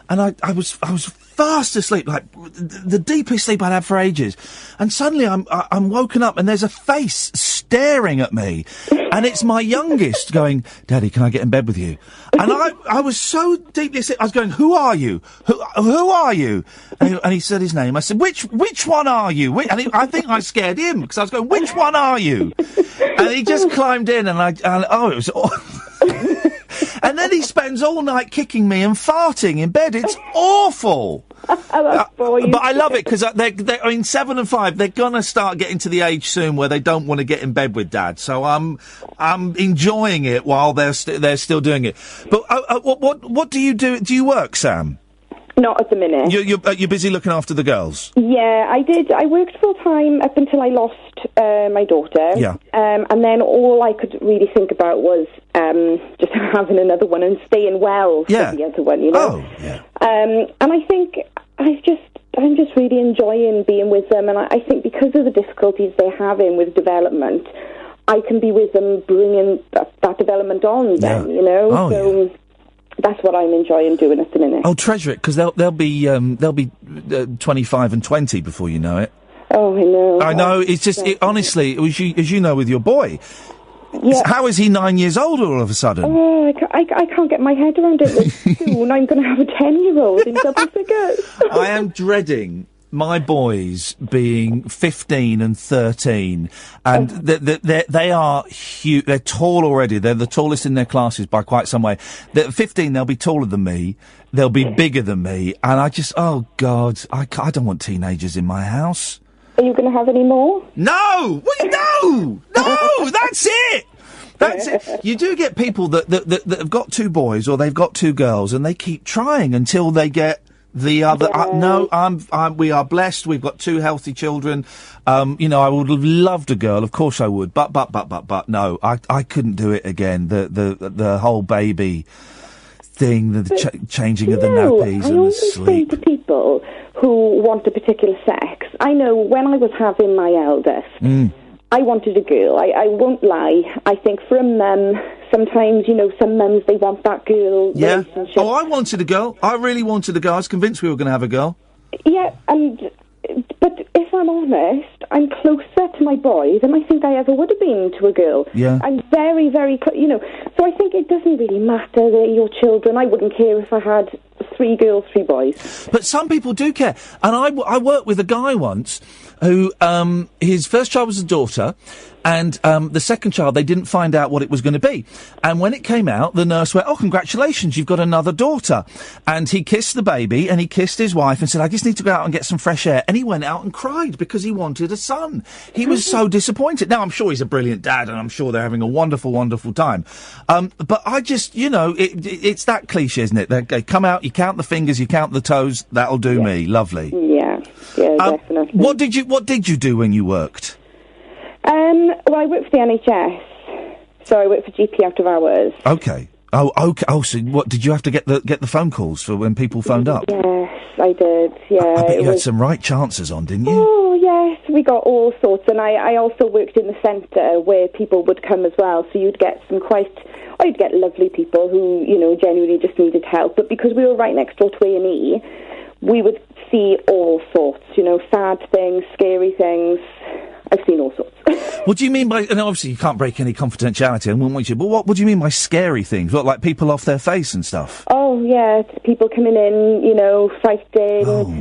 and I was fast asleep, like the deepest sleep I'd had for ages, and suddenly I'm woken up and there's a face staring at me, and it's my youngest going, "Daddy, can I get in bed with you?" And I was so deeply asleep, I was going, "Who are you? Who are you?" And he said his name. I said, "Which one are you?" I think I scared him because I was going, "Which one are you?" And he just climbed in, and it was. And then he spends all night kicking me and farting in bed. It's awful. But I love it because they're 7 and 5. They're gonna start getting to the age soon where they don't want to get in bed with Dad. So I'm enjoying it while they're still doing it. But what do you do? Do you work, Sam? Not at the minute. You're busy looking after the girls? Yeah, I did. I worked full-time up until I lost my daughter. Yeah. And then all I could really think about was just having another one and staying well for the other one, Oh, yeah. And I think I'm just really enjoying being with them. And I think because of the difficulties they're having with development, I can be with them bringing that development on then, Oh, so... Yeah. That's what I'm enjoying doing at the minute. Oh, treasure it, because they'll be 25 and 20 before you know it. Oh, I know. I know. It's just honestly, as you know, with your boy. Yeah. How is he 9 years old all of a sudden? Oh, I can't get my head around it. Soon I'm going to have a 10-year-old in double figures. I am dreading my boys being 15 and 13, and they are huge. They're tall already. They're the tallest in their classes by quite some way. At 15, they'll be taller than me. They'll be bigger than me. And I just, oh God, I don't want teenagers in my house. Are you going to have any more? No! No! That's it! That's it. You do get people that have got 2 boys or they've got 2 girls, and they keep trying until they get the other. We are blessed. We've got 2 healthy children. I would have loved a girl. Of course I would. But no, I couldn't do it again. The whole baby thing, the changing of the nappies and the sleep. I always say to people who want a particular sex, I know when I was having my eldest, I wanted a girl. I won't lie. I think for a mum, sometimes, some mums, they want that girl relationship. Oh, I wanted a girl. I really wanted a girl. I was convinced we were going to have a girl. Yeah, but if I'm honest, I'm closer to my boy than I think I ever would have been to a girl. Yeah. I'm very, very, so I think it doesn't really matter. They're your children. I wouldn't care if I had 3 girls, 3 boys. But some people do care. And I worked with a guy once who, his first child was a daughter, and the second child, they didn't find out what it was going to be. And when it came out, the nurse went, "Oh, congratulations, you've got another daughter." And he kissed the baby, and he kissed his wife and said, "I just need to go out and get some fresh air." And he went out and cried because he wanted a son. He was so disappointed. Now, I'm sure he's a brilliant dad, and I'm sure they're having a wonderful, wonderful time. But I just, it's that cliche, isn't it? They come out, you count the fingers, you count the toes, that'll do me. Lovely. Yeah, definitely. What did you do when you worked? Well, I worked for the NHS, so I worked for GP out of hours. Okay. Oh, okay. Oh, so what did you have to get the phone calls for when people phoned up? Yes, I did. Yeah, I bet you had some right chances on, didn't you? Oh yes, we got all sorts, and I also worked in the centre where people would come as well. So you'd get you'd get lovely people who genuinely just needed help. But because we were right next door to A&E, we would see all sorts. Sad things, scary things. I've seen all sorts. What do you mean by... And obviously you can't break any confidentiality, I wouldn't want you... But what do you mean by scary things? What, like people off their face and stuff? Oh, yeah. People coming in, fighting. Oh.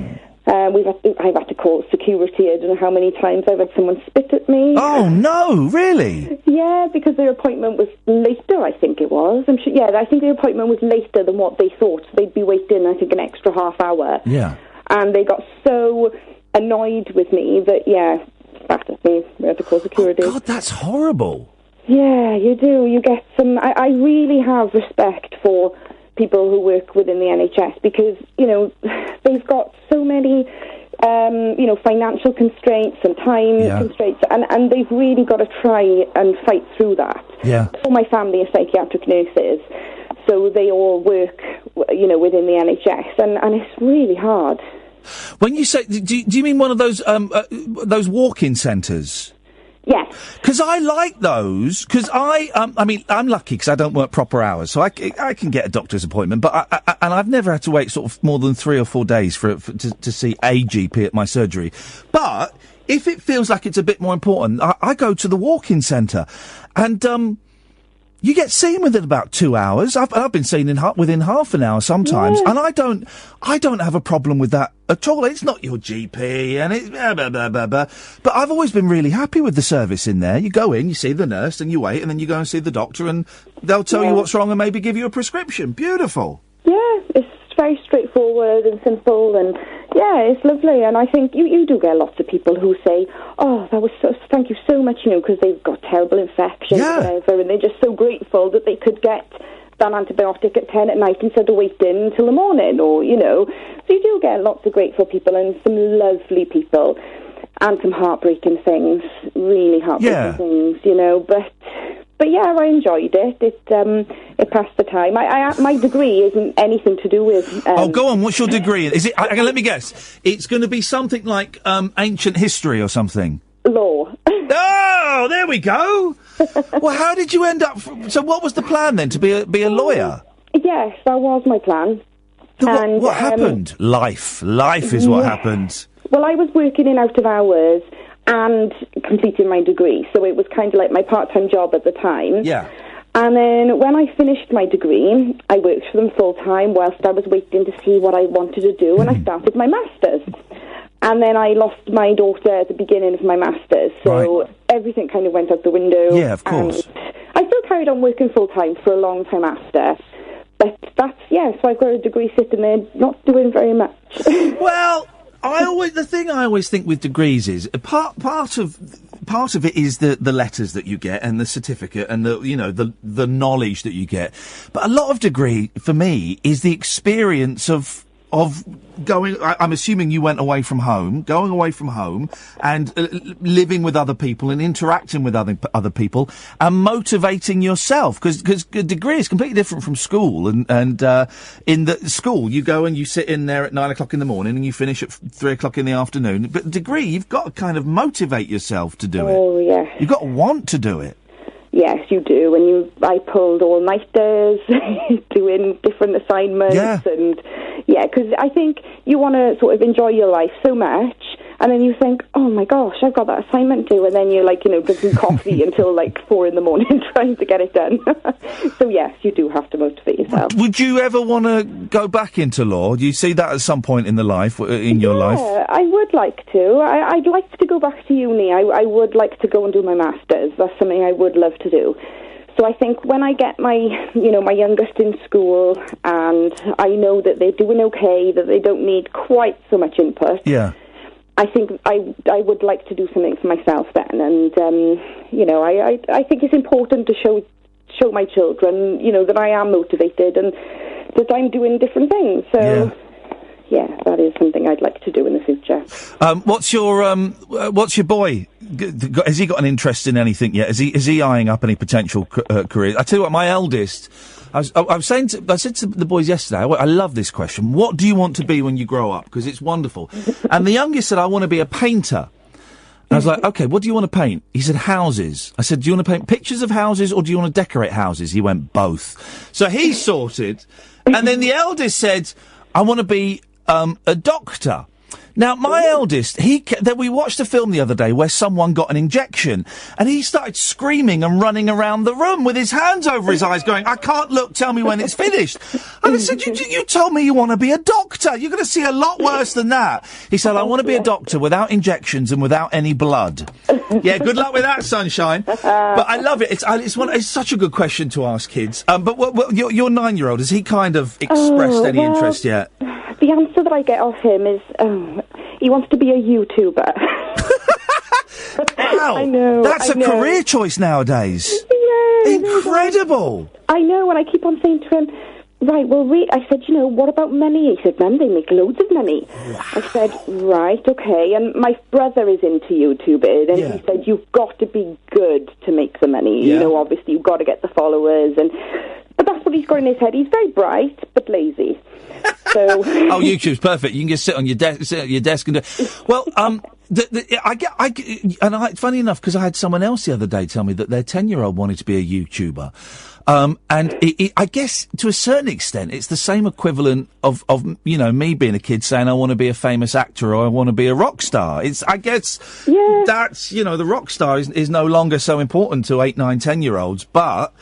I've had to call security. I don't know how many times I've had someone spit at me. Oh, no, really? Yeah, because their appointment was later, I think it was. I'm sure, I think their appointment was later than what they thought. So they'd be waiting, I think, an extra half hour. Yeah. And they got so annoyed with me that, spat at me. We had to call security. Oh, God, that's horrible. Yeah, you do. You get some... I really have respect for people who work within the NHS because, they've got so many, financial constraints and time constraints, and they've really got to try and fight through that. Yeah. All my family are psychiatric nurses, so they all work, within the NHS, and it's really hard. When you say, do you mean one of those walk-in centres? Yes. Because I like those, because I'm lucky because I don't work proper hours, so I can get a doctor's appointment, but and I've never had to wait sort of more than 3 or 4 days to see a GP at my surgery. But if it feels like it's a bit more important, I go to the walk-in centre, and you get seen within about 2 hours. I've been seen within half an hour sometimes, and I don't have a problem with that at all. It's not your GP, and it's blah, blah, blah, blah, blah. But I've always been really happy with the service in there. You go in, you see the nurse, and you wait, and then you go and see the doctor, and they'll tell you what's wrong and maybe give you a prescription. Beautiful. Yeah, it's very straightforward and simple, and it's lovely. And I think you do get lots of people who say, "Oh, thank you so much," because they've got terrible infections or whatever, and they're just so grateful that they could get that antibiotic at 10 at night instead of waiting until the morning, or So you do get lots of grateful people and some lovely people, and some heartbreaking things, really heartbreaking things, But yeah, I enjoyed it. It passed the time. My degree isn't anything to do with... oh, go on. What's your degree? Is it? Let me guess. It's going to be something like ancient history or something. Law. Oh, there we go. Well, how did you end up... So what was the plan then, to be a lawyer? Yes, that was my plan. So what happened? Life is what happened. Well, I was working in out of hours and completing my degree, so it was kind of like my part-time job at the time. Yeah. And then when I finished my degree, I worked for them full-time whilst I was waiting to see what I wanted to do, and I started my master's. And then I lost my daughter at the beginning of my master's, so everything kind of went out the window. Yeah, of course. I still carried on working full-time for a long time after, but so I've got a degree sitting there not doing very much. Well... the thing I always think with degrees is part of it is the letters that you get and the certificate and the knowledge that you get, but a lot of degree for me is the experience of going. I'm assuming you went going away from home and living with other people and interacting with other people and motivating yourself, because a degree is completely different from school, and in the school you go and you sit in there at 9 o'clock in the morning and you finish at 3 o'clock in the afternoon, but degree you've got to kind of motivate yourself to do it. Oh yes, you've got to want to do it. Yes, you do. And I pulled all-nighters, doing different assignments, and because I think you want to sort of enjoy your life so much, And then you think, oh my gosh, I've got that assignment due, and then you're like, drinking coffee until like 4 a.m. trying to get it done. So yes, you do have to motivate yourself. Would you ever want to go back into law? Do you see that at some point in your life? Yeah, I would like to. I'd like to go back to uni. I would like to go and do my masters. That's something I would love to do. So I think when I get my youngest in school, and I know that they're doing okay, that they don't need quite so much input. Yeah. I think I would like to do something for myself then, and I think it's important to show my children, that I am motivated and that I'm doing different things. So. Yeah, that is something I'd like to do in the future. What's your boy? Has he got an interest in anything yet? Is he eyeing up any potential careers? I tell you what, my eldest, I said to the boys yesterday, I love this question. What do you want to be when you grow up? Because it's wonderful. And the youngest said, I want to be a painter. And I was like, okay, what do you want to paint? He said, houses. I said, do you want to paint pictures of houses or do you want to decorate houses? He went, both. So he's sorted. And then the eldest said, I want to be a doctor. Now, my eldest, we watched a film the other day where someone got an injection, and he started screaming and running around the room with his hands over his eyes going, I can't look, tell me when it's finished. And I said, you told me you want to be a doctor. You're going to see a lot worse than that. He said, I want to be a doctor without injections and without any blood. Yeah, good luck with that, sunshine. But I love it. It's such a good question to ask kids. But your 9-year-old, has he kind of expressed any interest yet? The answer that I get off him is, he wants to be a YouTuber. Wow, I know. That's a career choice nowadays. Yeah. Incredible. I know, and I keep on saying to him, right, well, I said, what about money? He said, Mum, they make loads of money. Wow. I said, right, okay. And my brother is into YouTubing, and he said, you've got to be good to make the money. Yeah. Obviously, you've got to get the followers. But that's what he's got in his head. He's very bright, but lazy. So oh, YouTube's perfect. You can just sit at your desk and do. Well, funny enough, because I had someone else the other day tell me that their 10-year-old wanted to be a YouTuber, and I guess to a certain extent it's the same equivalent of me being a kid saying I want to be a famous actor or I want to be a rock star. That's the rock star is no longer so important to 8, 9, 10-year-olds, but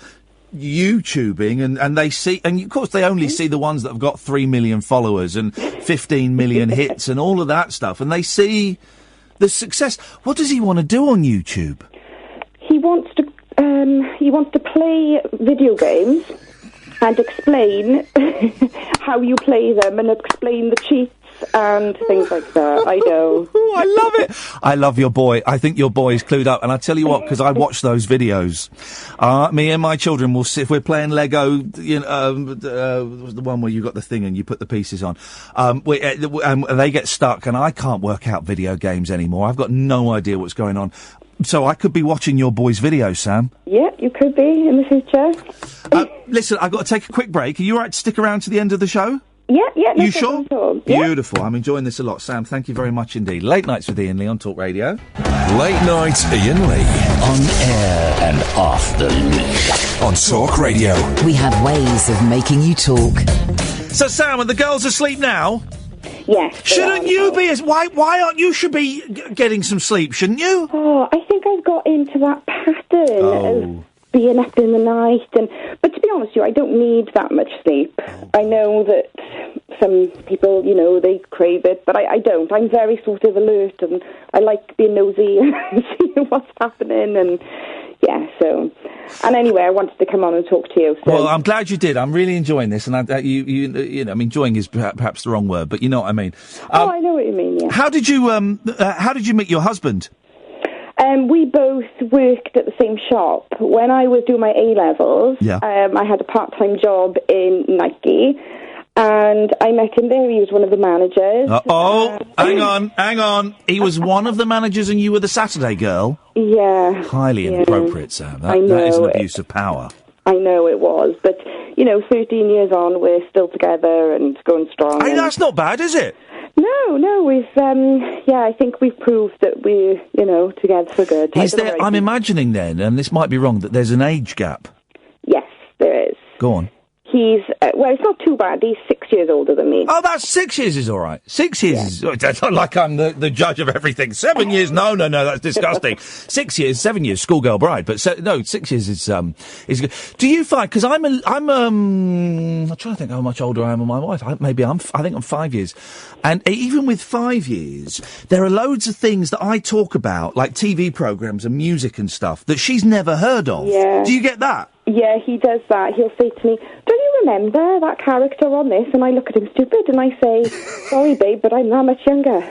YouTubing and they see, and of course they only see the ones that have got 3 million followers and 15 million hits and all of that stuff, and they see the success. What does he want to do on YouTube? He wants to play video games and explain how you play them and explain the cheats and things like that. I know. I love it. I love your boy. I think your boy is clued up. And I tell you what, because I watch those videos. Me and my children will sit, if we're playing Lego, the one where you got the thing and you put the pieces on. And they get stuck and I can't work out video games anymore. I've got no idea what's going on. So I could be watching your boy's videos, Sam. Yeah, you could be in the future. Listen, I've got to take a quick break. Are you all right to stick around to the end of the show? Yeah. You sure? Yeah. Beautiful. I'm enjoying this a lot. Sam, thank you very much indeed. Late Nights with Iain Lee on Talk Radio. Late Night Iain Lee. On air and off the leash. On Talk Radio. We have ways of making you talk. So, Sam, are the girls asleep now? Yes. Shouldn't you be? Why aren't you? Should be getting some sleep, shouldn't you? Oh, I think I've got into that pattern of being up in the night, but to be honest with you, I don't need that much sleep. I know that some people, they crave it, but I don't. I'm very sort of alert, and I like being nosy and seeing what's happening, and and anyway, I wanted to come on and talk to you. So. Well, I'm glad you did. I'm really enjoying this, and enjoying is perhaps the wrong word, but you know what I mean. I know what you mean. Yeah. How did you meet your husband? We both worked at the same shop. When I was doing my A-levels, I had a part-time job in Nike, and I met him there. He was one of the managers. Hang on. He was one of the managers and you were the Saturday girl? Yeah. Highly inappropriate, Sam. That is an abuse of power. I know it was, but, 13 years on, we're still together and going strong. That's not bad, is it? No, we've, I think we've proved that we're, together for good. I'm imagining then, and this might be wrong, that there's an age gap. Yes, there is. Go on. He's, well, it's not too bad. He's 6 years older than me. Oh, that's 6 years is all right. 6 years is... It's not like I'm the judge of everything. 7 years, no, that's disgusting. 6 years, 7 years, schoolgirl bride. But, 6 years is good. Do you find... Because I'm trying to think how much older I am than my wife. I think I'm 5 years. And even with 5 years, there are loads of things that I talk about, like TV programmes and music and stuff, that she's never heard of. Yeah. Do you get that? Yeah, he does that. He'll say to me, "Don't you remember that character on this?" And I look at him stupid and I say, "Sorry, babe, but I'm that much younger."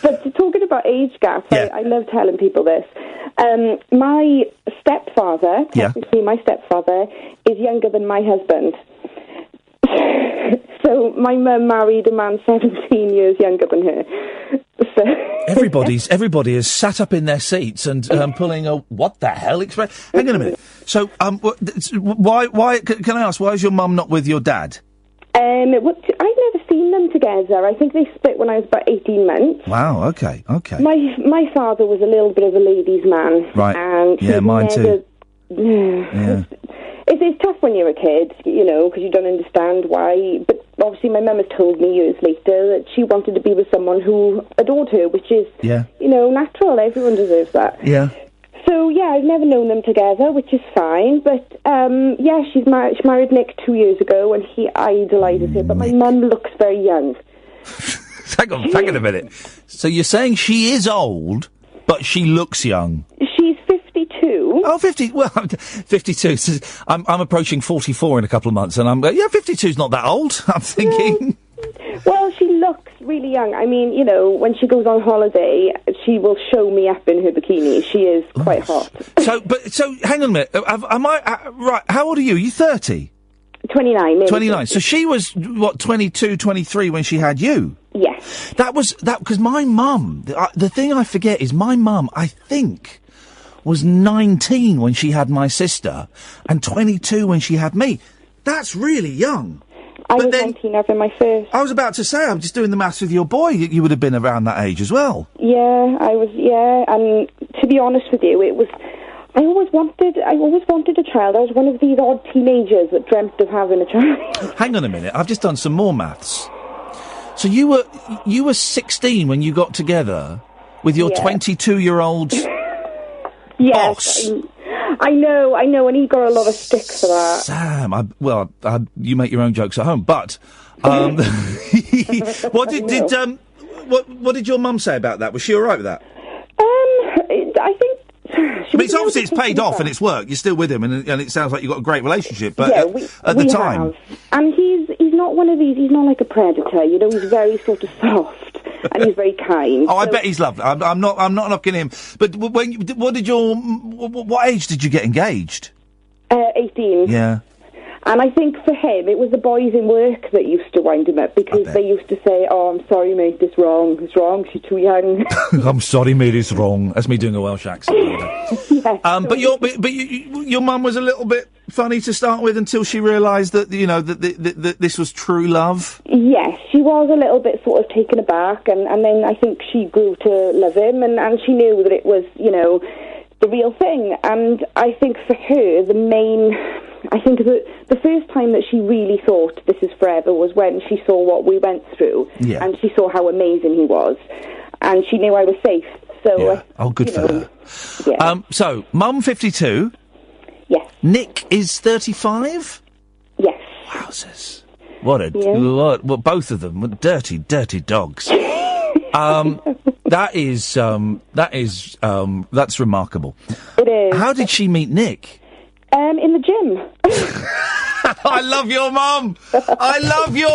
But talking about age gaps, I love telling people this. My stepfather, technically my stepfather, is younger than my husband. So my mum married a man 17 years younger than her. So Everybody is sat up in their seats and pulling a what the hell expression. Hang on a minute. So why can I ask, why is your mum not with your dad? I've never seen them together. I think they split when I was about 18 months. Wow, okay. My father was a little bit of a ladies' man. Right. And mine too. Yeah. It's tough when you're a kid, because you don't understand why. But obviously my mum has told me years later that she wanted to be with someone who adored her, which is, natural. Everyone deserves that. Yeah. So, I've never known them together, which is fine. But, she married Nick 2 years ago, and he idolises her. But my mum looks very young. Hang on a minute. So you're saying she is old, but she looks young? She's 52. Oh, 50. Well, 52. I'm approaching 44 in a couple of months, and 52's not that old, I'm thinking. Well, she looks really young. I mean, when she goes on holiday, she will show me up in her bikini. She is quite hot. So hang on a minute. Right, how old are you? Are you 30? 29, maybe. 29. So she was, 22, 23 when she had you? Yes. Because my mum, the thing I forget is my mum, I think, was 19 when she had my sister, and 22 when she had me. That's really young. I was 19 having my first. I was about to say, I'm just doing the maths with your boy. You would have been around that age as well. Yeah, I was. Yeah, and to be honest with you, it was. I always wanted a child. I was one of these odd teenagers that dreamt of having a child. Hang on a minute. I've just done some more maths. So you were 16 when you got together with your 22-year-old boss. I know, and he got a lot of stick for that. Sam, you make your own jokes at home, but what did your mum say about that? Was she all right with that? I think. It's paid off and it's worked. You're still with him, and it sounds like you've got a great relationship. But at the time, have. And he's not one of these. He's not like a predator. He's very sort of soft. And he's very kind. Oh, I bet he's lovely. I'm not knocking him. But what age did you get engaged? 18. Yeah. And I think for him, it was the boys in work that used to wind him up, because they used to say, "Oh, I'm sorry, mate, it's wrong. She's too young." I'm sorry, mate, it's wrong. That's me doing a Welsh accent. Yes. But your mum was a little bit funny to start with until she realised that that this was true love. Yes, she was a little bit sort of taken aback, and then I think she grew to love him, and she knew that it was the real thing. And I think for her, the first time that she really thought this is forever was when she saw what we went through, and she saw how amazing he was, and she knew I was safe. So, good for her. Yeah. So, Mum 52. Yes. Nick is 35. Yes. Wowzers! What both of them, dirty dogs. That's remarkable. It is. How did she meet Nick? In the gym. I love your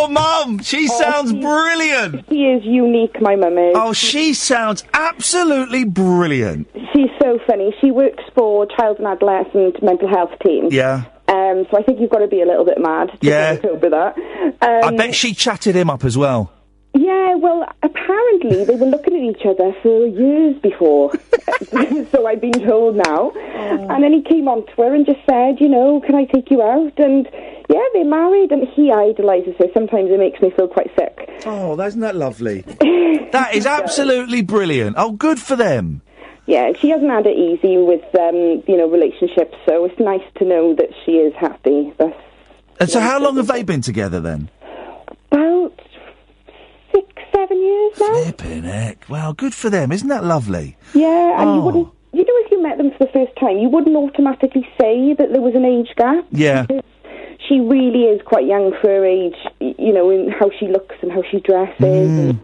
mum. She sounds brilliant. She is unique, my mum is. Oh, she sounds absolutely brilliant. She's so funny. She works for child and adolescent mental health team. Yeah. So I think you've got to be a little bit mad to cope with that. I bet she chatted him up as well. Yeah, well, apparently they were looking at each other for years before. So I've been told now. Oh. And then he came on to her and just said, can I take you out? And yeah, they married, and he idolises her. Sometimes it makes me feel quite sick. Oh, isn't that lovely? That is absolutely brilliant. Oh, good for them. Yeah, she hasn't had it easy with, relationships, so it's nice to know that she is happy. And so how long have they been together then? About 6-7 years now. Flippin' heck. Well, good for them. Isn't that lovely? Yeah, and you wouldn't... if you met them for the first time, you wouldn't automatically say that there was an age gap. Yeah. Because she really is quite young for her age, in how she looks and how she dresses.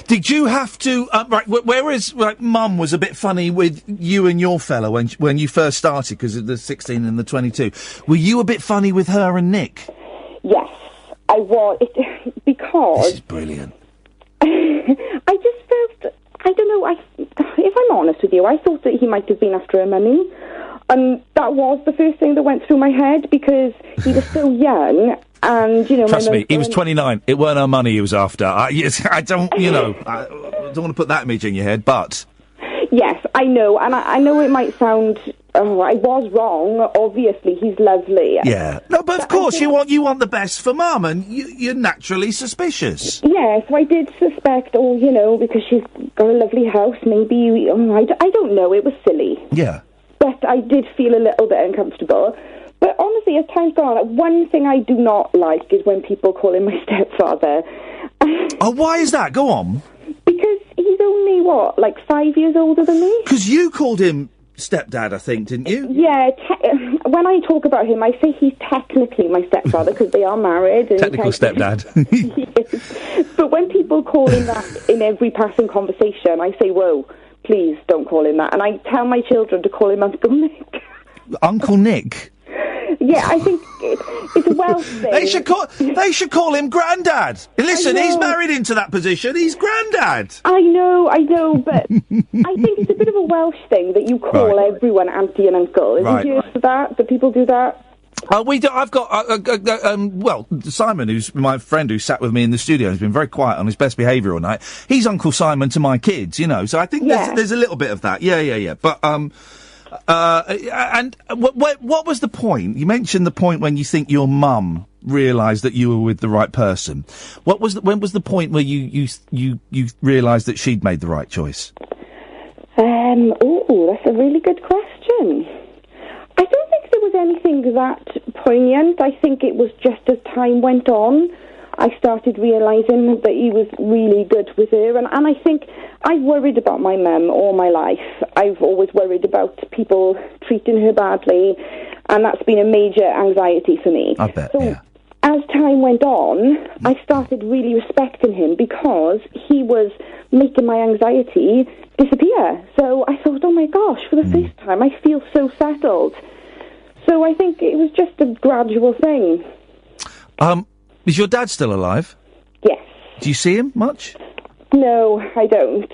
Did you have to... whereas Mum was a bit funny with you and your fella when you first started, because of the 16 and the 22, were you a bit funny with her and Nick? Yes, I was. Because... This is brilliant. I just felt... I don't know, if I'm honest with you, I thought that he might have been after her money. And that was the first thing that went through my head, because he was so young, and, Trust me, he was 29. It weren't our money he was after. I don't want to put that image in your head, but... Yes, I know, and I know it might sound... Oh, I was wrong. Obviously, he's lovely. Yeah. No, but of course, you want the best for Mum, and you're naturally suspicious. Yeah, so I did suspect, because she's got a lovely house, maybe... I don't know, it was silly. Yeah. But I did feel a little bit uncomfortable. But honestly, as time's gone on, one thing I do not like is when people call him my stepfather. Oh, why is that? Go on. Because he's only, 5 years older than me? Because you called him stepdad, I think, didn't you? Yeah, when I talk about him, I say he's technically my stepfather, because they are married. And Technical stepdad. Yes. But when people call him that in every passing conversation, I say, whoa, please don't call him that. And I tell my children to call him Uncle Nick. Uncle Nick? Yeah, I think it's a Welsh thing. They should call him Grandad. Listen, he's married into that position. He's Grandad. I know, but I think it's a bit of a Welsh thing that you call everyone auntie and uncle. Isn't yours for that? Do people do that? We do. I've got, Simon, who's my friend who sat with me in the studio, has been very quiet on his best behaviour all night. He's Uncle Simon to my kids, so I think there's a little bit of that. Yeah. But, and what was the point? You mentioned the point when you think your mum realised that you were with the right person. When was the point where you realised that she'd made the right choice? That's a really good question. I don't think there was anything that poignant. I think it was just as time went on, I started realising that he was really good with her. And I think I've worried about my mum all my life. I've always worried about people treating her badly, and that's been a major anxiety for me. I bet, As time went on, I started really respecting him because he was making my anxiety disappear. So I thought, oh my gosh, for the first time, I feel so settled. So I think it was just a gradual thing. Is your dad still alive? Yes. Do you see him much? No, I don't.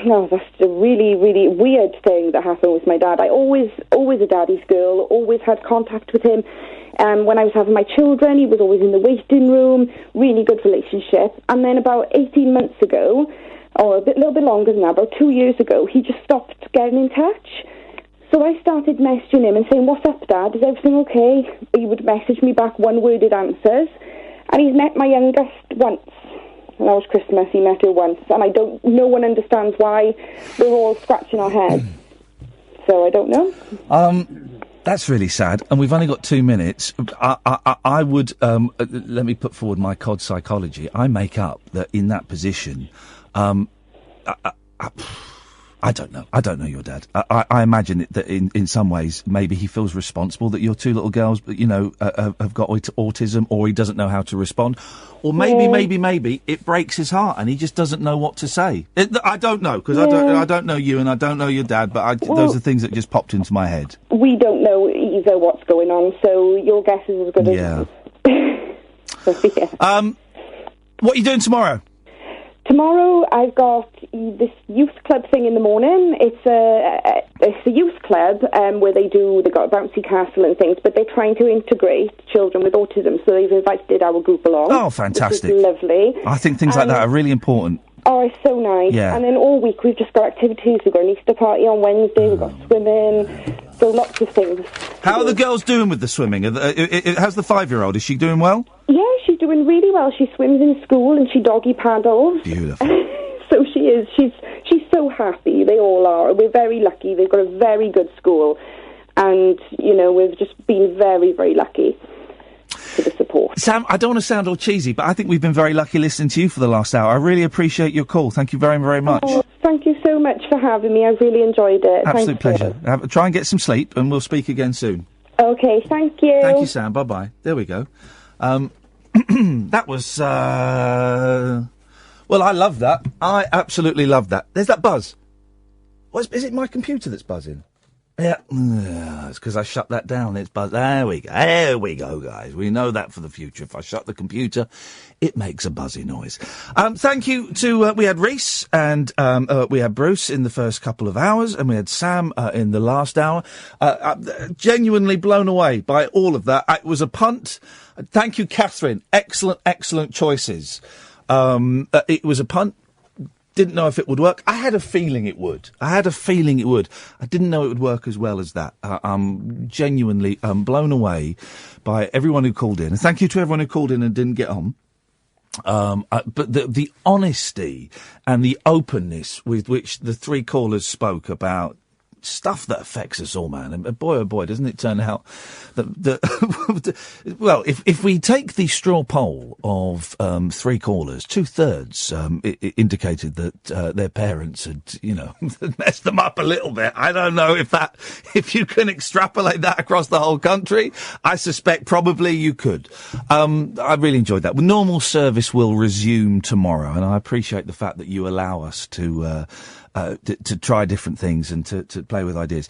No, that's a really, really weird thing that happened with my dad. I always a daddy's girl, always had contact with him. When I was having my children, he was always in the waiting room, really good relationship. And then about 18 months ago, or little bit longer than that, about 2 years ago, he just stopped getting in touch. So I started messaging him and saying, what's up, Dad? Is everything okay? He would message me back one-worded answers. And he's met my youngest once. And that was Christmas. He met her once. And no one understands why. We're all scratching our heads. So I don't know. That's really sad. And we've only got 2 minutes. I would, let me put forward my COD psychology. I make up that in that position, I don't know. I don't know your dad. I imagine that in some ways, maybe he feels responsible that your 2 little girls, have got autism, or he doesn't know how to respond. Or maybe it breaks his heart and he just doesn't know what to say. I don't know, because I don't know you and I don't know your dad, but those are things that just popped into my head. We don't know either what's going on, so your guess is as good as... Yeah. What are you doing tomorrow? Tomorrow I've got this youth club thing in the morning. It's a youth club where they've got a bouncy castle and things, but they're trying to integrate children with autism, so they've invited our group along. Oh, fantastic. Which is lovely. I think things like that are really important. Oh, it's so nice. Yeah. And then all week we've just got activities. We've got an Easter party on Wednesday, we've got swimming, so lots of things. How are the girls doing with the swimming? How's the 5-year-old? Is she doing well? Yeah, she's doing really well. She swims in school and she doggy paddles. Beautiful. So she is. She's so happy. They all are. We're very lucky. They've got a very good school. And, we've just been very, very lucky for the support. Sam, I don't want to sound all cheesy, but I think we've been very lucky listening to you for the last hour. I really appreciate your call. Thank you very, very much. Oh, thank you so much for having me. I really enjoed it. Absolute pleasure. Try and get some sleep, and we'll speak again soon. Okay, thank you. Thank you, Sam. Bye-bye. There we go. That was... Well, I love that. I absolutely love that. There's that buzz. Is it my computer that's buzzing? Yeah, it's because I shut that down. It's buzz. There we go. There we go, guys. We know that for the future. If I shut the computer, it makes a buzzy noise. Thank you to... we had Reece and we had Bruce in the first couple of hours, and we had Sam in the last hour. Genuinely blown away by all of that. It was a punt. Thank you, Katherine. Excellent, excellent choices. It was a punt. Didn't know if it would work. I had a feeling it would. I didn't know it would work as well as that. I'm genuinely blown away by everyone who called in. And thank you to everyone who called in and didn't get on. But the honesty and the openness with which the three callers spoke about stuff that affects us all, man. And boy, oh boy, doesn't it turn out that well, if we take the straw poll of three callers, 2/3 indicated that their parents had, messed them up a little bit. I don't know if you can extrapolate that across the whole country. I suspect probably you could. I really enjoyed that. Normal service will resume tomorrow, and I appreciate the fact that you allow us to try different things and to play with ideas.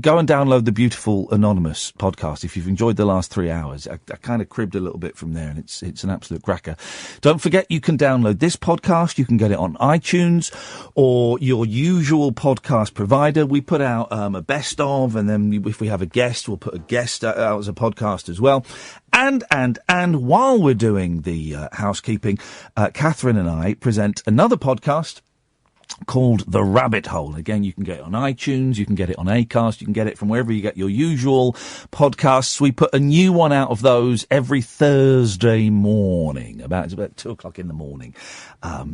Go and download the beautiful Anonymous podcast if you've enjoyed the last 3 hours. I kind of cribbed a little bit from there, and it's an absolute cracker. Don't forget, you can download this podcast. You can get it on iTunes or your usual podcast provider. We put out a best of, and then if we have a guest, we'll put a guest out as a podcast as well. And while we're doing the housekeeping, Katherine and I present another podcast called The Rabbit Hole. Again, you can get it on iTunes, you can get it on Acast, you can get it from wherever you get your usual podcasts. We put a new one out of those every Thursday morning, it's about 2:00 in the morning.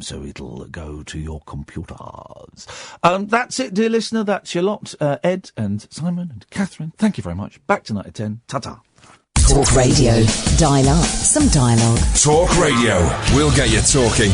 So it'll go to your computers. That's it, dear listener. That's your lot. Ed and Simon and Katherine, thank you very much. Back tonight at 10. Ta-ta. Talk Radio. Dial up some dialogue. Talk Radio. We'll get you talking.